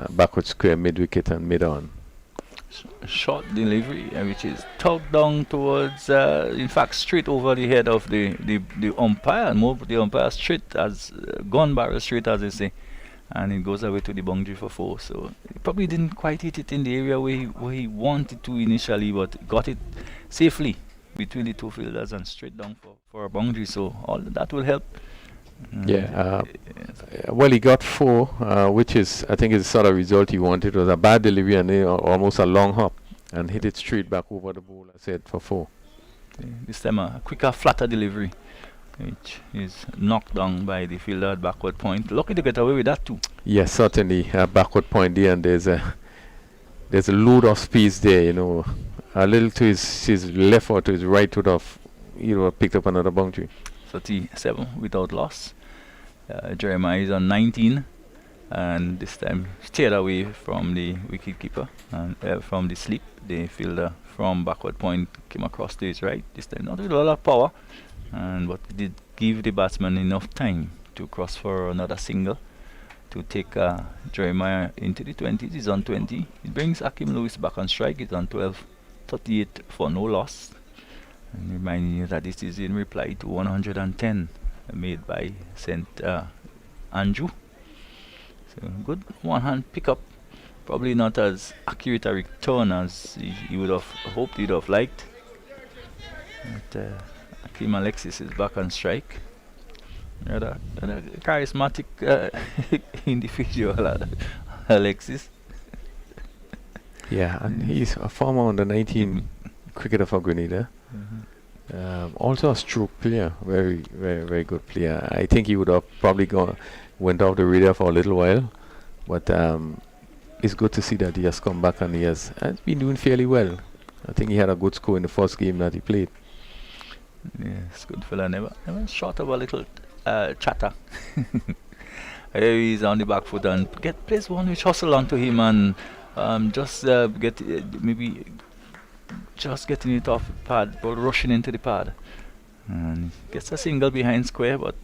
Backward square, mid-wicket and mid-on. Short delivery, which is tugged down towards, in fact, straight over the head of the umpire, and more the umpire straight, as gun barrel straight, as they say, and it goes away to the boundary for 4. So he probably didn't quite hit it in the area where he wanted to initially, but got it safely between the two fielders and straight down for a boundary. So all that will help. Well, he got 4, which is, I think, is the sort of result he wanted. It was a bad delivery and almost a long hop, and hit it straight back over the ball, I said, for 4. This time a quicker, flatter delivery, which is knocked down by the fielder at backward point. Lucky to get away with that too. Yes, certainly. Backward point there, and there's a load of space there, a little to his left or to his right would have picked up another boundary. 37 without loss. Jeremiah is on 19, and this time steered away from the wicketkeeper and from the slip. The fielder from backward point came across to his right. This time not with a lot of power, but it did give the batsman enough time to cross for another single to take Jeremiah into the 20s. He's on 20. It brings Akim Lewis back on strike. He's on 12. 38 for no loss. And reminding you that this is in reply to 110 made by St. Andrew. So good one-hand pickup. Probably not as accurate a return as he would have hoped, he'd have liked. But Akim Alexis is back on strike. Rather charismatic individual, Alexis. Yeah, and he's a former under 19 cricketer for Grenada. Also a stroke player, very, very, very good player. I think he would have probably went off the radar for a little while, but it's good to see that he has come back and he has been doing fairly well. I think he had a good score in the first game that he played. Yes, good fella. Never short of a little chatter. He's on the back foot and plays one which hustle onto him and just getting it off the pad, but rushing into the pad, and gets a single behind square. But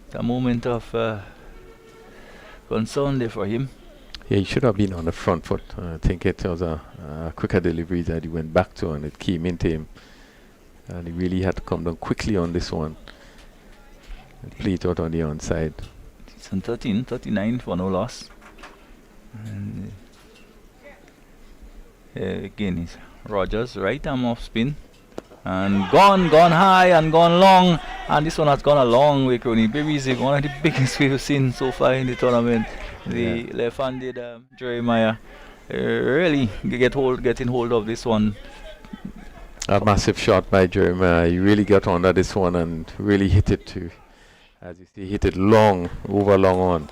the moment of concern there for him. Yeah, he should have been on the front foot. I think it was a quicker delivery that he went back to, and it came into him, and he really had to come down quickly on this one and play it out on the onside. It's on 39 for no loss. And again, it's Rogers, right arm off spin, and gone high and gone long, and this one has gone a long way, Crony. Very easy, one of the biggest we've seen so far in the tournament. The left-handed Jeremiah really getting hold of this one. A massive shot by Jeremiah. He really got under this one and really hit it too. As you see, hit it over long on.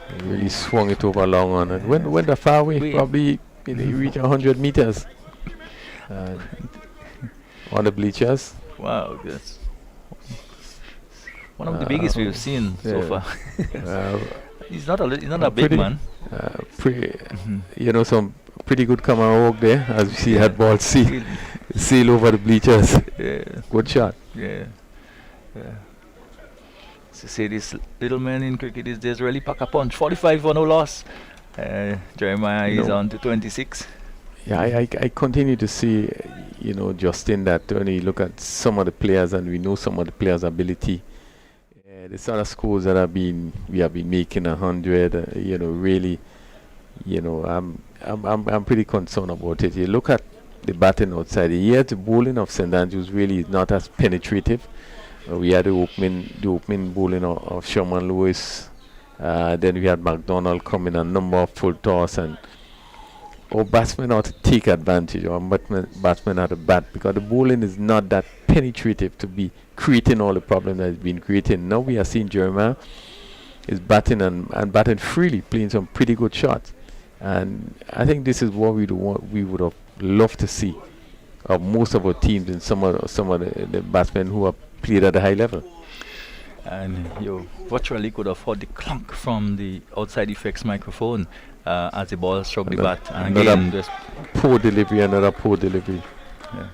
He really swung it over long on and went a far away, probably he reached 100 meters on the bleachers. Wow, that's one of the biggest we've seen so far. He's not a big man. Some pretty good camera work there, as you see that ball sail over the bleachers. Yeah. Good shot. Yeah. To say this little man in cricket these days really pack a punch. 45 for no loss. Jeremiah is on to 26. Yeah, I continue to see, Justin, that when you look at some of the players and we know some of the players' ability, there's other scores that we have been making 100. Really, I'm pretty concerned about it. You look at the batting outside. Here, the bowling of St Andrews really is not as penetrative. We had the opening bowling of Sherman Lewis. Then we had McDonald coming a number of full toss, and our batsmen ought to take advantage. Our batsmen ought to bat, because the bowling is not that penetrative to be creating all the problems that it's been creating. Now we are seeing Jeremiah is batting and batting freely, playing some pretty good shots. And I think this is what we would have loved to see of most of our teams and some of the batsmen who have played at a high level. And you virtually could have heard the clunk from the outside effects microphone as the ball struck the bat. And again, just another poor delivery. Yeah.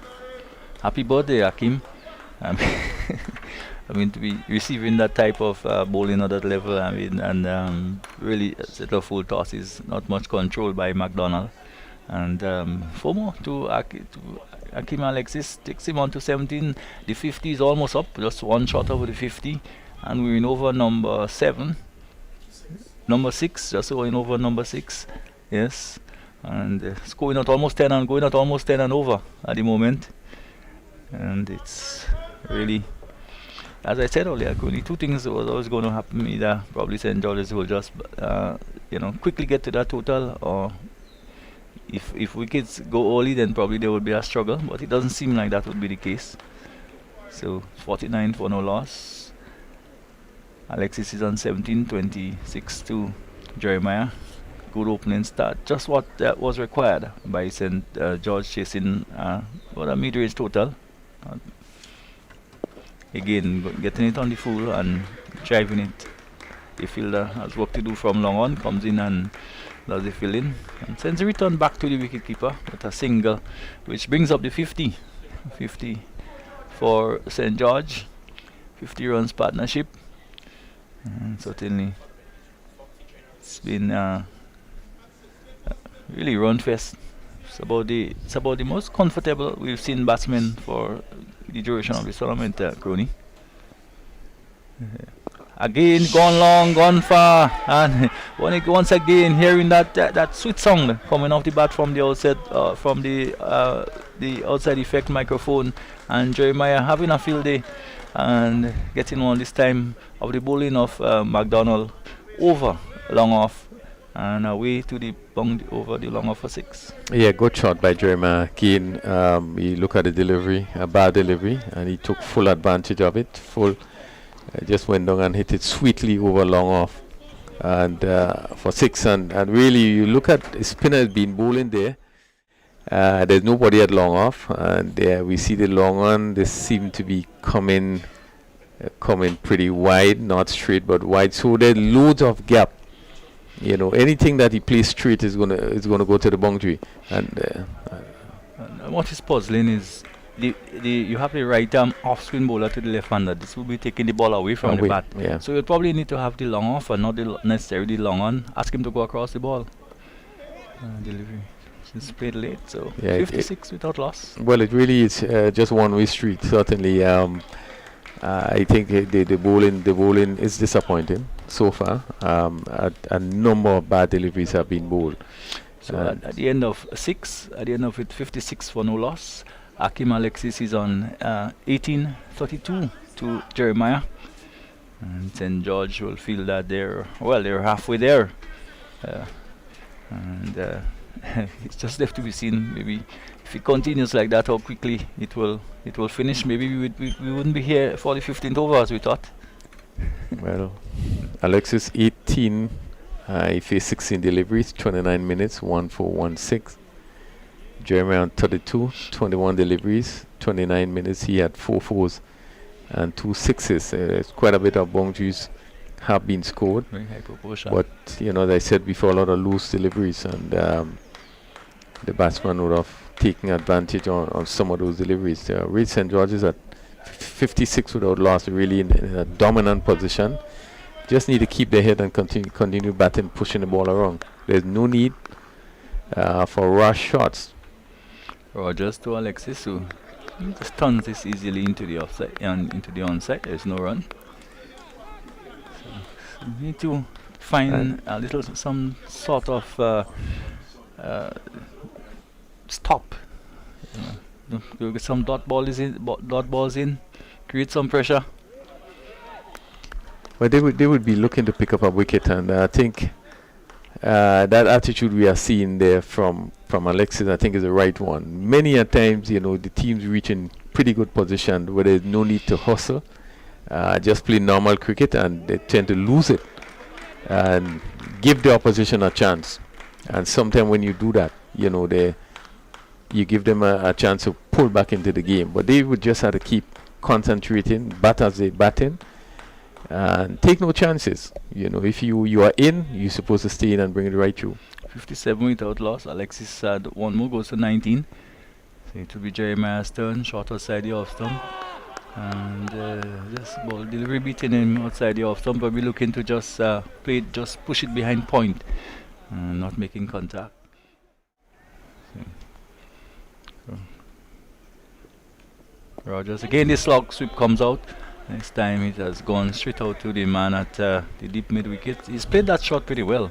Happy birthday, Hakim. To be receiving that type of bowling at that level, really, a set of full toss is not much control by McDonald. And 4 more to Hakim Alexis, takes him on to 17. The 50 is almost up, just one shot over the 50. And we're in over number 7. Number 6, just going over number 6. Yes. And it's going at almost 10 and over at the moment. And it's really, as I said earlier, only 2 things was always going to happen. Either probably St. George's will just, quickly get to that total, or if wickets go early, then probably there would be a struggle. But it doesn't seem like that would be the case. So 49 for no loss. Alexis is on 17, 26 to Jeremiah. Good opening start. Just what was required by St. George, chasing about a mid-range total. Again, getting it on the full and driving it. The fielder has work to do from long on, comes in and does the fill-in and sends a return back to the wicketkeeper with a single, which brings up the 50. 50 for St. George. 50 runs partnership. And certainly it's been really run fest. It's about the most comfortable we've seen batsmen for the duration of this tournament, Crony. Again, gone long, gone far, and once again hearing that sweet song coming off the bat from the outset, from the outside effect microphone, and Jeremiah having a field day and getting one this time of the bowling of McDonald over long off and away to the over the long off for 6. Yeah, good shot by Jeremiah. Again, he look at the delivery, a bad delivery, and he took full advantage of it. Just went down and hit it sweetly over long off, and for 6. And really, you look at the spinner has been bowling there. There's nobody at long off, and there we see the long on. They seem to be coming pretty wide, not straight but wide. So there's loads of gap. Anything that he plays straight is gonna go to the boundary. And what is puzzling is you have the right arm off spin bowler to the left hander. This will be taking the ball away from the bat. Yeah. So you'll probably need to have the long off and not necessarily the long on. Ask him to go across the ball. Delivery. It's played late, so yeah, 56 without loss. Well, it really is just one-way street. Certainly, I think the bowling is disappointing so far. A number of bad deliveries have been bowled. So at the end of 6, at the end of it, 56 for no loss. Hakim Alexis is on 18-32 to Jeremiah, and St. George will feel that they're halfway there, and it's just left to be seen. Maybe if it continues like that, how quickly it will finish. Maybe we wouldn't be here for the 15th over as we thought. Well, Alexis 18, he faced 16 deliveries, 29 minutes, 1-4-1-6. Jeremiah on 32, 21 deliveries, 29 minutes. He had 4 fours and 2 sixes. It's quite a bit of boundaries have been scored. Very high proportion. But, you know, as I said before, a lot of loose deliveries, and the batsman would have taken advantage on some of those deliveries. Reid St. George's at 56 without loss, really in a dominant position. Just need to keep their head and continue batting, pushing the ball around. There's no need for rush shots. Rogers to Alexis, who just turns this easily into the offside and into the onside. There's no run. So we need to find a little some sort of stop. You get some dot balls in, create some pressure. Well, they would be looking to pick up a wicket, and I think that attitude we are seeing there from Alexis, I think, is the right one. Many a times, you know, the teams reach in pretty good position where there's no need to hustle, just play normal cricket, and they tend to lose it and give the opposition a chance. And sometimes when you do that, you know, you give them a chance to pull back into the game. But they would just have to keep concentrating, bat as they batting, and take no chances. You know, if you are in, you're supposed to stay in and bring it right through. 57 without loss. Alexis had one more, goes to 19. So it will be Jeremiah's turn, short outside the off stump. And just ball delivery beating him outside the off stump. But we're looking to just just push it behind point, not making contact. So Rogers again, this slog sweep comes out. This time it has gone straight out to the man at the deep mid wicket. He's played that shot pretty well.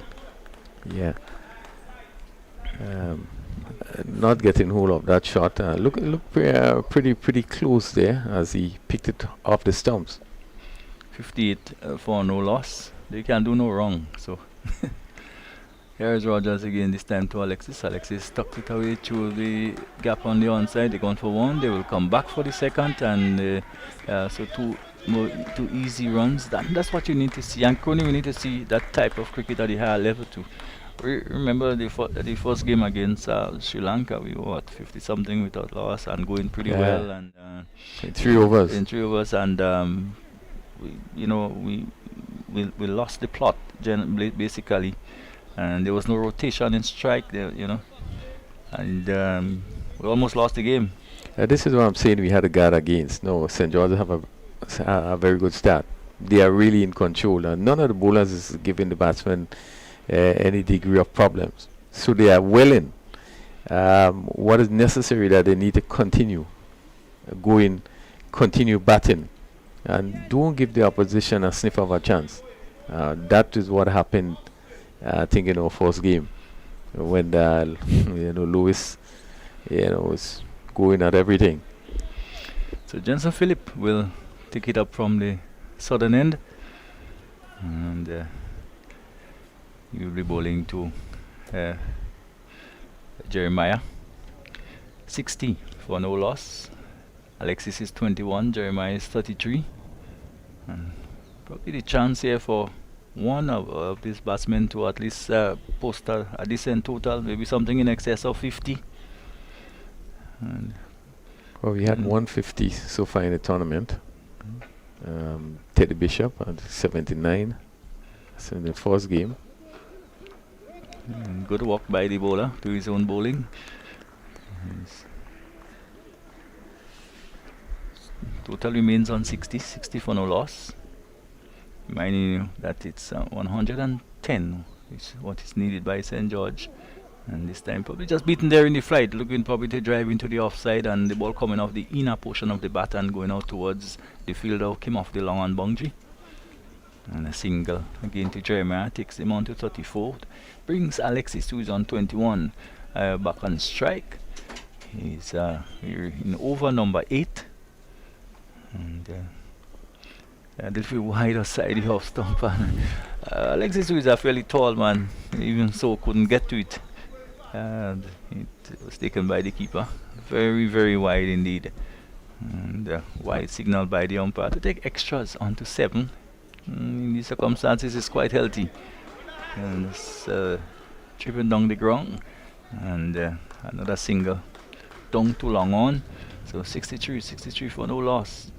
Yeah. Not getting hold of that shot. Look pretty close there as he picked it off the stumps. 58 for no loss. They can do no wrong. So here's Rogers again, this time to Alexis. Alexis tucked it away through the gap on the onside. They're going for one. They will come back for the second, and so two easy runs. That's what you need to see. And Crony, we need to see that type of cricket at the higher level too. Remember the first game against Sri Lanka, we were 50 something without loss and going pretty well, and in 3 overs. And we lost the plot basically, and there was no rotation in strike there, you know, and we almost lost the game. This is what I'm saying. We had a guard against. No, St. George have a very good start. They are really in control, and none of the bowlers is giving the batsmen any degree of problems. So they are well in. What is necessary that they need to continue going, continue batting, and don't give the opposition a sniff of a chance. That is what happened, I think, in our first game when Lewis, was going at everything. So Jensen Phillip will take it up from the southern end, and he will be bowling to Jeremiah. 60 for no loss. Alexis is 21, Jeremiah is 33. And probably the chance here for one of these batsmen to at least post a decent total, maybe something in excess of 50. And well, we had 150 so far in the tournament. Teddy Bishop at 79. That's in the first game. Good work by the bowler to his own bowling. Total remains on 60 for no loss. Reminding you that it's 110 is what is needed by St. George. And this time probably just beaten there in the flight, looking probably to drive into the offside, and the ball coming off the inner portion of the bat and going out towards the fielder, came off the long on boundary. And a single again to Jeremiah, takes him on to 34. Brings Alexis, who is on 21, back on strike. He's here in over number 8. And a little bit wide outside the off stump. Alexis, who is a fairly tall man, even so couldn't get to it. and it was taken by the keeper. Very, very wide indeed. And wide signal by the umpire to take extras onto 7. In these circumstances is quite healthy. And it's tripping down the ground, and another single down too long on. So 63 for no loss.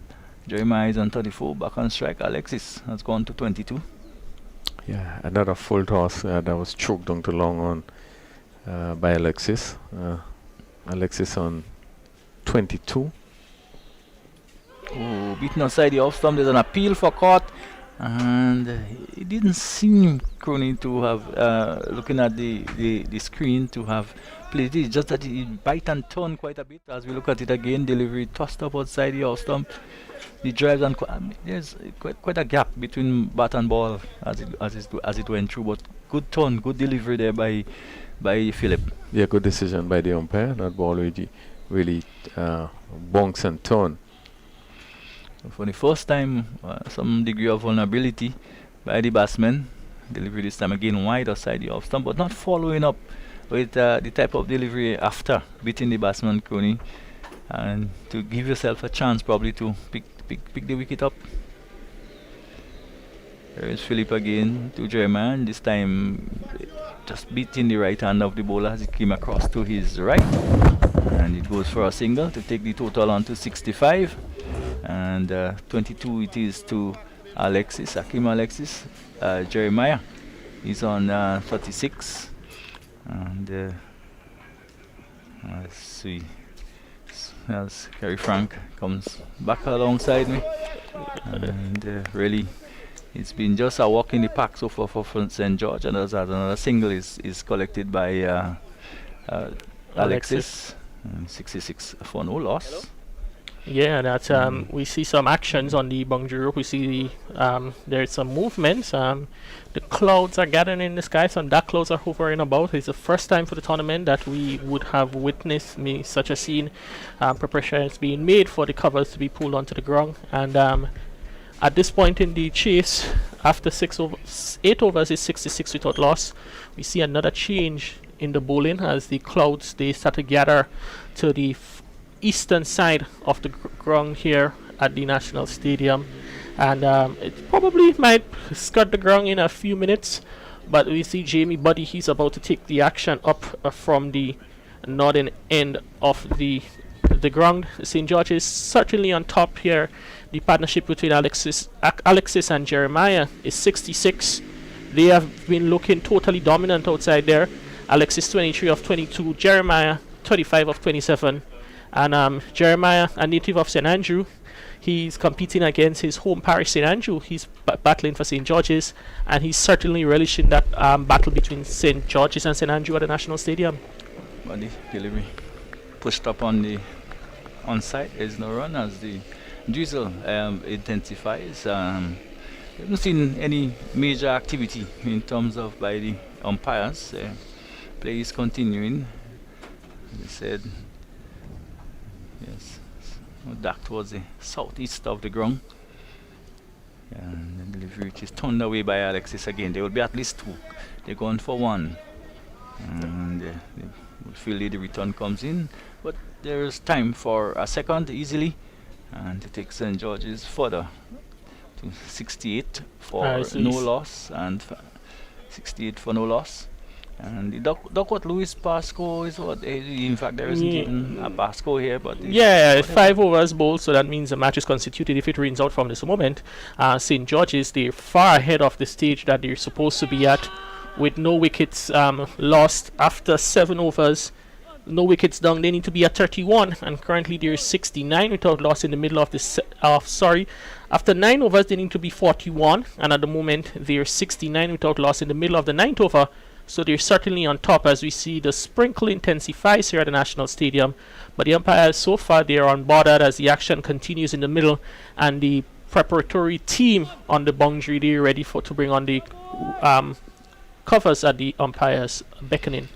Jeremiah is on 34, back on strike. Alexis has gone to 22. Yeah, another full toss that was choked down too long on by Alexis. Alexis on 22. Oh, beaten outside the off stump. There's an appeal for caught, and it didn't seem Crony to have, looking at the screen, to have played it. Just that he bite and turn quite a bit. As we look at it again, delivery tossed up outside the off stump. The drives and there's quite a gap between bat and ball as it went through. But good turn, good delivery there by Philip. Yeah, good decision by the umpire. That ball really bonks and turn. For the first time, some degree of vulnerability by the batsman. Delivery this time again wide outside the off stump, but not following up with the type of delivery after beating the batsman, Crony, and to give yourself a chance probably to pick the wicket up. There is Philip again to Jeremiah, and this time just beating the right hand of the bowler as it came across to his right, and it goes for a single to take the total on to 65. And 22 it is to Alexis, Hakim Alexis. Jeremiah is on 36. And let's see. As Kerry Frank comes back alongside me. And really, it's been just a walk in the park so far for St. George. And there's another single is collected by Alexis. 66 for no loss. Hello? Yeah, that we see some actions on the boundary rope. We see there's some movements. The clouds are gathering in the sky. Some dark clouds are hovering about. It's the first time for the tournament that we would have witnessed such a scene. Preparations being made for the covers to be pulled onto the ground. And at this point in the chase, after 8 overs is 66 without loss, we see another change in the bowling as the clouds they start to gather to the eastern side of the ground here at the National Stadium, and it probably might skirt the ground in a few minutes, but we see Jamie Buddy, he's about to take the action up from the northern end of the ground. St. George is certainly on top here. The partnership between Alexis and Jeremiah is 66. They have been looking totally dominant outside there. Alexis 23 of 22, Jeremiah 25 of 27. And Jeremiah, a native of St. Andrew, he's competing against his home parish, St. Andrew. He's battling for St. George's, and he's certainly relishing that battle between St. George's and St. Andrew at the National Stadium. Buddy delivery pushed up on the onside. There's no run as the drizzle intensifies. We haven't seen any major activity in terms of by the umpires. Play is continuing. They said. Yes, back towards the southeast of the ground. And the delivery which is turned away by Alexis again. There will be at least 2. They're going for 1. And they will feel the return comes in. But there is time for a second easily. And to take St. George's further to 68 for no loss. And 68 for no loss. And the Duckworth Lewis pass score is what? In fact, there isn't even a pass score here. But yeah, 5 overs bowled, so that means the match is constituted if it rains out from this moment. St. George's, they're far ahead of the stage that they're supposed to be at, with no wickets lost after 7 overs. No wickets down. They need to be at 31, and currently they're 69 without loss in the middle of the after 9 overs they need to be 41, and at the moment they're 69 without loss in the middle of the 9th over. So they're certainly on top as we see the sprinkle intensifies here at the National Stadium. But the umpires so far they are unbothered as the action continues in the middle, and the preparatory team on the boundary they're ready to bring on the covers at the umpires beckoning.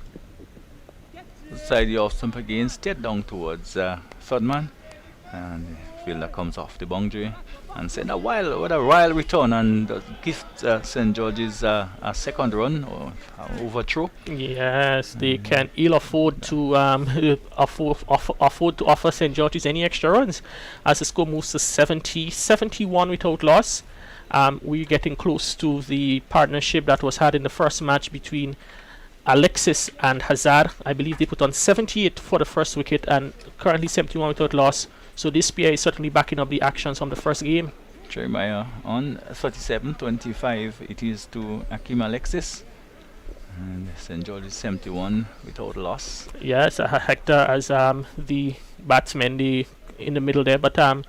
Side the off stump again, straight down towards third man, and fielder comes off the boundary and send a wild return and gives St. George's a second run or overthrow. Yes, they can ill afford to afford to offer St. George's any extra runs as the score moves to 71 without loss. We're getting close to the partnership that was had in the first match between Alexis and Hazard. I believe they put on 78 for the first wicket and currently 71 without loss. So this pair is certainly backing up the actions from the first game. Jeremiah on 37-25. It is to Akim Alexis. And St. George's 71 without loss. Yes, Hector as the batsman in the middle there. But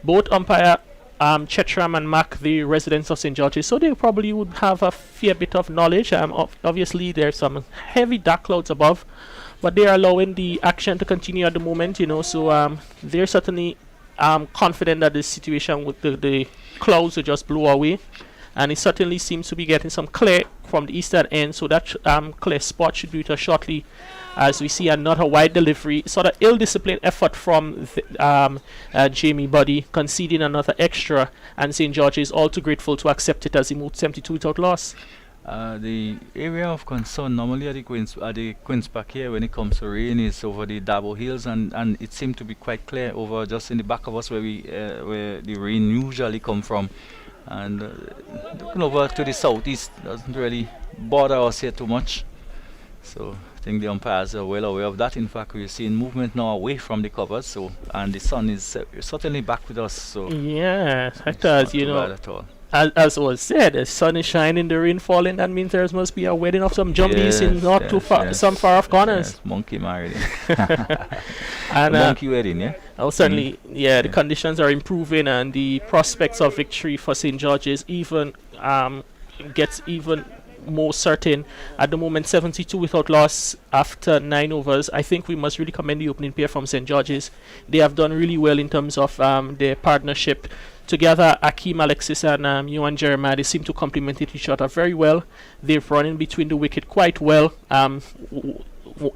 both umpire Chetram and Mac, the residents of St. George's, so they probably would have a fair bit of knowledge. Obviously, there's some heavy dark clouds above, but they're allowing the action to continue at the moment, so they're certainly confident that the situation with the clouds will just blow away, and it certainly seems to be getting some clear from the eastern end, so that clear spot should be with us shortly as we see another wide delivery. Sort of ill-disciplined effort from Jamie Buddy, conceding another extra, and St. George is all too grateful to accept it as he moved 72 without loss. The area of concern normally at the Queen's Park here when it comes to rain is over the Dabo Hills, and it seemed to be quite clear over just in the back of us where the rain usually come from. And looking over to the southeast doesn't really bother us here too much. So I think the umpires are well aware of that. In fact, we're seeing movement now away from the covers, and the sun is certainly back with us. So yeah, as you know, at all. As was said, the sun is shining, the rain falling. That means there must be a wedding of some jumbies in not too far, some far off corners. Yes, monkey married. And monkey wedding, yeah. Certainly, the conditions are improving, and the prospects of victory for St. George's even gets even more certain. At the moment, 72 without loss after 9 overs. I think we must really commend the opening pair from St. George's. They have done really well in terms of their partnership. Together, Akim Alexis and Yuan Jeremiah, they seem to complement each other very well. They've run in between the wicket quite well,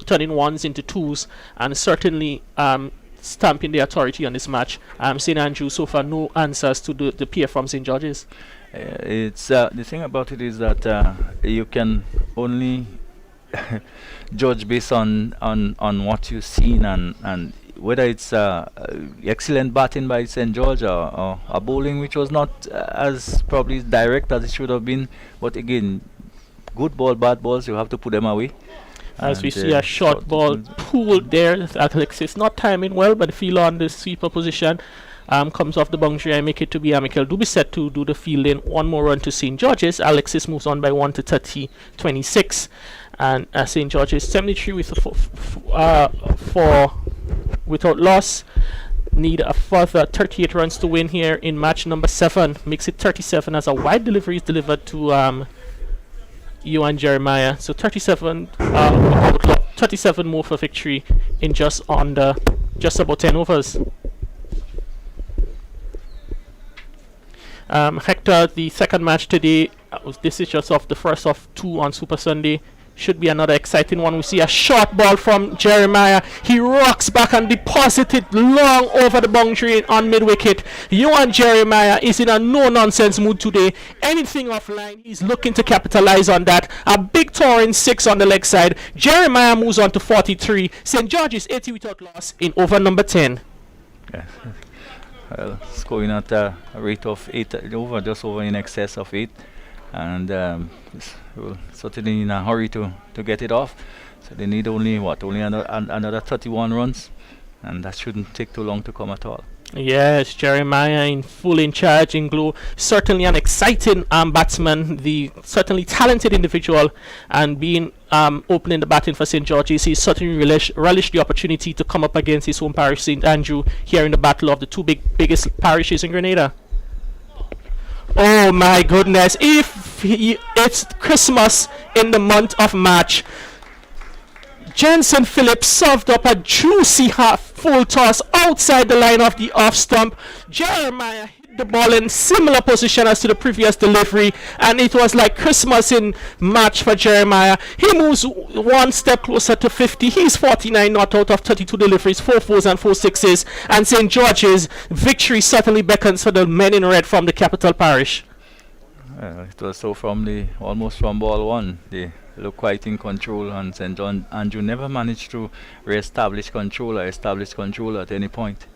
turning ones into twos, and certainly stamping the authority on this match. St. Andrew, so far, no answers to the pair from St. George's. It's the thing about it is that you can only judge based on what you've seen and whether it's excellent batting by St. George or a bowling which was not as probably direct as it should have been. But again, good ball, bad balls, you have to put them away. As we see a short ball pulled there, Alexis not timing well, but the fielder on the sweeper position comes off the boundary and make it to be Michael Dubisset to do the fielding. One more run to St. George's. Alexis moves on by 1 to 30-26, and St. George's 73 with four without loss. Need a further 38 runs to win here in match number 7. Makes it 37 as a wide delivery is delivered to Yuan Jeremiah. So 37 more for victory in just about 10 overs. Hector, the second match today, this is just off the first of 2 on Super Sunday. Should be another exciting one. We see a short ball from Jeremiah. He rocks back and deposits it long over the boundary on mid-wicket. Yuan Jeremiah is in a no-nonsense mood today. Anything offline, he's looking to capitalize on that. A big touring 6 on the leg side. Jeremiah moves on to 43. St. George's 80 without loss in over number 10. Yes. Scoring at a rate of 8, just over in excess of 8. And we're certainly in a hurry to get it off. So they need only another 31 runs, and that shouldn't take too long to come at all. Yes, Jeremiah in charge in glow. Certainly an exciting batsman, the certainly talented individual, and being opening the batting for St. George's, he certainly relished the opportunity to come up against his home parish, St. Andrew, here in the battle of the two biggest parishes in Grenada. Oh my goodness, it's Christmas in the month of March. Jensen Phillips served up a juicy full toss outside the line of the off stump. Jeremiah hit the ball in similar position as to the previous delivery, and it was like Christmas in March for Jeremiah. He moves one step closer to 50. He's 49 not out of 32 deliveries, 4 fours and 4 sixes, and St. George's victory certainly beckons for the men in red from the capital parish. It was so almost from ball one. They look quite in control, and St. John Andrew never managed to establish control at any point.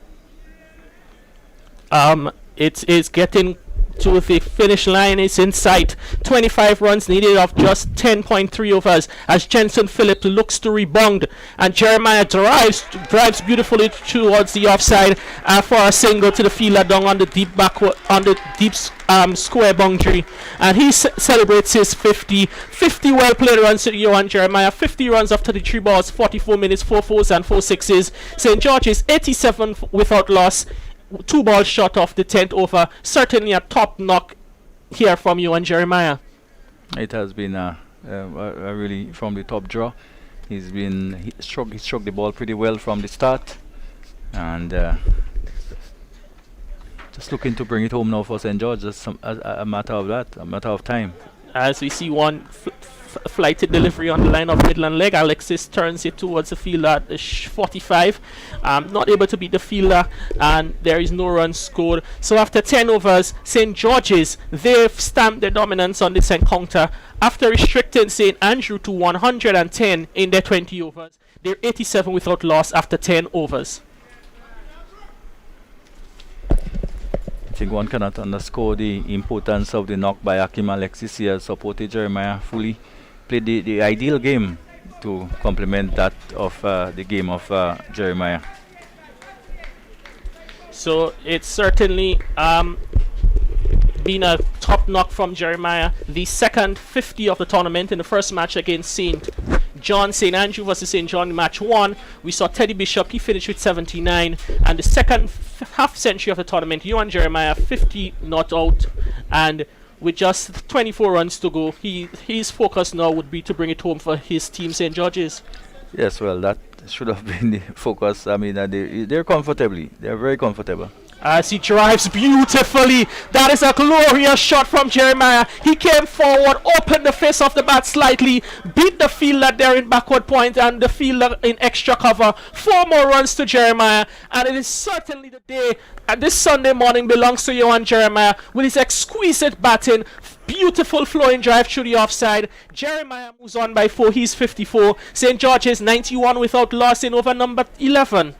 It is getting to the finish line. It's in sight. 25 runs needed of just 10.3 overs as Jensen Phillips looks to rebound, and Jeremiah drives beautifully towards the offside for a single to the fielder down on the deep square boundary, and he celebrates his 50 well played runs to Johan Jeremiah. 50 runs of 33 balls, 44 minutes, 4 fours and 4 sixes. St. George's 87 without loss, 2 balls short of the 10th over. Certainly a top knock here from you and Jeremiah. It has been a really from the top draw. He struck the ball pretty well from the start, and just looking to bring it home now for St. George. Just a matter of time. As we see one flighted delivery on the line of Midland leg, Alexis turns it towards the fielder at the 45. Not able to beat the fielder, and there is no run scored. So after 10 overs, St. George's, they've stamped their dominance on this encounter after restricting St. Andrew to 110 in their 20 overs. They're 87 without loss after 10 overs. I think one cannot underscore the importance of the knock by Akim Alexis. He has supported Jeremiah fully, played the ideal game to complement that of the game of Jeremiah. So it's certainly been a top knock from Jeremiah. The second 50 of the tournament in the first match against St. Andrew versus St. John match 1. We saw Teddy Bishop, he finished with 79, and the second half century of the tournament, Johan Jeremiah 50 not out, and with just 24 runs to go, his focus now would be to bring it home for his team, St. George's. Yes, well, that should have been the focus. I mean, they're very comfortable. As he drives beautifully. That is a glorious shot from Jeremiah. He came forward, opened the face of the bat slightly, beat the fielder there in backward point and the fielder in extra cover. 4 more runs to Jeremiah, and it is certainly the day. And this Sunday morning belongs to Johan Jeremiah with his exquisite batting. Beautiful flowing drive through the offside. Jeremiah moves on by 4. He's 54. St. George's 91 without loss in over number 11.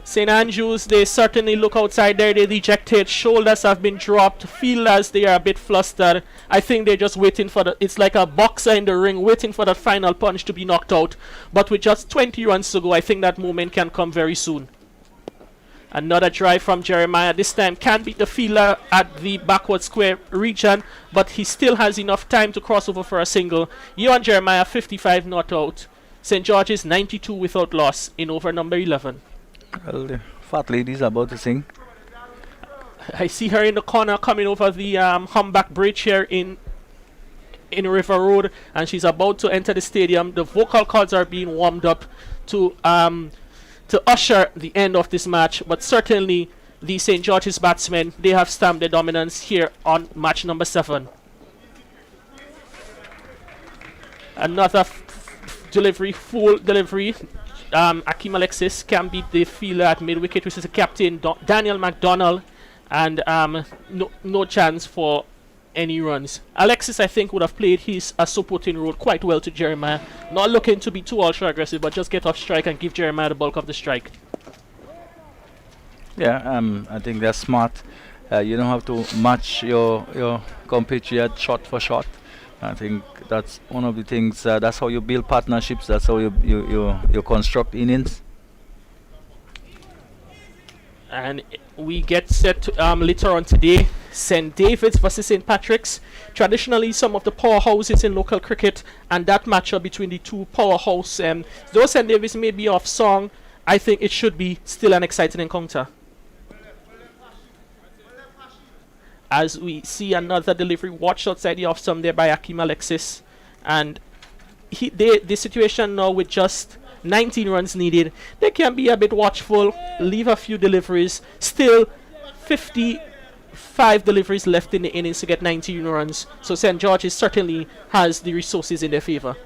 St. Andrews, they certainly look outside there. They dejected. Shoulders have been dropped. Fielders, they are a bit flustered. I think they're just waiting for it's like a boxer in the ring waiting for that final punch to be knocked out. But with just 20 runs to go, I think that moment can come very soon. Another drive from Jeremiah. This time can't beat the fielder at the backward square region, but he still has enough time to cross over for a single. Johan Jeremiah 55 not out. St. George's 92 without loss in over number 11. Well, the fat lady's about to sing. I see her in the corner coming over the Humback Bridge here in River Road, and she's about to enter the stadium. The vocal cords are being warmed up to usher the end of this match, but certainly the St. George's batsmen, they have stamped their dominance here on match number 7. Another full delivery. Akim Alexis can beat the fielder at mid-wicket, which is the captain, Daniel McDonald, and no chance for any runs. Alexis, I think, would have played his supporting role quite well to Jeremiah. Not looking to be too ultra-aggressive, but just get off strike and give Jeremiah the bulk of the strike. Yeah, I think that's smart. You don't have to match your compatriot shot for shot. I think that's one of the things. That's how you build partnerships. That's how you construct innings. And we get set to, later on today, St. David's versus St. Patrick's. Traditionally, some of the powerhouses in local cricket, and that matchup between the two powerhouse. Though St. David's may be off song, I think it should be still an exciting encounter. As we see another delivery watched outside the off stump there by Akim Alexis, and the situation now with just 19 runs needed. They can be a bit watchful, leave a few deliveries. Still, 55 deliveries left in the innings to get 19 runs. So St. George's certainly has the resources in their favor.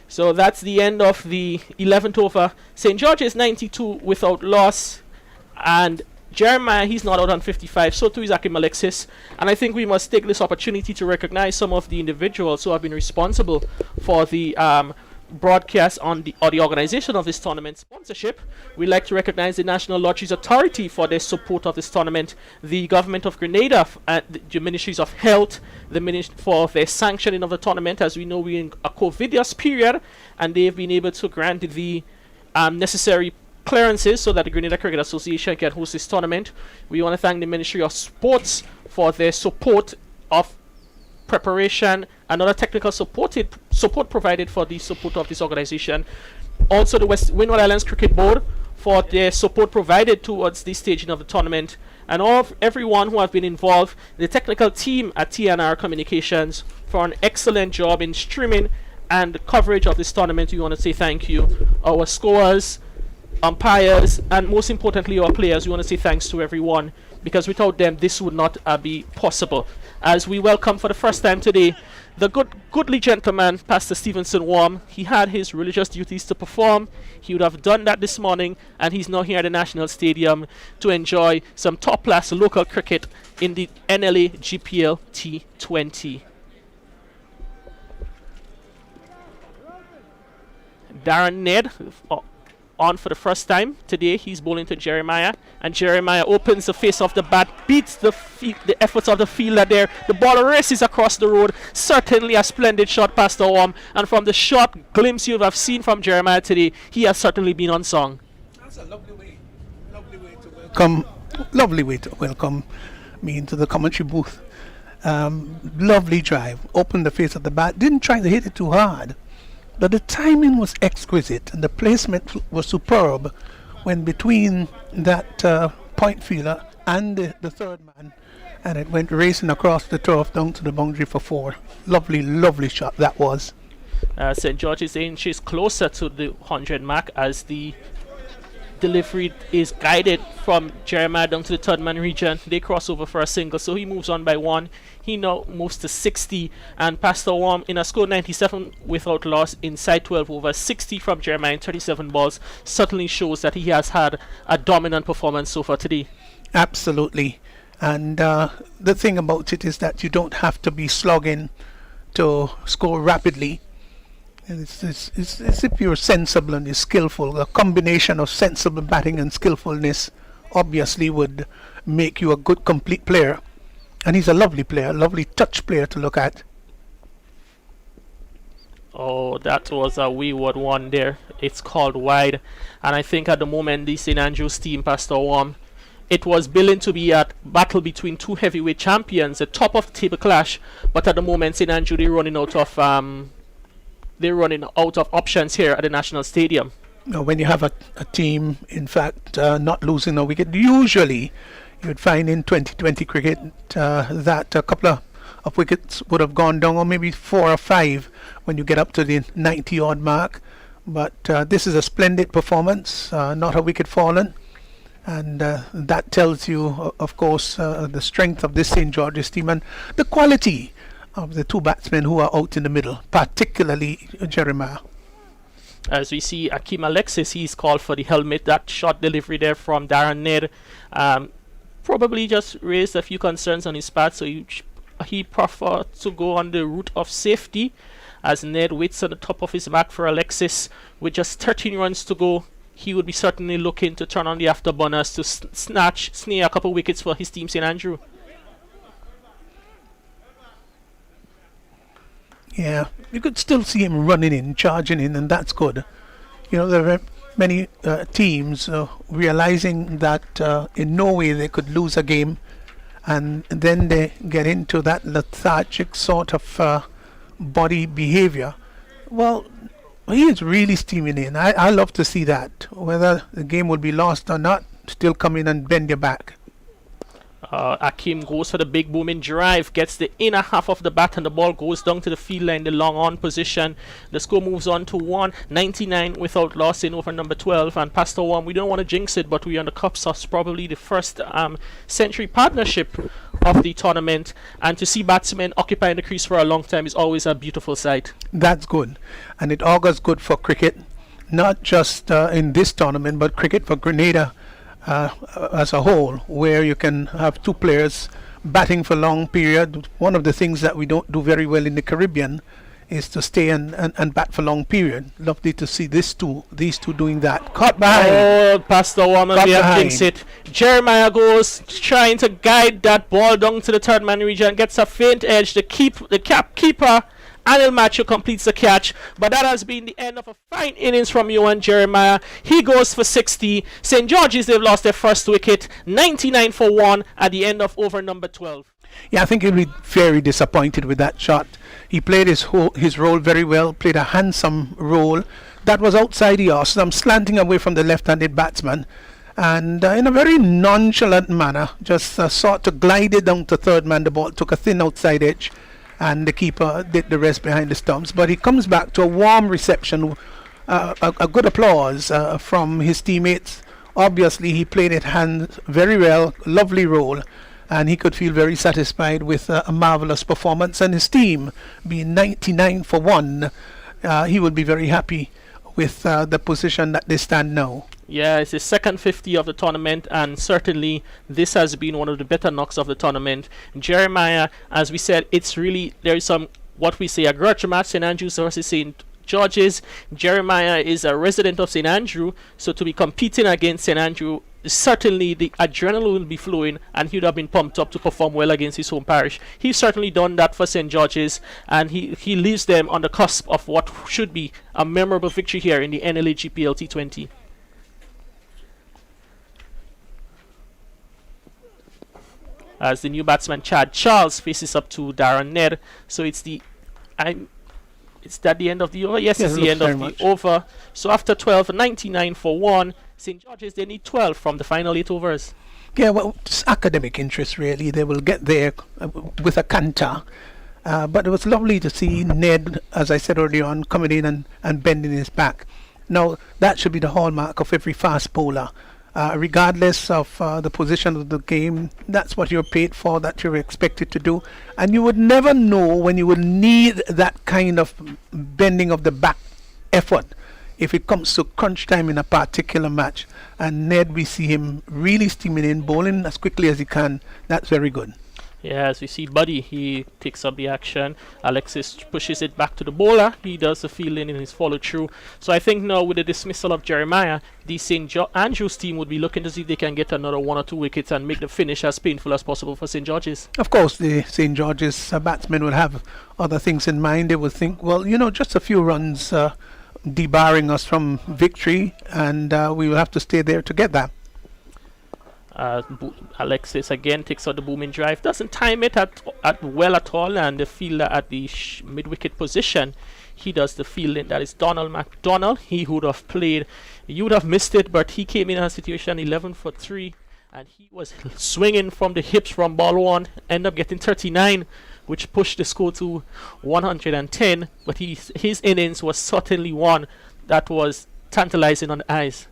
So that's the end of the 11th over. St. George's 92 without loss. And Jeremiah, he's not out on 55. So too is Akim Alexis. And I think we must take this opportunity to recognize some of the individuals who have been responsible for the broadcast on the organization of this tournament sponsorship. We'd like to recognize the National Lotteries Authority for their support of this tournament, the Government of Grenada, the Ministries of Health, the Ministry for their sanctioning of the tournament. As we know, we're in a COVIDious period, and they've been able to grant the necessary clearances so that the Grenada Cricket Association can host this tournament. We want to thank the Ministry of Sports for their support of preparation and other technical support provided for the support of this organization. Also the Windward Islands Cricket Board for their support provided towards the staging of the tournament, and everyone who have been involved, the technical team at TNR Communications for an excellent job in streaming and coverage of this tournament. We want to say thank you. Our scorers, umpires, and most importantly our players, we want to say thanks to everyone, because without them this would not be possible. As we welcome for the first time today the goodly gentleman, Pastor Stevenson Warm. He had his religious duties to perform. He would have done that this morning, and he's now here at the National Stadium to enjoy some top-class local cricket in the NLA GPL T20. Darren Ned on for the first time today. He's bowling to Jeremiah, and Jeremiah opens the face of the bat, beats the efforts of the fielder there. The ball races across the road. Certainly a splendid shot, Pastor Warm, and from the short glimpse you have seen from Jeremiah today, he has certainly been unsung. That's a lovely way to welcome me into the commentary booth. Lovely drive, opened the face of the bat, didn't try to hit it too hard, but the timing was exquisite and the placement was superb when between that point fielder and the third man, and it went racing across the turf down to the boundary for 4. Lovely, lovely shot that was. St. George's inches closer to the 100 mark as the delivery is guided from Jeremiah down to the third man region. They cross over for a single, so he moves on by 1. He now moves to 60, and Pastor Warm in a score 97 without loss inside 12 over. 60 from Jeremiah in 37 balls certainly shows that he has had a dominant performance so far today. Absolutely. And the thing about it is that you don't have to be slogging to score rapidly. It's if you're sensible and you're skillful. A combination of sensible batting and skillfulness obviously would make you a good complete player. And he's a lovely player, lovely touch player to look at. Oh, that was a wayward one there. It's called wide. And I think at the moment the St. Andrews team, Pastor Warm, it was billing to be a battle between two heavyweight champions, a top of the table clash. But at the moment St. Andrews, they're running out of options here at the National Stadium. When you have a team, in fact, not losing a wicket, usually you'd find in 2020 cricket that a couple of wickets would have gone down, or maybe 4 or 5 when you get up to the 90-odd mark. But this is a splendid performance, not a wicket fallen. And that tells you, of course, the strength of this St. George's team and the quality of the 2 batsmen who are out in the middle, particularly Jeremiah. As we see Akim Alexis, he's called for the helmet. That shot delivery there from Darren Ned probably just raised a few concerns on his part, so he preferred to go on the route of safety as Ned waits on the top of his mark for Alexis. With just 13 runs to go, he would be certainly looking to turn on the afterburners to snare a couple wickets for his team, St. Andrew. Yeah, you could still see him running in, charging in, and that's good. You know, there are many teams realizing that in no way they could lose a game, and then they get into that lethargic sort of body behavior. Well, He is really steaming in. I love to see that. Whether the game will be lost or not, still come in and bend your back. Akim goes for the big booming drive, gets the inner half of the bat, and the ball goes down to the field line, the long on position. The score moves on to 199 without loss in over number 12. And Pastor One, we don't want to jinx it, but we on the cups of probably the first century partnership of the tournament. And to see batsmen occupying the crease for a long time is always a beautiful sight. That's good. And it augurs good for cricket, not just in this tournament, but cricket for Grenada as a whole, where you can have two players batting for long period. One of the things that we don't do very well in the Caribbean is to stay and bat for long period. Lovely to see these two doing that. Caught behind. Oh, Pastor Woman, we have jinxed it. Jeremiah goes trying to guide that ball down to the third man region, gets a faint edge. The cap keeper Anil Macho completes the catch, but that has been the end of a fine innings from you and Jeremiah. He goes for 60. St. George's, they've lost their first wicket, 99 for 1 at the end of over number 12. Yeah, I think he'll be very disappointed with that shot. He played his role very well, played a handsome role. That was outside the arse. I'm slanting away from the left-handed batsman, and in a very nonchalant manner, just sought to glide it down to third man. The ball took a thin outside edge, and the keeper did the rest behind the stumps. But he comes back to a warm reception, a good applause from his teammates. Obviously, he played it hands very well, lovely role, and he could feel very satisfied with a marvelous performance. And his team being 99 for 1, he will be very happy with the position that they stand now. Yeah, it's his second 50 of the tournament, and certainly this has been one of the better knocks of the tournament. Jeremiah, as we said, it's really, there is some, what we say, a grudge match, St. Andrews versus St. George's. Jeremiah is a resident of St. Andrew, so to be competing against St. Andrew, certainly the adrenaline will be flowing, and he would have been pumped up to perform well against his home parish. He's certainly done that for St. George's, and he leaves them on the cusp of what should be a memorable victory here in the NLA GPL T20. As the new batsman Chad Charles faces up to Darren Ned. So it's the is that the end of the over? Yes, it's the end of the over. So after 12, 99 for 1. St. George's, they need 12 from the final 8 overs. Yeah, well, it's academic interest really. They will get there with a canter. But it was lovely to see Ned, as I said earlier on, coming in and bending his back. Now, that should be the hallmark of every fast bowler. Regardless of the position of the game, that's what you're paid for, that you're expected to do. And you would never know when you would need that kind of bending of the back effort if it comes to crunch time in a particular match. And Ned, we see him really steaming in, bowling as quickly as he can. That's very good. Yeah, as we see Buddy, he takes up the action. Alexis pushes it back to the bowler. He does the fielding in his follow through. So I think now with the dismissal of Jeremiah, the St. Andrews team would be looking to see if they can get another 1 or 2 wickets and make the finish as painful as possible for St. George's. Of course, the St. George's batsmen will have other things in mind. They will think, well, just a few runs debarring us from victory, and we will have to stay there to get that. Alexis again takes out the booming drive, doesn't time it at well at all, and the fielder at the mid-wicket position, he does the fielding. That is Donald McDonald. He would have played, you would have missed it, but he came in a situation 11 for 3, and he was swinging from the hips from ball 1, end up getting 39, which pushed the score to 110, but his innings was certainly one that was tantalizing on the eyes.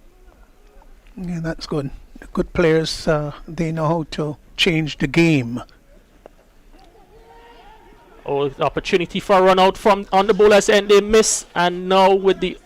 Yeah, that's good. Good players, they know how to change the game. Oh, the opportunity for a run out from on the bowler's end, they miss, and now with the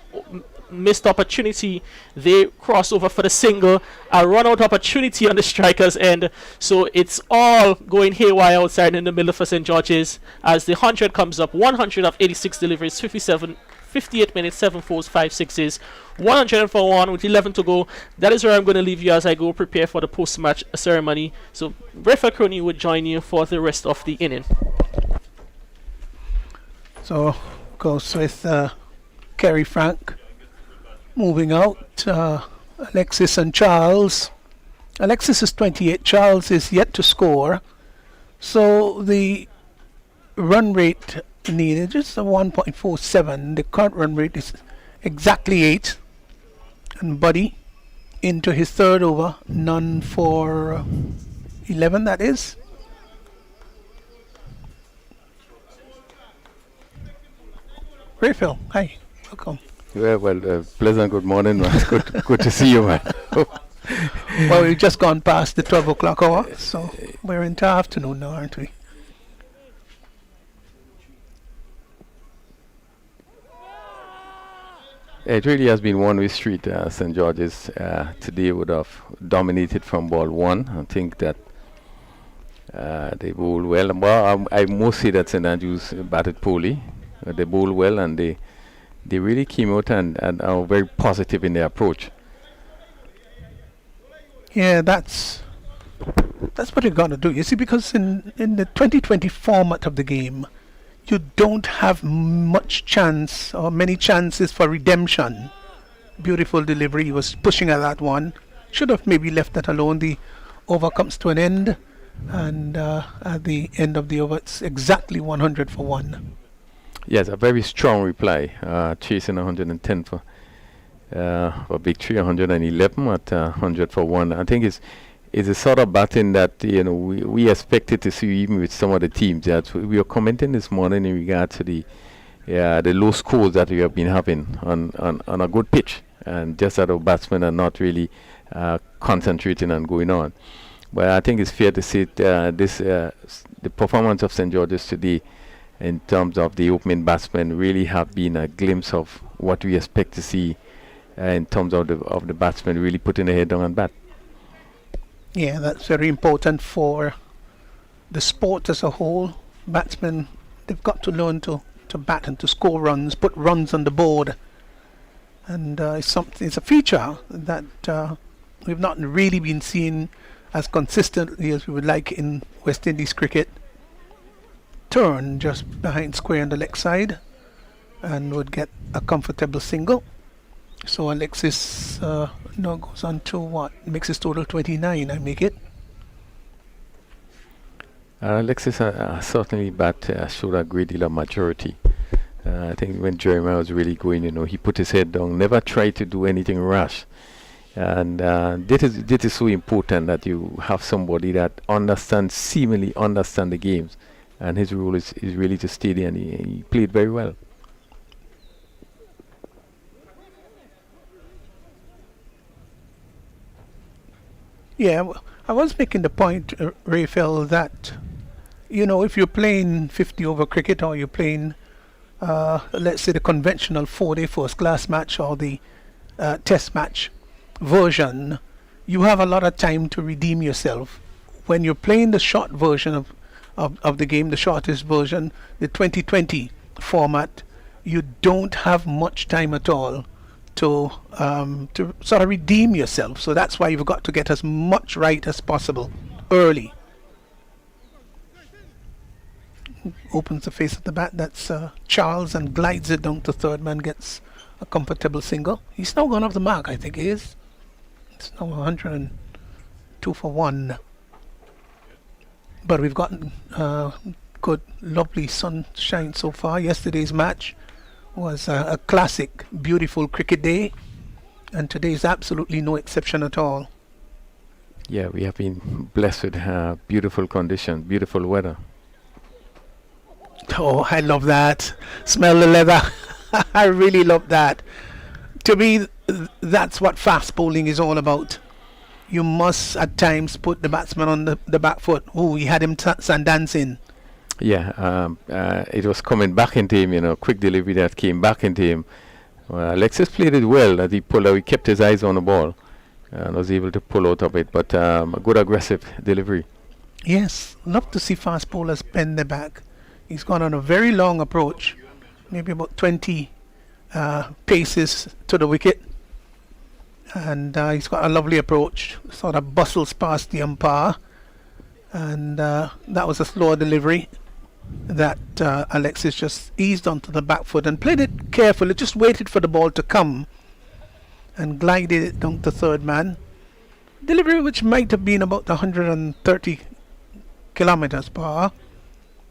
missed opportunity, they cross over for the single. A run out opportunity on the striker's end, so it's all going haywire outside in the middle for St. George's as the 100 comes up. 100 of 86 deliveries, 58 minutes, 7 fours, 5 sixes, 101 with 11 to go. That is where I'm going to leave you as I go prepare for the post-match ceremony. So Refa Crony would join you for the rest of the inning. So goes with Kerry Frank moving out. Alexis and Charles. Alexis is 28. Charles is yet to score. So the run rate needed just a 1.47. The current run rate is exactly 8. And Buddy into his third over, none for 11, that is. Rayfield, hi, welcome. Yeah, well, pleasant good morning, man. Good to see you, man. Well, we've just gone past the 12 o'clock hour, so we're into afternoon now, aren't we? It really has been one-way street. St. George's today would have dominated from ball 1. I think that they bowled well. Well, I must say that St. Andrews batted poorly. They bowled well, and they really came out and are very positive in their approach. Yeah, that's what you've got to do. You see, because in the 2020 format of the game, you don't have much chance or many chances for redemption. Beautiful delivery. He was pushing at that one. Should have maybe left that alone. The over comes to an end, and at the end of the over, it's exactly 100 for 1. Yes, a very strong reply. Chasing 110 for victory, 111 at 100 for 1. I think it's a sort of batting that we expected to see even with some of the teams. That we were commenting this morning in regard to the low scores that we have been having on a good pitch, and just that our batsmen are not really concentrating and going on. But I think it's fair to say the performance of St. George's today, in terms of the opening batsmen, really have been a glimpse of what we expect to see in terms of the batsmen really putting their head down and bat. Yeah, that's very important for the sport as a whole. Batsmen, they've got to learn to bat and to score runs, put runs on the board. And it's a feature that we've not really been seeing as consistently as we would like in West Indies cricket. Turn just behind square on the leg side and would get a comfortable single. So Alexis now goes on to what? Makes his total 29, I make it. Alexis certainly showed a great deal of maturity. I think when Jeremiah was really going, he put his head down, never tried to do anything rash. And this is so important, that you have somebody that seemingly understand the games. And his role is really to stay there, and he played very well. Yeah, I was making the point, Raphael, that if you're playing 50 over cricket, or you're playing let's say the conventional 4-day first class match or the test match version, you have a lot of time to redeem yourself. When you're playing the short version of the game, the shortest version, the 2020 format, you don't have much time at all to sort of redeem yourself. So that's why you've got to get as much right as possible early. Opens the face of the bat. That's Charles, and glides it down to third man, gets a comfortable single. He's now gone off the mark, I think he is. It's now 102 for 1. But we've gotten good, lovely sunshine so far. Yesterday's match was a classic, beautiful cricket day, and today's absolutely no exception at all. Yeah, we have been blessed with beautiful conditions, beautiful weather. Oh, I love that. Smell the leather. I really love that. To me, that's what fast bowling is all about. You must at times put the batsman on the back foot. Oh, he had him dancing. Yeah, it was coming back into him, quick delivery that came back into him. Alexis played it well, that he pulled out, he kept his eyes on the ball and was able to pull out of it, but a good aggressive delivery. Yes, love to see fast bowlers bend their back. He's gone on a very long approach, maybe about 20 paces to the wicket, and he's got a lovely approach, sort of bustles past the umpire, and that was a slower delivery that Alexis just eased onto the back foot and played it carefully, just waited for the ball to come and glided it down to third man. Delivery which might have been about 130 kilometers per hour.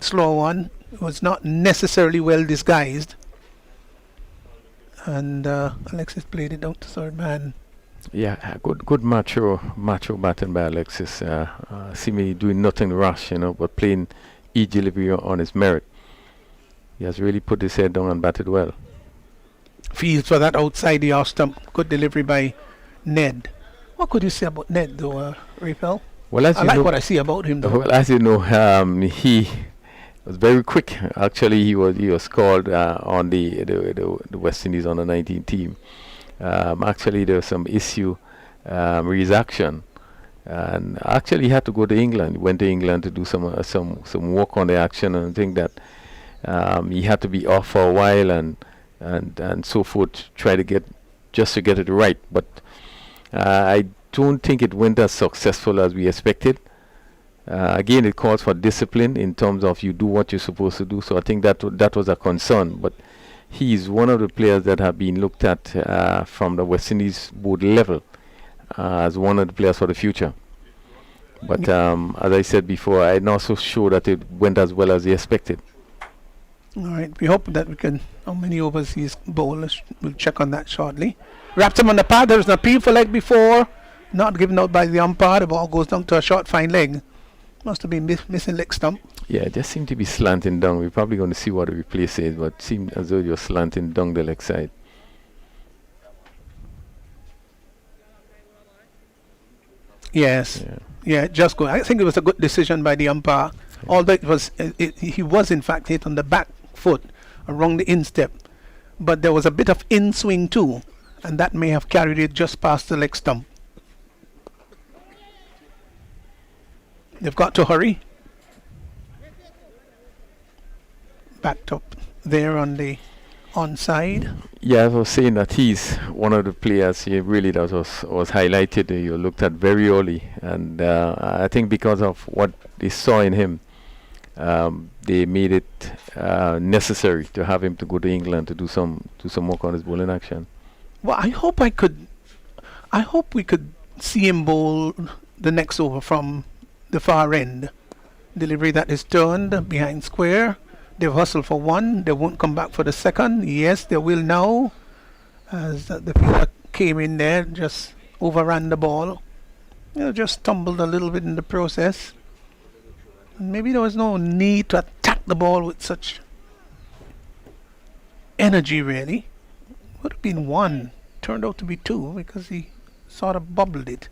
Slow one. It was not necessarily well disguised. and Alexis played it down to third man. Yeah, good macho batting by Alexis. See me doing nothing rash, but playing each delivery on his merit. He has really put his head down and batted well. Fields for that outside the off stump. Good delivery by Ned. What could you say about Ned, though, Raphael? Well, as I you like know, what I see about him, though. well, as you know, he was very quick. Actually, he was called on the West Indies under 19 team. Actually, there was some issue with his action, and actually he had to go to England. He went to England to do some work on the action, and I think that he had to be off for a while and so forth, try to get it right. But I don't think it went as successful as we expected. Again, it calls for discipline in terms of you do what you're supposed to do. So I think that was a concern. But he is one of the players that have been looked at from the West Indies board level as one of the players for the future. But as I said before, I'm not so sure that it went as well as he expected. All right, we hope that we can. How many overs he's bowled? We'll check on that shortly. Wrapped him on the pad. There's an appeal for leg before. Not given out by the umpire. The ball goes down to a short fine leg. Must have been missing leg stump. Yeah, it just seemed to be slanting down. We're probably going to see what the replay says, but it seemed as though you're slanting down the leg side. Yes. Yeah, just go. I think it was a good decision by the umpire. Although it was, he was in fact hit on the back foot around the instep, but there was a bit of in swing too, and that may have carried it just past the leg stump. They've got to hurry. Backed up there on the onside. Yeah, I was saying that he's one of the players that was highlighted. You looked at very early, and I think because of what they saw in him, they made it necessary to have him to go to England to do some work on his bowling action. Well, I hope we could see him bowl the next over from the far end. Delivery that is turned behind square. They've hustled for one. They won't come back for the second. Yes, they will now. As the fielder came in there, just overran the ball. Just stumbled a little bit in the process. Maybe there was no need to attack the ball with such energy, really. Would have been one. Turned out to be two because he sort of bubbled it.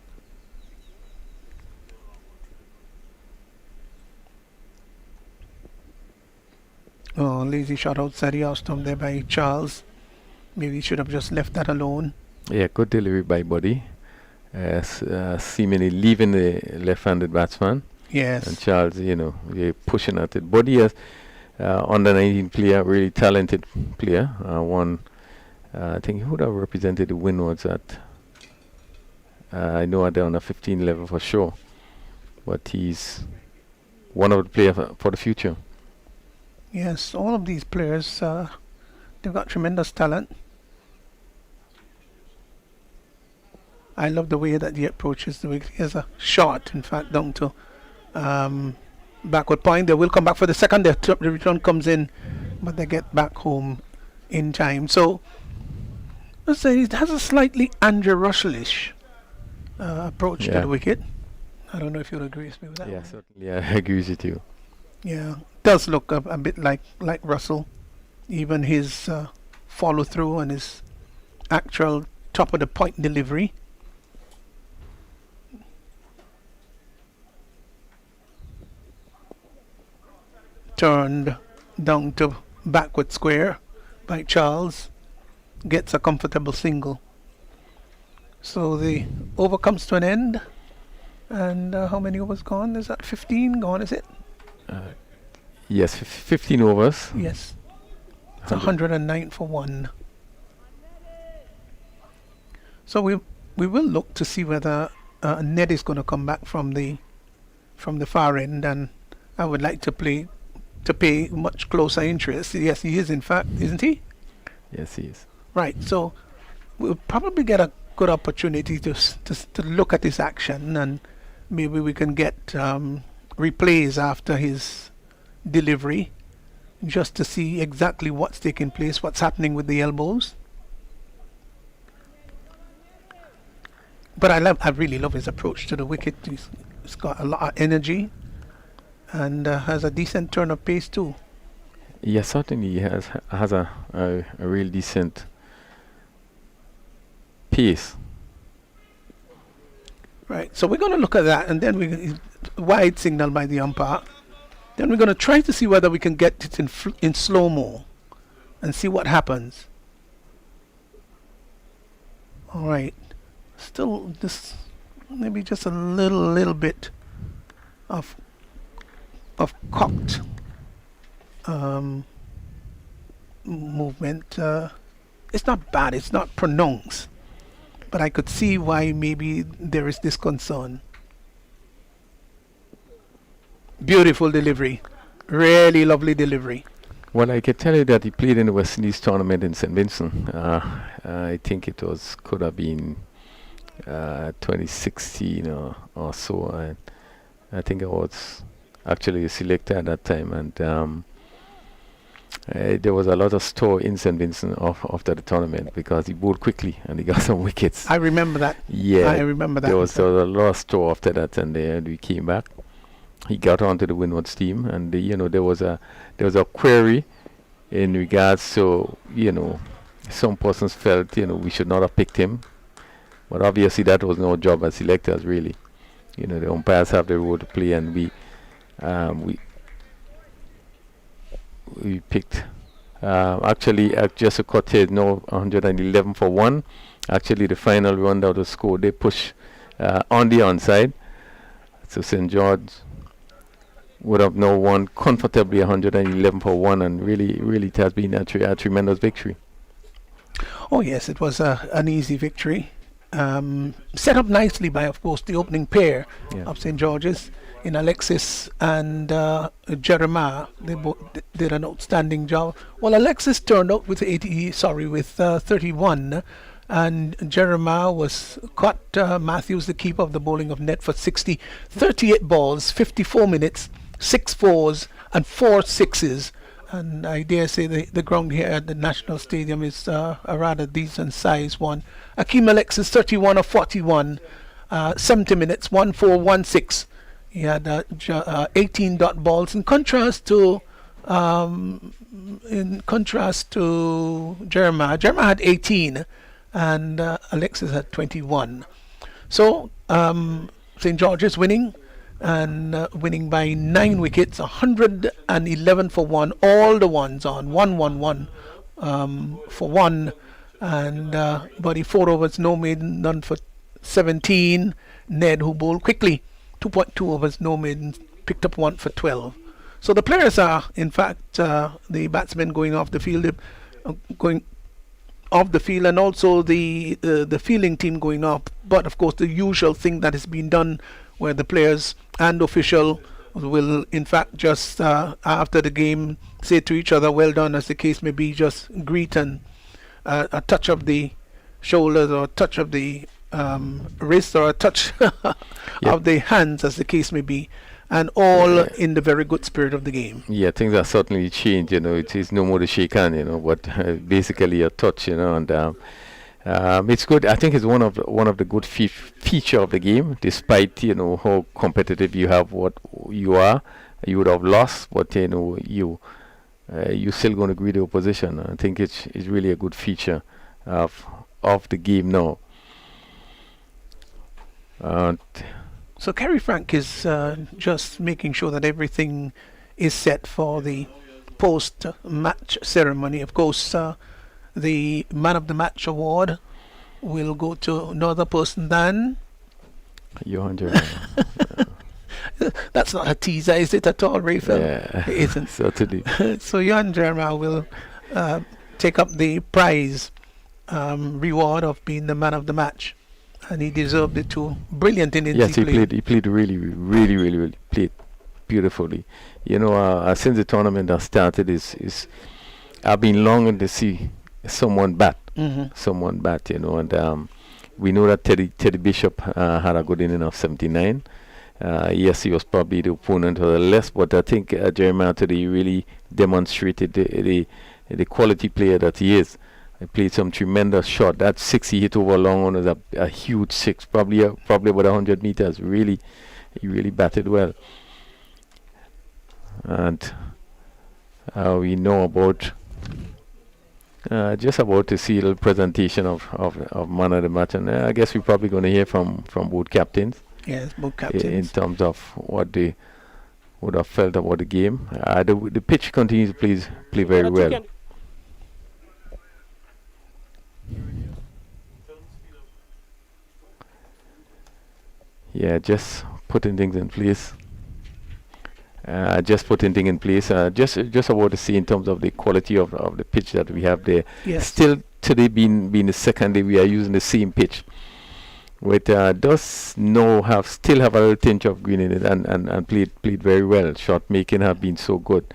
Oh, lazy shot outside the stump there by Charles. Maybe he should have just left that alone. Yeah, good delivery by Buddy. Seemingly leaving the left-handed batsman. Yes. And Charles, they're pushing at it. Buddy is under 19 player, really talented player. I think he would have represented the Windwards at, I know at the under 15 level for sure. But he's one of the players for the future. Yes, all of these players, they've got tremendous talent. I love the way that he approaches the wicket. He has a shot, in fact, down to backward point. They will come back for the second. The return comes in, but they get back home in time. So, let's say it has a slightly Andrew Russell-ish approach to the wicket. I don't know if you'll agree with me with that. Yeah, certainly. I agree with you. Yeah, does look a bit like Russell. Even his follow through and his actual top of the point delivery. Turned down to backward square by Charles. Gets a comfortable single. So the over comes to an end. And how many overs gone? Is that 15 gone, is it? Yes, 15 overs. Yes. It's 109 for one. So we will look to see whether Ned is going to come back from the far end, and I would like to pay much closer interest. Yes, he is in fact, isn't he? Yes, he is. Right. So we'll probably get a good opportunity to look at his action, and maybe we can get replays after his delivery just to see exactly what's taking place, what's happening with the elbows. But I really love his approach to the wicket. He's got a lot of energy and has a decent turn of pace too. Yeah, certainly he has a real decent pace. Right, so we're going to look at that, and then wide signal by the umpire. Then we're going to try to see whether we can get it in slow-mo and see what happens. All right, still this maybe just a little bit of cocked movement. It's not bad, it's not pronounced, but I could see why maybe there is this concern. Beautiful delivery, really lovely delivery. Well, I can tell you that he played in the West Indies tournament in St. Vincent. I think it could have been 2016 or so. And I think I was actually a selector at that time, and there was a lot of store in St. Vincent after the tournament because he bowled quickly and he got some wickets. I remember that. Yeah, I remember that. There was a lot of store after that, and we came back. He got onto the Windward's team, and there was a query in regards to some persons felt we should not have picked him, but obviously that was no job as selectors really. The umpires have the role to play, and we picked actually just a cottage 111 for 1. Actually the final run that was scored, they push on the onside, so St. George would have now won comfortably 111 for 1, and really it has been a tremendous victory. Oh yes, it was an easy victory, set up nicely by, of course, the opening pair of St. George's in Alexis and Jeremiah. They both did an outstanding job. Well, Alexis turned out with 31, and Jeremiah was caught Matthews, the keeper of the bowling of net, for 60, 38 balls, 54 minutes, 6 fours and 4 sixes. And I dare say the ground here at the National Stadium is a rather decent size one. Akeem Alexis 31 of 41, 70 minutes, 1 4 1 6. He had 18 dot balls. In contrast to Jeremiah had 18 and Alexis had 21. So St. George's winning, and winning by 9 wickets, 111 for 1, all the ones on 111 for 1, and Buddy 4 overs, no maiden, none for 17. Ned, who bowled quickly, 2.2 overs, no maiden, picked up 1 for 12. So the players are, in fact, the batsmen going off the field, and also the fielding team going off. But of course, the usual thing that has been done, where the players and official will, in fact, just after the game say to each other, well done, as the case may be, just greet and a touch of the shoulders or a touch of the wrist or a touch of the hands, as the case may be, and all in the very good spirit of the game. Yeah, things have certainly changed. It is no more the shake hand, but basically a touch, and it's good. I think it's one of the good feature of the game. Despite how competitive you have, what you are, you would have lost, but you still going to greet the opposition. I think it's really a good feature of the game now. So Kerry Frank is just making sure that everything is set for the post-match ceremony. Of course, the Man of the Match award will go to another person than Johan Jeremiah. That's not a teaser, is it at all, Raphael? Yeah, it isn't. Certainly. So Johan Jeremiah will take up the prize reward of being the Man of the Match, and he deserved it too. Brilliant innings. Yes, he played really played beautifully. Since the tournament has started, I've been longing to see someone bat, and we know that Teddy Bishop had a good inning of 79. Yes, he was probably the opponent of the less, but I think Jeremiah today really demonstrated the quality player that he is. He played some tremendous shot. That 6 he hit over long on was a huge 6, probably about 100 meters. He really batted well. And we know about just about to see a little presentation of man of the match, and I guess we're probably going to hear from both captains. Yes, both captains. In terms of what they would have felt about the game. The pitch continues to play very well. Yeah, just putting things in place. Just about to see in terms of the quality of the pitch that we have there. Yes. Still today being the second day we are using the same pitch. Which does still have a little tinge of green in it and played very well. Shot making have been so good.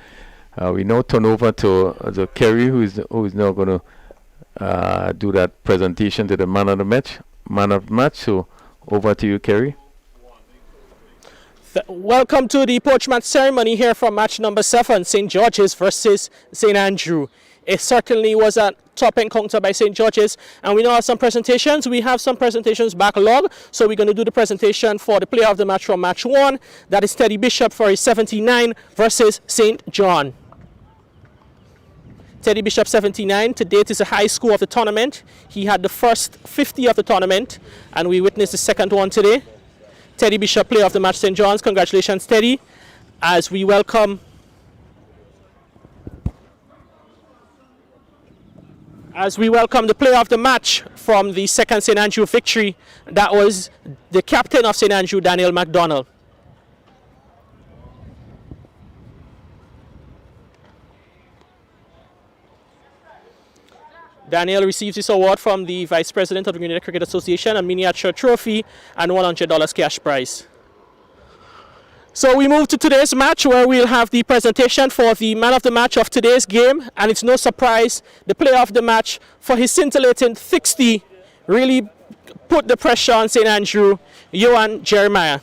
We now turn over to Kerry who is now going to do that presentation to the man of the match. So over to you, Kerry. Welcome to the poach-match ceremony here from match number 7, St. George's versus St. Andrew. It certainly was a top encounter by St. George's, and we now have some presentations. We have some presentations backlog, so we're going to do the presentation for the player of the match from match 1. That is Teddy Bishop for his 79 versus St. John. Teddy Bishop 79 to date is the high score of the tournament. He had the first 50 of the tournament, and we witnessed the second one today. Teddy Bishop, player of the match, St. John's. Congratulations, Teddy. As we welcome the player of the match from the second St. Andrew victory, that was the captain of St. Andrew, Daniel McDonald. Daniel receives this award from the Vice President of the Grenada Cricket Association, a miniature trophy and $100 cash prize. So we move to today's match, where we'll have the presentation for the man of the match of today's game, and it's no surprise the player of the match for his scintillating 60 really put the pressure on St. Andrew, Johan Jeremiah.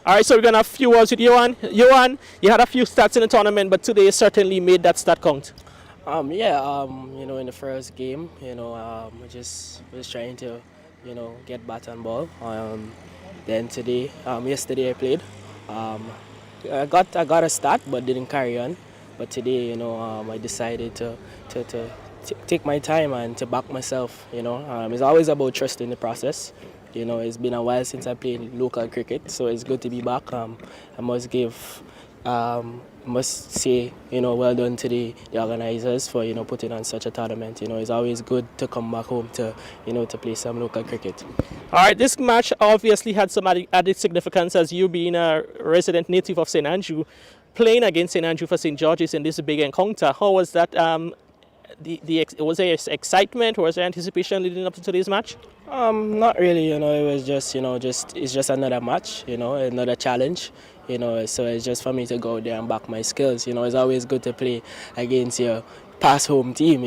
All right, so we're going to have a few words with Johan. Johan, you had a few stats in the tournament, but today you certainly made that stat count. In the first game, we just trying to, get bat and ball. Then today, yesterday I played. I got a start, but didn't carry on. But today, I decided to take my time and to back myself. It's always about trusting the process. It's been a while since I played local cricket, so it's good to be back. I must say, well done to the organizers for, putting on such a tournament. It's always good to come back home to, to play some local cricket. All right, this match obviously had some added significance as you being a resident native of St. Andrew, playing against St. Andrew for St. George's in this big encounter. How was that? Was there excitement? Was there anticipation leading up to today's match? Not really. It was just, it's just another match. Another challenge. So it's just for me to go there and back my skills. It's always good to play against your past home team.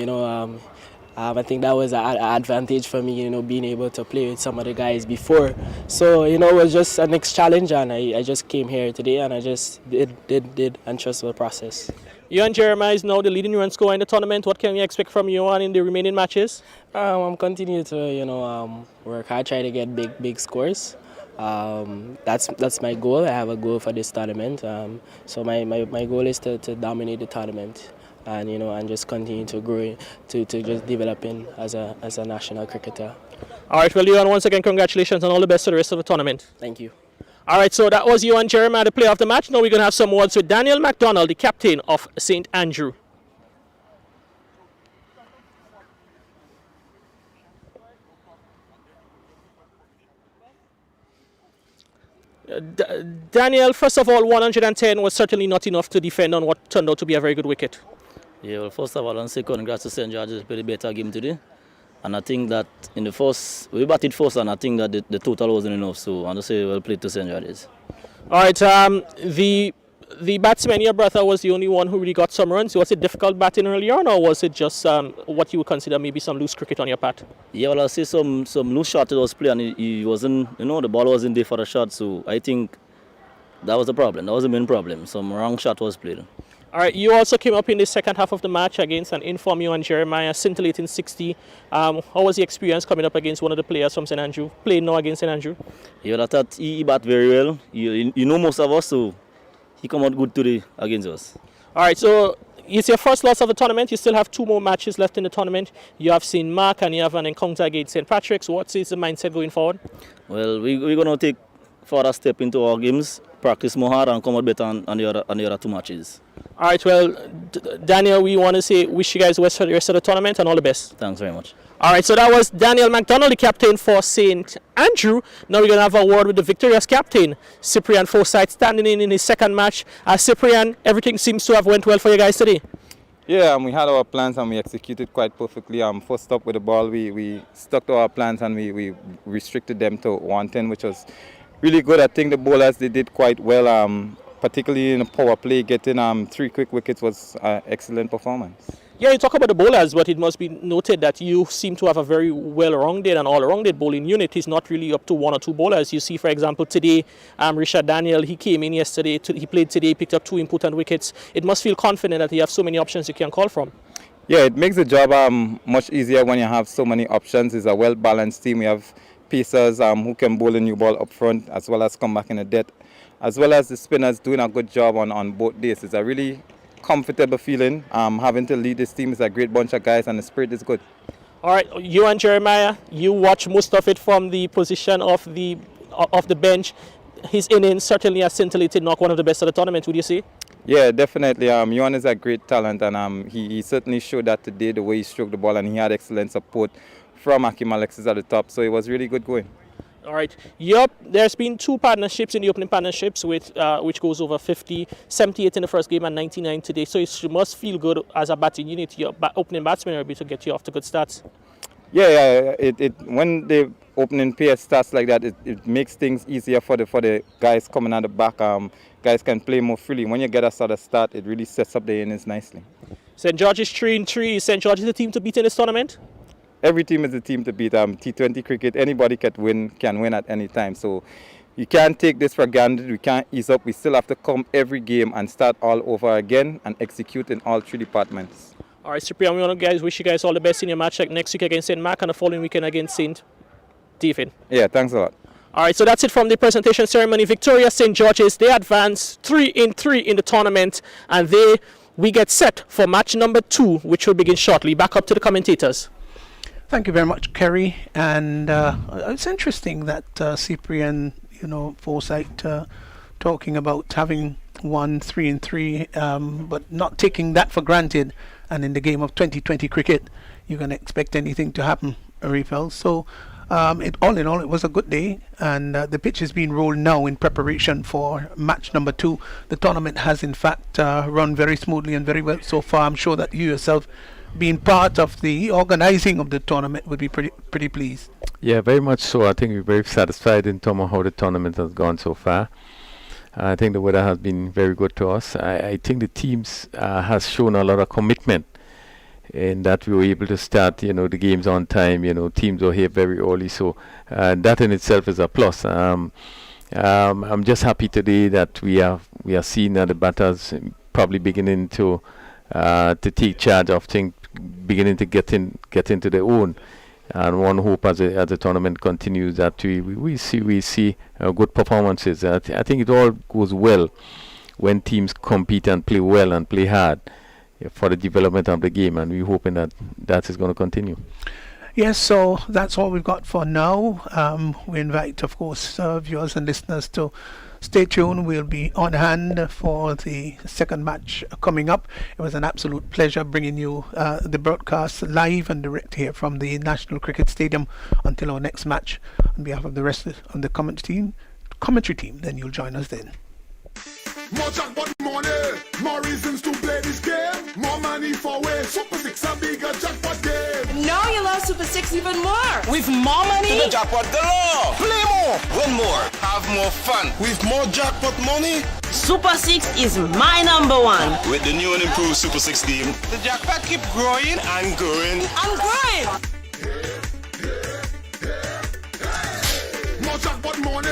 I think that was an advantage for me. Being able to play with some of the guys before. So it was just a next challenge, and I just came here today and I just did and trust the process. Johan Jeremiah is now the leading run scorer in the tournament. What can we expect from Johan in the remaining matches? I'm continuing to work hard, try to get big scores. That's my goal. I have a goal for this tournament. So my goal is to dominate the tournament, and and just continue to grow, to just developing as a national cricketer. All right, well, Johan, once again, congratulations and all the best for the rest of the tournament. Thank you. All right, so that was Johan Jeremiah, the player of the match. Now we're going to have some words with Daniel McDonald, the captain of St. Andrew. Daniel, first of all, 110 was certainly not enough to defend on what turned out to be a very good wicket. Yeah, well, first of all, I'll say congrats to St. George's, played a better game today. And I think that in the first, we batted first, and I think that the total wasn't enough. So I want to say well played to St. George's. All right, the batsman, your brother, was the only one who really got some runs. Was it difficult batting early on, or was it just what you would consider maybe some loose cricket on your part? Yeah, well, I'll say some loose shot it was played, and he wasn't, the ball wasn't there for the shot. So I think That was the problem. That was the main problem. Some wrong shot was played. All right, you also came up in the second half of the match against an inform you and Jeremiah, scintillating 60. How was the experience coming up against one of the players from St. Andrew, playing now against St. Andrew? Yeah, I thought he bat very well. You know most of us, so he come out good today against us. All right, so it's your first loss of the tournament. You still have 2 more matches left in the tournament. You have St. Mark and you have an encounter against St. Patrick's. What is the mindset going forward? Well, we're going to take further step into our games, practice more hard and come out better on the other 2 matches. All right, well, Daniel, we want to say wish you guys the rest of the tournament and all the best. Thanks very much. All right, so that was Daniel McDonald, the captain for St. Andrew. Now we're going to have a word with the victorious captain, Cyprian Forsyth, standing in his second match. Cyprian, everything seems to have went well for you guys today. Yeah, we had our plans and we executed quite perfectly. First up with the ball, we stuck to our plans and we restricted them to 110, which was really good. I think the bowlers, they did quite well, particularly in the power play. Getting 3 quick wickets was an excellent performance. Yeah, you talk about the bowlers, but it must be noted that you seem to have a very well-rounded and all-rounded bowling unit. It's not really up to 1 or 2 bowlers. You see, for example, today, Richard Daniel, he came in yesterday, he played today, picked up 2 important wickets. It must feel confident that you have so many options you can call from. Yeah, it makes the job much easier when you have so many options. It's a well-balanced team. We have pacers who can bowl a new ball up front as well as come back in the death, as well as the spinners doing a good job on both days. It's a really comfortable feeling. Having to lead this team is a great bunch of guys and the spirit is good. All right, you and Jeremiah, you watch most of it from the position of the bench. His innings certainly has scintillated, not one of the best of the tournament, would you say? Yeah, definitely. Yuan is a great talent and he certainly showed that today, the way he stroked the ball, and he had excellent support from Akim Alexis at the top, so it was really good going. All right. Yep, there's been 2 partnerships in the opening partnerships with which goes over 50, 78 in the first game and 99 today. So it must feel good as a batting unit. Your opening batsmen are able to get you off to good starts. Yeah. When the opening pair starts like that, it makes things easier for the guys coming at the back. Guys can play more freely. When you get a sort of start, it really sets up the innings nicely. St. George's 3-3. St. George is the team to beat in this tournament? Every team is a team to beat. T20 cricket, anybody can win at any time. So you can't take this for granted. We can't ease up. We still have to come every game and start all over again and execute in all 3 departments. All right, Cyprian, we want to wish you guys all the best in your match next week against St. Mark and the following weekend against St. Stephen. Yeah, thanks a lot. All right, so that's it from the presentation ceremony. Victoria St. George's, they advance 3-3 in the tournament, and we get set for match number 2, which will begin shortly. Back up to the commentators. Thank you very much, Kerry. And it's interesting that Cyprian, Forsyth, talking about having won 3-3, but not taking that for granted. And in the game of 2020 cricket, you can expect anything to happen, Arifel. So, all in all, it was a good day. And the pitch is being rolled now in preparation for match number 2. The tournament has, in fact, run very smoothly and very well so far. I'm sure that you yourself, being part of the organizing of the tournament, would be pretty pleased. Yeah, very much so. I think we're very satisfied in terms of how the tournament has gone so far. I think the weather has been very good to us. I think the teams has shown a lot of commitment in that we were able to start, the games on time. Teams were here very early, so that in itself is a plus. I'm just happy today that we are seeing that the batters probably beginning to take charge of things, beginning to get into their own, and one hope as the tournament continues that we see good performances. I think it all goes well when teams compete and play well and play hard for the development of the game, and we're hoping that is going to continue. Yes, so that's all we've got for now. We invite, of course, viewers and listeners to stay tuned. We'll be on hand for the second match coming up. It was an absolute pleasure bringing you the broadcast live and direct here from the National Cricket Stadium until our next match. On behalf of the rest of the commentary team, then you'll join us then. More jackpot money, more reasons to play this game. More money for way. Super 6 a bigger jackpot game. Now you love Super 6 even more. With more money. To the jackpot galore. Play more. Win more. Have more fun. With more jackpot money. Super 6 is my number 1. With the new and improved Super 6 game, the jackpot keep growing and growing. And growing. More jackpot money,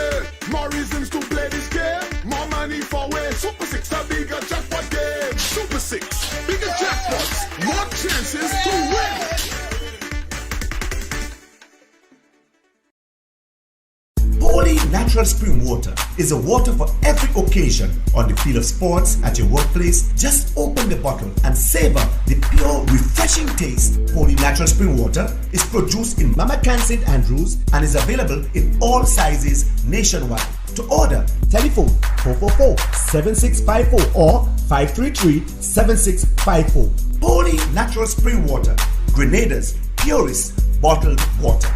more reasons to play this game. More money money for way. Super 6, a bigger jackpot game. Super 6, bigger jackpots, more chances to win. Holy natural spring water is a water for every occasion on the field of sports, at your workplace. Just open the bottle and savor the pure, refreshing taste. Holy natural spring water is produced in Mama Can St. Andrews and is available in all sizes nationwide. To order, telephone 444-7654 or 533-7654. Holy natural spring water, Grenada's purest bottled water.